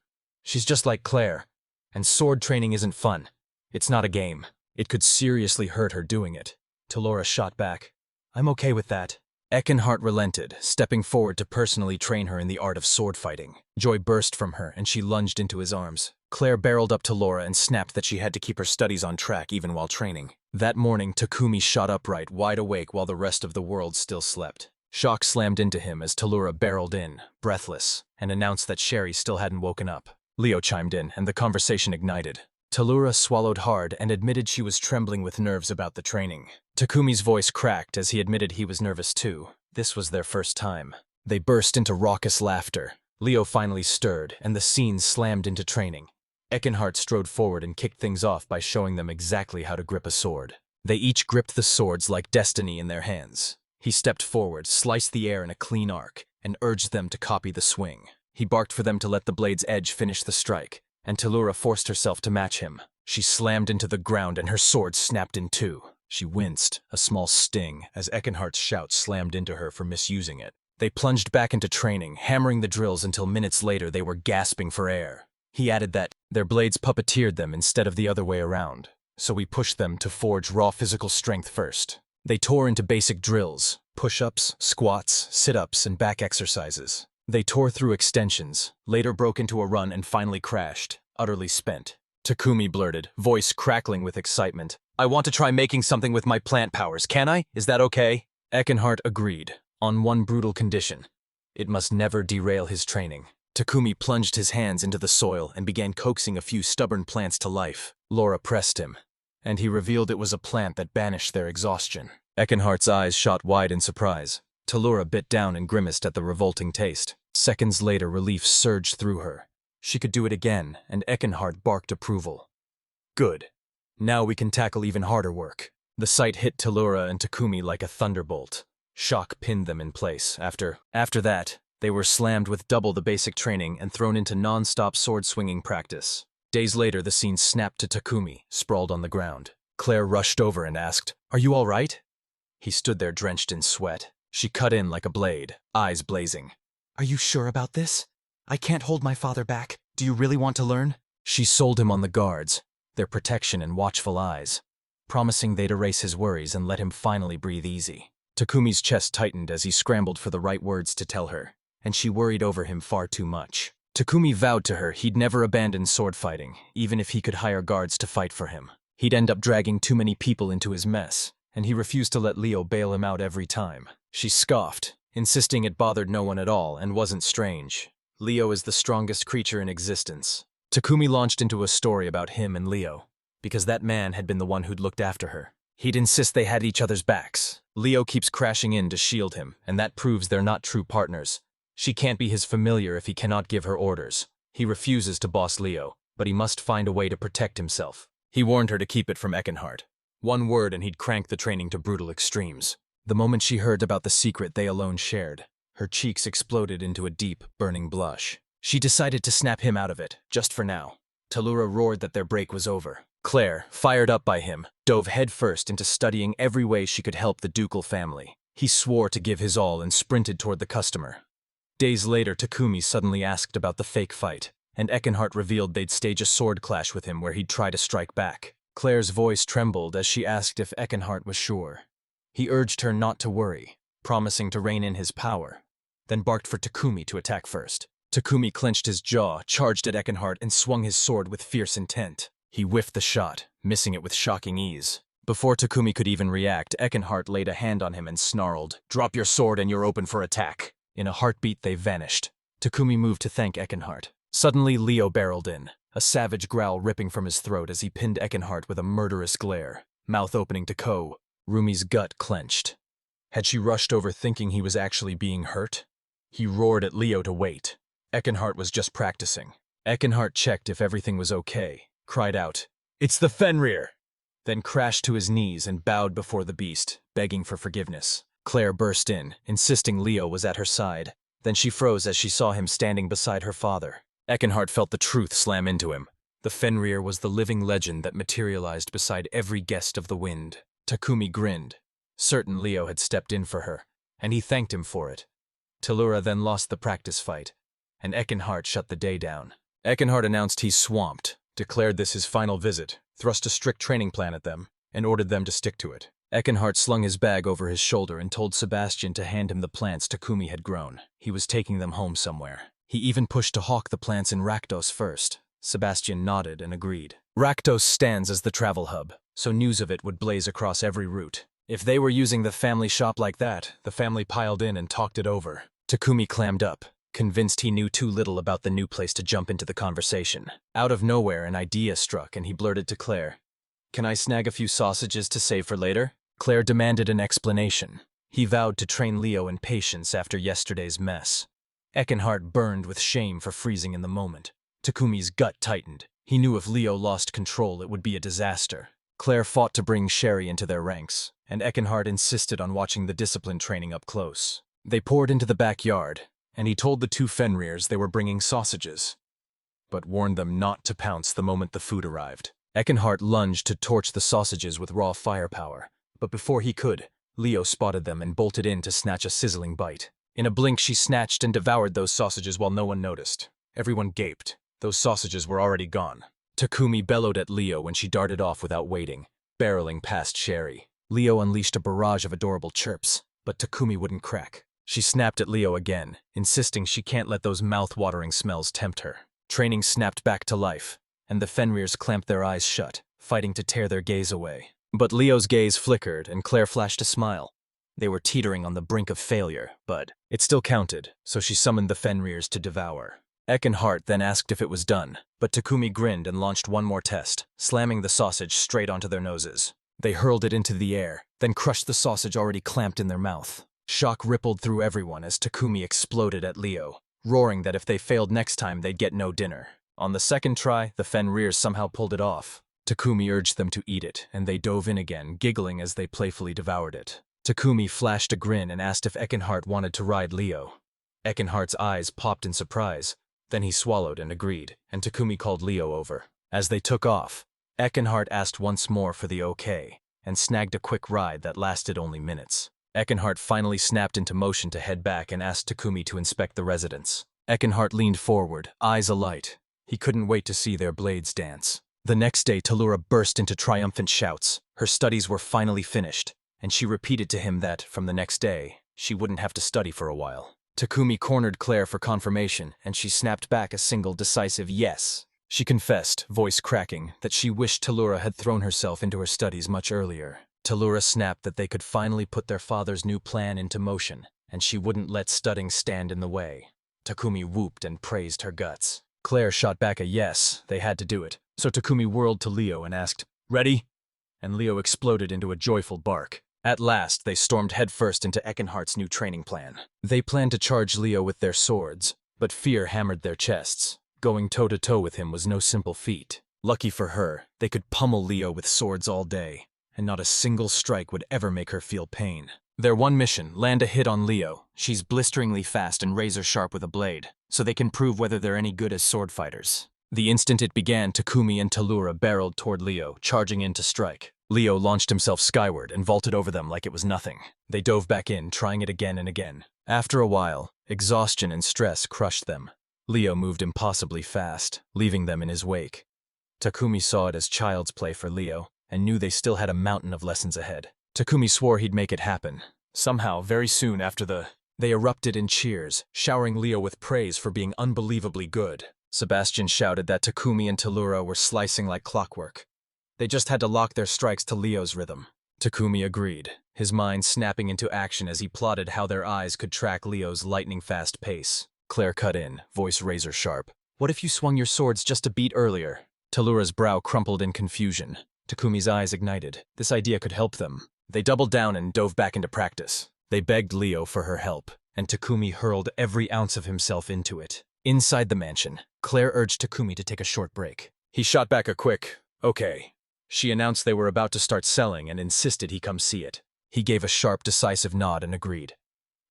She's just like Clare, and sword training isn't fun. It's not a game. It could seriously hurt her doing it. Talura shot back. I'm okay with that. Eckenhart relented, stepping forward to personally train her in the art of sword fighting. Joy burst from her, and she lunged into his arms. Clare barreled up to Laura and snapped that she had to keep her studies on track even while training. That morning, Takumi shot upright, wide awake while the rest of the world still slept. Shock slammed into him as Talura barreled in, breathless, and announced that Sherry still hadn't woken up. Leo chimed in, and the conversation ignited. Talura swallowed hard and admitted she was trembling with nerves about the training. Takumi's voice cracked as he admitted he was nervous too. This was their first time. They burst into raucous laughter. Leo finally stirred, and the scene slammed into training. Eckenhart strode forward and kicked things off by showing them exactly how to grip a sword. They each gripped the swords like destiny in their hands. He stepped forward, sliced the air in a clean arc, and urged them to copy the swing. He barked for them to let the blade's edge finish the strike, and Talura forced herself to match him. She slammed into the ground and her sword snapped in two. She winced, a small sting, as Eckenhart's shout slammed into her for misusing it. They plunged back into training, hammering the drills until minutes later they were gasping for air. He added that their blades puppeteered them instead of the other way around, so we pushed them to forge raw physical strength first. They tore into basic drills, push-ups, squats, sit-ups, and back exercises. They tore through extensions, later broke into a run and finally crashed, utterly spent. Takumi blurted, voice crackling with excitement. I want to try making something with my plant powers, can I? Is that okay? Eckenhart agreed, on one brutal condition. It must never derail his training. Takumi plunged his hands into the soil and began coaxing a few stubborn plants to life. Laura pressed him, and he revealed it was a plant that banished their exhaustion. Eckenhart's eyes shot wide in surprise. Talura bit down and grimaced at the revolting taste. Seconds later, relief surged through her. She could do it again, and Eckenhart barked approval. Good. Now we can tackle even harder work. The sight hit Talura and Takumi like a thunderbolt. Shock pinned them in place. After that, they were slammed with double the basic training and thrown into non-stop sword-swinging practice. Days later, the scene snapped to Takumi, sprawled on the ground. Clare rushed over and asked, "Are you all right?" He stood there drenched in sweat. She cut in like a blade, eyes blazing. "Are you sure about this? I can't hold my father back. Do you really want to learn?" She sold him on the guards, their protection and watchful eyes, promising they'd erase his worries and let him finally breathe easy. Takumi's chest tightened as he scrambled for the right words to tell her, and she worried over him far too much. Takumi vowed to her he'd never abandon sword fighting, even if he could hire guards to fight for him. He'd end up dragging too many people into his mess, and he refused to let Leo bail him out every time. She scoffed, insisting it bothered no one at all and wasn't strange. Leo is the strongest creature in existence. Takumi launched into a story about him and Leo, because that man had been the one who'd looked after her. He'd insist they had each other's backs. Leo keeps crashing in to shield him, and that proves they're not true partners. She can't be his familiar if he cannot give her orders. He refuses to boss Leo, but he must find a way to protect himself. He warned her to keep it from Eckenhart. One word and he'd crank the training to brutal extremes. The moment she heard about the secret they alone shared, her cheeks exploded into a deep, burning blush. She decided to snap him out of it, just for now. Talura roared that their break was over. Clare, fired up by him, dove headfirst into studying every way she could help the ducal family. He swore to give his all and sprinted toward the customer. Days later, Takumi suddenly asked about the fake fight, and Eckenhart revealed they'd stage a sword clash with him where he'd try to strike back. Clare's voice trembled as she asked if Eckenhart was sure. He urged her not to worry, promising to rein in his power, then barked for Takumi to attack first. Takumi clenched his jaw, charged at Eckenhart, and swung his sword with fierce intent. He whiffed the shot, missing it with shocking ease. Before Takumi could even react, Eckenhart laid a hand on him and snarled, "Drop your sword and you're open for attack." In a heartbeat, they vanished. Takumi moved to thank Eckenhart. Suddenly, Leo barreled in, a savage growl ripping from his throat as he pinned Eckenhart with a murderous glare, mouth opening to Ko. Rumi's gut clenched. Had she rushed over thinking he was actually being hurt? He roared at Leo to wait. Eckenhart was just practicing. Eckenhart checked if everything was okay, cried out, "It's the Fenrir!" Then crashed to his knees and bowed before the beast, begging for forgiveness. Clare burst in, insisting Leo was at her side. Then she froze as she saw him standing beside her father. Eckenhart felt the truth slam into him. The Fenrir was the living legend that materialized beside every guest of the wind. Takumi grinned. Certain Leo had stepped in for her, and he thanked him for it. Tellura then lost the practice fight, and Eckenhart shut the day down. Eckenhart announced he's swamped, declared this his final visit, thrust a strict training plan at them, and ordered them to stick to it. Eckenhart slung his bag over his shoulder and told Sebastian to hand him the plants Takumi had grown. He was taking them home somewhere. He even pushed to hawk the plants in Ratos first. Sebastian nodded and agreed. Ratos stands as the travel hub, so news of it would blaze across every route. If they were using the family shop like that, the family piled in and talked it over. Takumi clammed up, convinced he knew too little about the new place to jump into the conversation. Out of nowhere, an idea struck and he blurted to Clare, "Can I snag a few sausages to save for later?" Clare demanded an explanation. He vowed to train Leo in patience after yesterday's mess. Eckenhart burned with shame for freezing in the moment. Takumi's gut tightened. He knew if Leo lost control, it would be a disaster. Clare fought to bring Sherry into their ranks, and Eckenhart insisted on watching the discipline training up close. They poured into the backyard, and he told the two Fenrirs they were bringing sausages, but warned them not to pounce the moment the food arrived. Eckenhart lunged to torch the sausages with raw firepower, but before he could, Leo spotted them and bolted in to snatch a sizzling bite. In a blink, she snatched and devoured those sausages while no one noticed. Everyone gaped. Those sausages were already gone. Takumi bellowed at Leo when she darted off without waiting, barreling past Sherry. Leo unleashed a barrage of adorable chirps, but Takumi wouldn't crack. She snapped at Leo again, insisting she can't let those mouth-watering smells tempt her. Training snapped back to life, and the Fenrirs clamped their eyes shut, fighting to tear their gaze away. But Leo's gaze flickered, and Clare flashed a smile. They were teetering on the brink of failure, but it still counted, so she summoned the Fenrirs to devour. Eckenhart then asked if it was done, but Takumi grinned and launched one more test, slamming the sausage straight onto their noses. They hurled it into the air, then crushed the sausage already clamped in their mouth. Shock rippled through everyone as Takumi exploded at Leo, roaring that if they failed next time they'd get no dinner. On the second try, the Fenrirs somehow pulled it off. Takumi urged them to eat it, and they dove in again, giggling as they playfully devoured it. Takumi flashed a grin and asked if Eckenhart wanted to ride Leo. Eckenhart's eyes popped in surprise. Then he swallowed and agreed, and Takumi called Leo over. As they took off, Eckenhart asked once more for the okay, and snagged a quick ride that lasted only minutes. Eckenhart finally snapped into motion to head back and asked Takumi to inspect the residence. Eckenhart leaned forward, eyes alight. He couldn't wait to see their blades dance. The next day, Tellura burst into triumphant shouts. Her studies were finally finished, and she repeated to him that, from the next day, she wouldn't have to study for a while. Takumi cornered Clare for confirmation, and she snapped back a single decisive yes. She confessed, voice cracking, that she wished Tellura had thrown herself into her studies much earlier. Tellura snapped that they could finally put their father's new plan into motion, and she wouldn't let studying stand in the way. Takumi whooped and praised her guts. Clare shot back a yes, they had to do it, so Takumi whirled to Leo and asked, "Ready?" And Leo exploded into a joyful bark. At last, they stormed headfirst into Eckenhart's new training plan. They planned to charge Leo with their swords, but fear hammered their chests. Going toe-to-toe with him was no simple feat. Lucky for her, they could pummel Leo with swords all day, and not a single strike would ever make her feel pain. Their one mission, land a hit on Leo. She's blisteringly fast and razor-sharp with a blade, so they can prove whether they're any good as sword fighters. The instant it began, Takumi and Tellura barreled toward Leo, charging in to strike. Leo launched himself skyward and vaulted over them like it was nothing. They dove back in, trying it again and again. After a while, exhaustion and stress crushed them. Leo moved impossibly fast, leaving them in his wake. Takumi saw it as child's play for Leo, and knew they still had a mountain of lessons ahead. Takumi swore he'd make it happen. Somehow, very soon after they erupted in cheers, showering Leo with praise for being unbelievably good. Sebastian shouted that Takumi and Tellura were slicing like clockwork. They just had to lock their strikes to Leo's rhythm. Takumi agreed, his mind snapping into action as he plotted how their eyes could track Leo's lightning-fast pace. Clare cut in, voice razor-sharp. "What if you swung your swords just a beat earlier?" Tellura's brow crumpled in confusion. Takumi's eyes ignited. This idea could help them. They doubled down and dove back into practice. They begged Leo for her help, and Takumi hurled every ounce of himself into it. Inside the mansion, Clare urged Takumi to take a short break. He shot back a quick, "Okay." She announced they were about to start selling and insisted he come see it. He gave a sharp, decisive nod and agreed.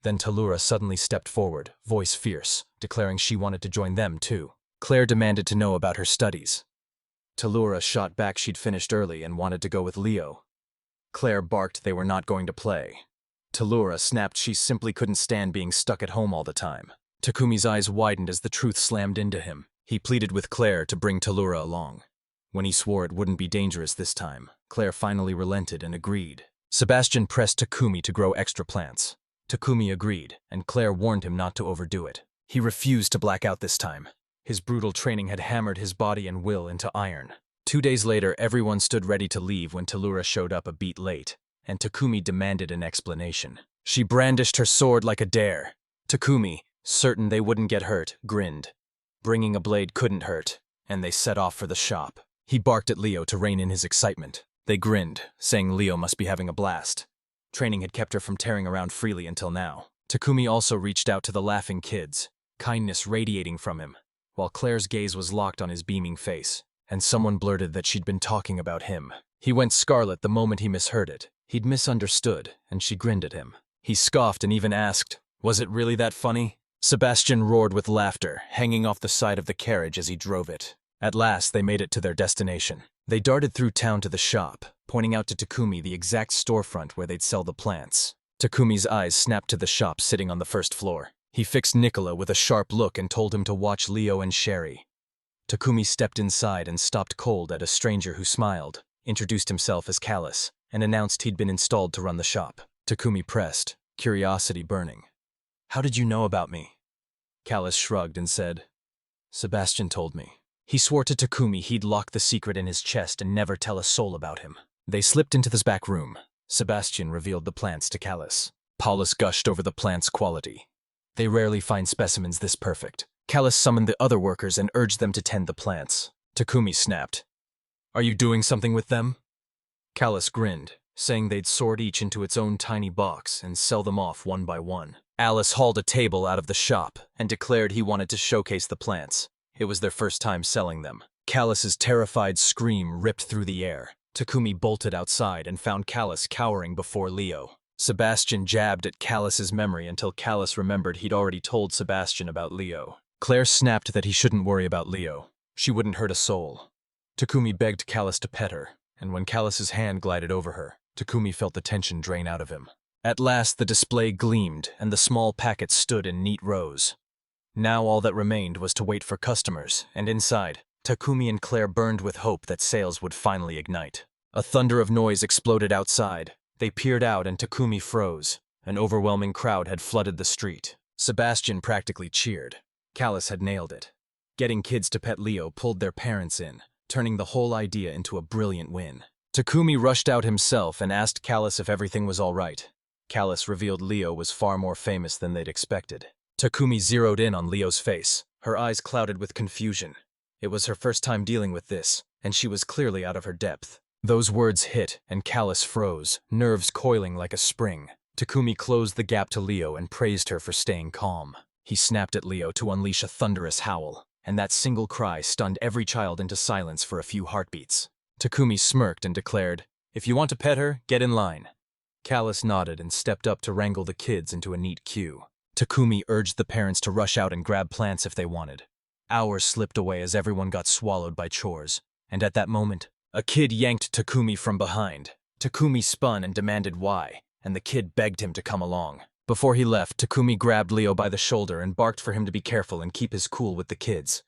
Then Talura suddenly stepped forward, voice fierce, declaring she wanted to join them too. Claire demanded to know about her studies. Talura shot back she'd finished early and wanted to go with Leo. Claire barked they were not going to play. Talura snapped she simply couldn't stand being stuck at home all the time. Takumi's eyes widened as the truth slammed into him. He pleaded with Claire to bring Talura along. When he swore it wouldn't be dangerous this time, Claire finally relented and agreed. Sebastian pressed Takumi to grow extra plants. Takumi agreed, and Claire warned him not to overdo it. He refused to black out this time. His brutal training had hammered his body and will into iron. 2 days later, everyone stood ready to leave when Talura showed up a beat late, and Takumi demanded an explanation. She brandished her sword like a dare. Takumi, certain they wouldn't get hurt, grinned. Bringing a blade couldn't hurt, and they set off for the shop. He barked at Leo to rein in his excitement. They grinned, saying Leo must be having a blast. Training had kept her from tearing around freely until now. Takumi also reached out to the laughing kids, kindness radiating from him, while Claire's gaze was locked on his beaming face, and someone blurted that she'd been talking about him. He went scarlet the moment he misheard it. He'd misunderstood, and she grinned at him. He scoffed and even asked, "Was it really that funny?" Sebastian roared with laughter, hanging off the side of the carriage as he drove it. At last, they made it to their destination. They darted through town to the shop, pointing out to Takumi the exact storefront where they'd sell the plants. Takumi's eyes snapped to the shop sitting on the first floor. He fixed Nicola with a sharp look and told him to watch Leo and Sherry. Takumi stepped inside and stopped cold at a stranger who smiled, introduced himself as Callus, and announced he'd been installed to run the shop. Takumi pressed, curiosity burning. "How did you know about me?" Callus shrugged and said, "Sebastian told me." He swore to Takumi he'd lock the secret in his chest and never tell a soul about him. They slipped into this back room. Sebastian revealed the plants to Callus. Paulus gushed over the plant's quality. They rarely find specimens this perfect. Callus summoned the other workers and urged them to tend the plants. Takumi snapped, "Are you doing something with them?" Callus grinned, saying they'd sort each into its own tiny box and sell them off one by one. Alice hauled a table out of the shop and declared he wanted to showcase the plants. It was their first time selling them. Callus's terrified scream ripped through the air. Takumi bolted outside and found Callus cowering before Leo. Sebastian jabbed at Callus's memory until Callus remembered he'd already told Sebastian about Leo. Claire snapped that he shouldn't worry about Leo. She wouldn't hurt a soul. Takumi begged Callus to pet her, and when Callus's hand glided over her, Takumi felt the tension drain out of him. At last the display gleamed, and the small packets stood in neat rows. Now all that remained was to wait for customers, and inside, Takumi and Claire burned with hope that sales would finally ignite. A thunder of noise exploded outside. They peered out and Takumi froze. An overwhelming crowd had flooded the street. Sebastian practically cheered. Callus had nailed it. Getting kids to pet Leo pulled their parents in, turning the whole idea into a brilliant win. Takumi rushed out himself and asked Callus if everything was all right. Callus revealed Leo was far more famous than they'd expected. Takumi zeroed in on Leo's face, her eyes clouded with confusion. It was her first time dealing with this, and she was clearly out of her depth. Those words hit, and Callus froze, nerves coiling like a spring. Takumi closed the gap to Leo and praised her for staying calm. He snapped at Leo to unleash a thunderous howl, and that single cry stunned every child into silence for a few heartbeats. Takumi smirked and declared, "If you want to pet her, get in line." Callus nodded and stepped up to wrangle the kids into a neat queue. Takumi urged the parents to rush out and grab plants if they wanted. Hours slipped away as everyone got swallowed by chores, and at that moment, a kid yanked Takumi from behind. Takumi spun and demanded why, and the kid begged him to come along. Before he left, Takumi grabbed Leo by the shoulder and barked for him to be careful and keep his cool with the kids.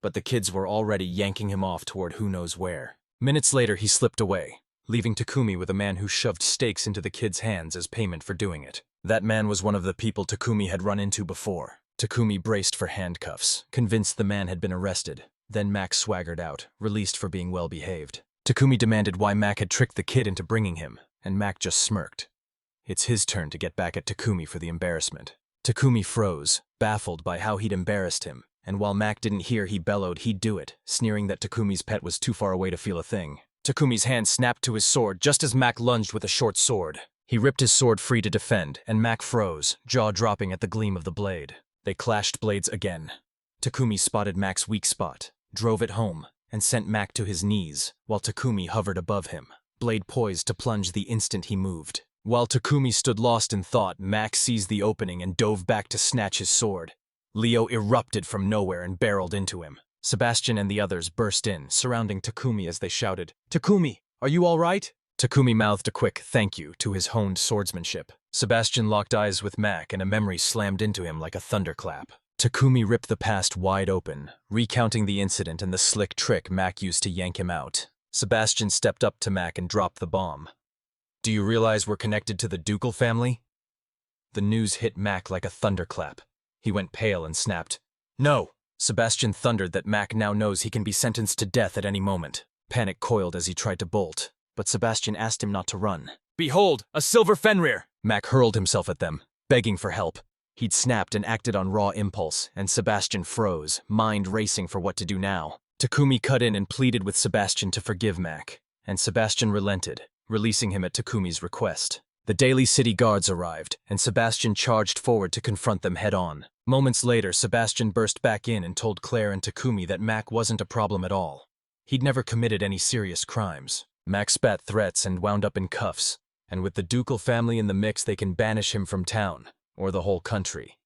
But the kids were already yanking him off toward who knows where. Minutes later, he slipped away, leaving Takumi with a man who shoved stakes into the kid's hands as payment for doing it. That man was one of the people Takumi had run into before. Takumi braced for handcuffs, convinced the man had been arrested. Then Mac swaggered out, released for being well-behaved. Takumi demanded why Mac had tricked the kid into bringing him, and Mac just smirked. It's his turn to get back at Takumi for the embarrassment. Takumi froze, baffled by how he'd embarrassed him, and while Mac didn't hear he bellowed he'd do it, sneering that Takumi's pet was too far away to feel a thing. Takumi's hand snapped to his sword just as Mac lunged with a short sword. He ripped his sword free to defend, and Mac froze, jaw dropping at the gleam of the blade. They clashed blades again. Takumi spotted Mac's weak spot, drove it home, and sent Mac to his knees, while Takumi hovered above him, blade poised to plunge the instant he moved. While Takumi stood lost in thought, Mac seized the opening and dove back to snatch his sword. Leo erupted from nowhere and barreled into him. Sebastian and the others burst in, surrounding Takumi as they shouted, "Takumi, are you all right?" Takumi mouthed a quick thank you to his honed swordsmanship. Sebastian locked eyes with Mac and a memory slammed into him like a thunderclap. Takumi ripped the past wide open, recounting the incident and the slick trick Mac used to yank him out. Sebastian stepped up to Mac and dropped the bomb. "Do you realize we're connected to the ducal family?" The news hit Mac like a thunderclap. He went pale and snapped, "No!" Sebastian thundered that Mac now knows he can be sentenced to death at any moment. Panic coiled as he tried to bolt, but Sebastian asked him not to run. "Behold, a silver Fenrir!" Mac hurled himself at them, begging for help. He'd snapped and acted on raw impulse, and Sebastian froze, mind racing for what to do now. Takumi cut in and pleaded with Sebastian to forgive Mac, and Sebastian relented, releasing him at Takumi's request. The daily city guards arrived, and Sebastian charged forward to confront them head-on. Moments later, Sebastian burst back in and told Clare and Takumi that Mac wasn't a problem at all. He'd never committed any serious crimes. Mac spat threats and wound up in cuffs, and with the ducal family in the mix they can banish him from town, or the whole country.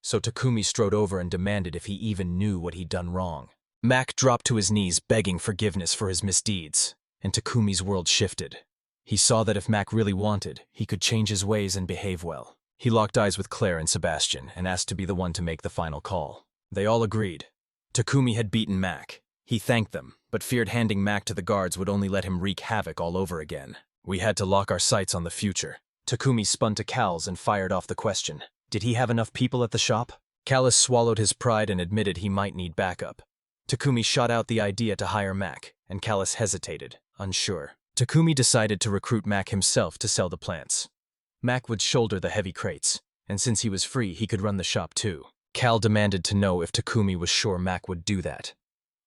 So Takumi strode over and demanded if he even knew what he'd done wrong. Mac dropped to his knees begging forgiveness for his misdeeds, and Takumi's world shifted. He saw that if Mac really wanted, he could change his ways and behave well. He locked eyes with Clare and Sebastian and asked to be the one to make the final call. They all agreed. Takumi had beaten Mac. He thanked them, but feared handing Mac to the guards would only let him wreak havoc all over again. We had to lock our sights on the future. Takumi spun to Cal's and fired off the question. Did he have enough people at the shop? Callis swallowed his pride and admitted he might need backup. Takumi shot out the idea to hire Mac, and Callis hesitated, unsure. Takumi decided to recruit Mac himself to sell the plants. Mac would shoulder the heavy crates, and since he was free, he could run the shop too. Cal demanded to know if Takumi was sure Mac would do that.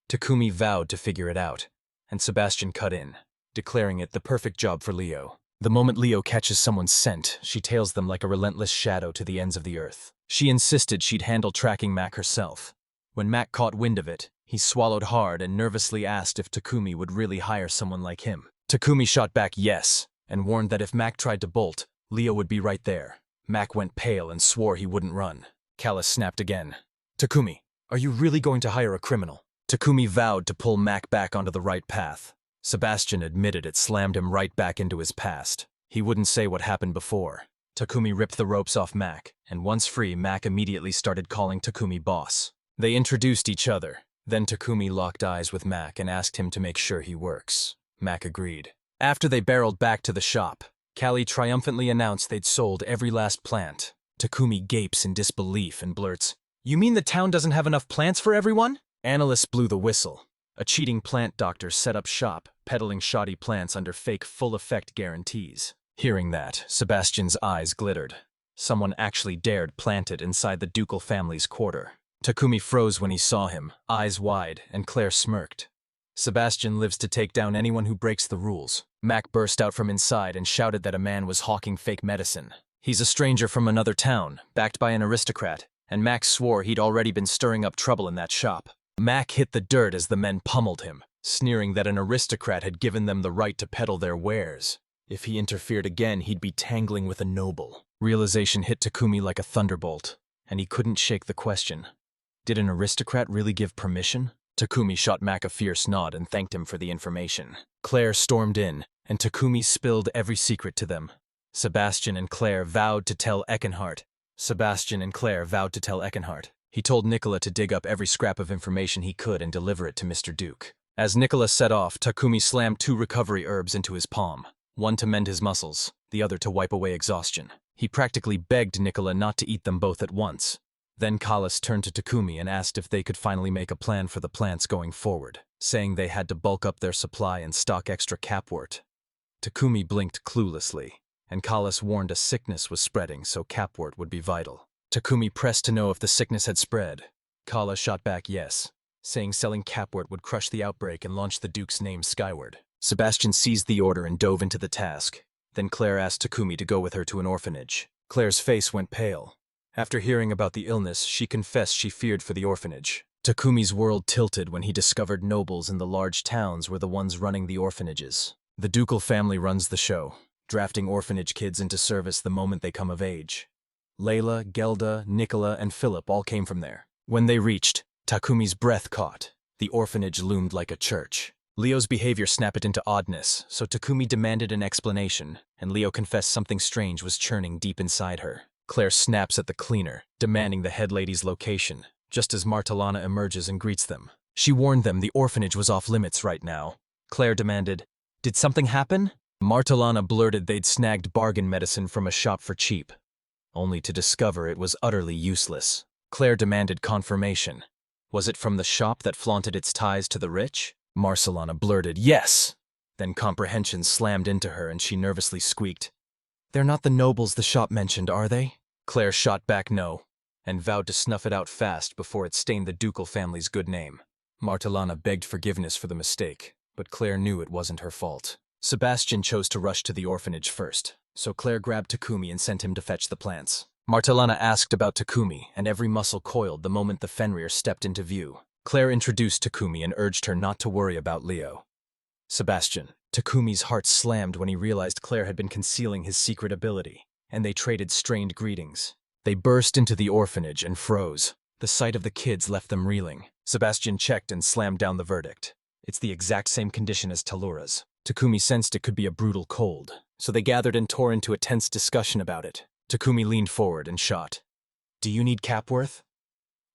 Takumi vowed to figure it out, and Sebastian cut in, declaring it the perfect job for Leo. The moment Leo catches someone's scent, she tails them like a relentless shadow to the ends of the earth. She insisted she'd handle tracking Mac herself. When Mac caught wind of it, he swallowed hard and nervously asked if Takumi would really hire someone like him. Takumi shot back yes, and warned that if Mac tried to bolt, Leo would be right there. Mac went pale and swore he wouldn't run. Callis snapped again. "Takumi, are you really going to hire a criminal?" Takumi vowed to pull Mac back onto the right path. Sebastian admitted it slammed him right back into his past. He wouldn't say what happened before. Takumi ripped the ropes off Mac, and once free, Mac immediately started calling Takumi boss. They introduced each other. Then Takumi locked eyes with Mac and asked him to make sure he works. Mac agreed. After they barreled back to the shop, Callie triumphantly announced they'd sold every last plant. Takumi gapes in disbelief and blurts, "You mean the town doesn't have enough plants for everyone?" Analysts blew the whistle. A cheating plant doctor set up shop, peddling shoddy plants under fake full-effect guarantees. Hearing that, Sebastian's eyes glittered. Someone actually dared plant it inside the ducal family's quarter. Takumi froze when he saw him, eyes wide, and Claire smirked. Sebastian lives to take down anyone who breaks the rules. Mac burst out from inside and shouted that a man was hawking fake medicine. He's a stranger from another town, backed by an aristocrat, and Mac swore he'd already been stirring up trouble in that shop. Mac hit the dirt as the men pummeled him, sneering that an aristocrat had given them the right to peddle their wares. If he interfered again, he'd be tangling with a noble. Realization hit Takumi like a thunderbolt, and he couldn't shake the question. Did an aristocrat really give permission? Takumi shot Mac a fierce nod and thanked him for the information. Claire stormed in, and Takumi spilled every secret to them. Sebastian and Claire vowed to tell Eckenhart. He told Nicola to dig up every scrap of information he could and deliver it to Mr. Duke. As Nicola set off, Takumi slammed 2 recovery herbs into his palm, one to mend his muscles, the other to wipe away exhaustion. He practically begged Nicola not to eat them both at once. Then Callis turned to Takumi and asked if they could finally make a plan for the plants going forward, saying they had to bulk up their supply and stock extra capwort. Takumi blinked cluelessly, and Callis warned a sickness was spreading, so capwort would be vital. Takumi pressed to know if the sickness had spread. Kala shot back yes, saying selling capwort would crush the outbreak and launch the Duke's name skyward. Sebastian seized the order and dove into the task. Then Claire asked Takumi to go with her to an orphanage. Claire's face went pale. After hearing about the illness, she confessed she feared for the orphanage. Takumi's world tilted when he discovered nobles in the large towns were the ones running the orphanages. The ducal family runs the show. drafting orphanage kids into service the moment they come of age. Layla, Gelda, Nicola, and Philip all came from there. When they reached, Takumi's breath caught. The orphanage loomed like a church. Leo's behavior snapped it into oddness, so Takumi demanded an explanation, and Leo confessed something strange was churning deep inside her. Claire snaps at the cleaner, demanding the head lady's location, just as Martellana emerges and greets them. She warned them the orphanage was off limits right now. Claire demanded, "Did something happen?" Martellana blurted they'd snagged bargain medicine from a shop for cheap, only to discover it was utterly useless. Claire demanded confirmation. Was it from the shop that flaunted its ties to the rich? Marcellana blurted, "Yes!" Then comprehension slammed into her and she nervously squeaked, "They're not the nobles the shop mentioned, are they?" Claire shot back no, and vowed to snuff it out fast before it stained the ducal family's good name. Martellana begged forgiveness for the mistake, but Claire knew it wasn't her fault. Sebastian chose to rush to the orphanage first, so Claire grabbed Takumi and sent him to fetch the plants. Martellana asked about Takumi, and every muscle coiled the moment the Fenrir stepped into view. Claire introduced Takumi and urged her not to worry about Leo. Sebastian. Takumi's heart slammed when he realized Claire had been concealing his secret ability, and they traded strained greetings. They burst into the orphanage and froze. The sight of the kids left them reeling. Sebastian checked and slammed down the verdict. It's the exact same condition as Talura's. Takumi sensed it could be a brutal cold, so they gathered and tore into a tense discussion about it. Takumi leaned forward and shot, "Do you need Capworth?"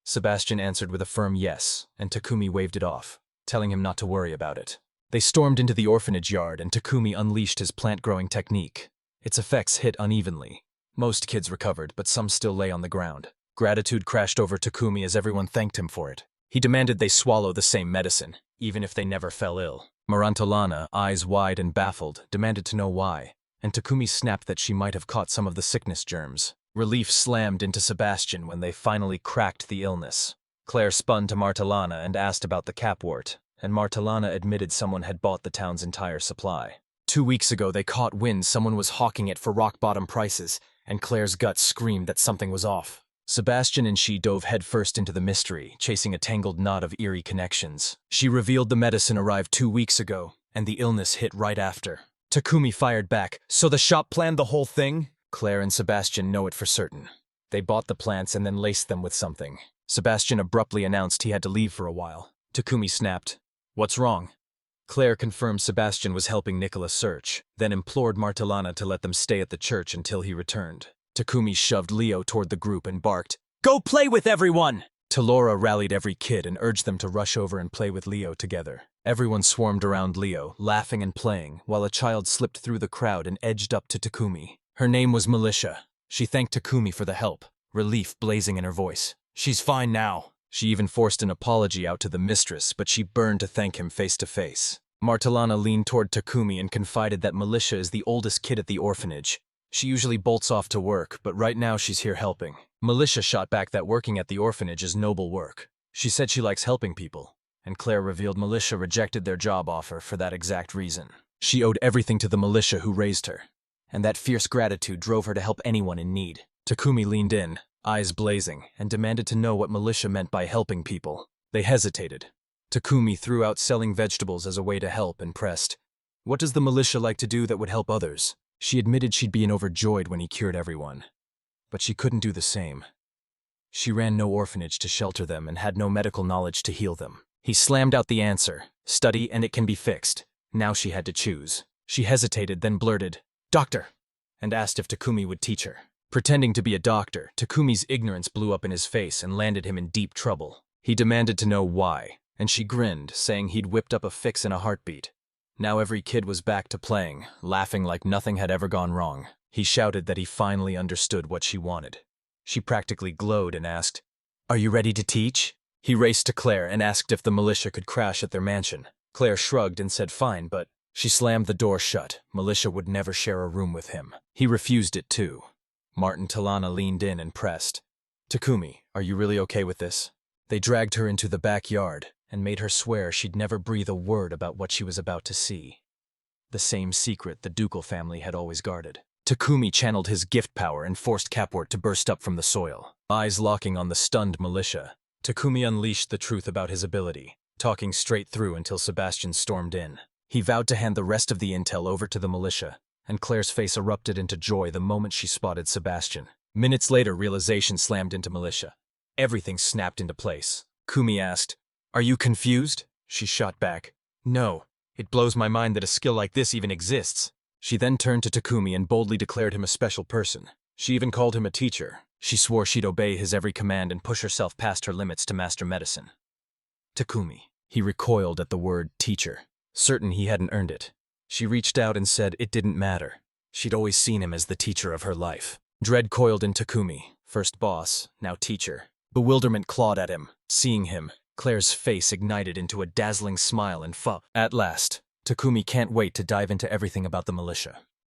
Sebastian answered with a firm yes, and Takumi waved it off, telling him not to worry about it. They stormed into the orphanage yard and Takumi unleashed his plant-growing technique. Its effects hit unevenly. Most kids recovered, but some still lay on the ground. Gratitude crashed over Takumi as everyone thanked him for it. He demanded they swallow the same medicine, even if they never fell ill. Marantellana, eyes wide and baffled, demanded to know why, and Takumi snapped that she might have caught some of the sickness germs. Relief slammed into Sebastian when they finally cracked the illness. Claire spun to Martellana and asked about the capwort, and Martellana admitted someone had bought the town's entire supply. 2 weeks ago they caught wind someone was hawking it for rock-bottom prices, and Claire's gut screamed that something was off. Sebastian and she dove headfirst into the mystery, chasing a tangled knot of eerie connections. She revealed the medicine arrived 2 weeks ago, and the illness hit right after. Takumi fired back, "So the shop planned the whole thing?" Claire and Sebastian know it for certain. They bought the plants and then laced them with something. Sebastian abruptly announced he had to leave for a while. Takumi snapped, "What's wrong?" Claire confirmed Sebastian was helping Nicola search, then implored Martellana to let them stay at the church until he returned. Takumi shoved Leo toward the group and barked, "Go play with everyone!" Talora rallied every kid and urged them to rush over and play with Leo together. Everyone swarmed around Leo, laughing and playing, while a child slipped through the crowd and edged up to Takumi. Her name was Militia. She thanked Takumi for the help, relief blazing in her voice. "She's fine now." She even forced an apology out to the mistress, but she burned to thank him face to face. Martellana leaned toward Takumi and confided that Militia is the oldest kid at the orphanage. She usually bolts off to work, but right now she's here helping. Militia shot back that working at the orphanage is noble work. She said she likes helping people, and Claire revealed Militia rejected their job offer for that exact reason. She owed everything to the Militia who raised her, and that fierce gratitude drove her to help anyone in need. Takumi leaned in, eyes blazing, and demanded to know what Militia meant by helping people. They hesitated. Takumi threw out selling vegetables as a way to help and pressed, "What does the Militia like to do that would help others?" She admitted she'd been overjoyed when he cured everyone, but she couldn't do the same. She ran no orphanage to shelter them and had no medical knowledge to heal them. He slammed out the answer, "Study and it can be fixed." Now she had to choose. She hesitated, then blurted, "Doctor," and asked if Takumi would teach her. Pretending to be a doctor, Takumi's ignorance blew up in his face and landed him in deep trouble. He demanded to know why, and she grinned, saying he'd whipped up a fix in a heartbeat. Now every kid was back to playing, laughing like nothing had ever gone wrong. He shouted that he finally understood what she wanted. She practically glowed and asked, "Are you ready to teach?" He raced to Claire and asked if the Militia could crash at their mansion. Claire shrugged and said fine, but she slammed the door shut. Militia would never share a room with him. He refused it too. Martellana leaned in and pressed, "Takumi, are you really okay with this?" They dragged her into the backyard and made her swear she'd never breathe a word about what she was about to see. The same secret the ducal family had always guarded. Takumi channeled his gift power and forced Capwort to burst up from the soil. Eyes locking on the stunned Militia, Takumi unleashed the truth about his ability, talking straight through until Sebastian stormed in. He vowed to hand the rest of the intel over to the Militia, and Claire's face erupted into joy the moment she spotted Sebastian. Minutes later, realization slammed into Militia. Everything snapped into place. Kumi asked, "Are you confused?" She shot back, "No. It blows my mind that a skill like this even exists." She then turned to Takumi and boldly declared him a special person. She even called him a teacher. She swore she'd obey his every command and push herself past her limits to master medicine. Takumi. He recoiled at the word teacher, certain he hadn't earned it. She reached out and said it didn't matter. She'd always seen him as the teacher of her life. Dread coiled in Takumi, first boss, now teacher. Bewilderment clawed at him. Seeing him, Claire's face ignited into a dazzling smile and At last, Takumi can't wait to dive into everything about the Militia.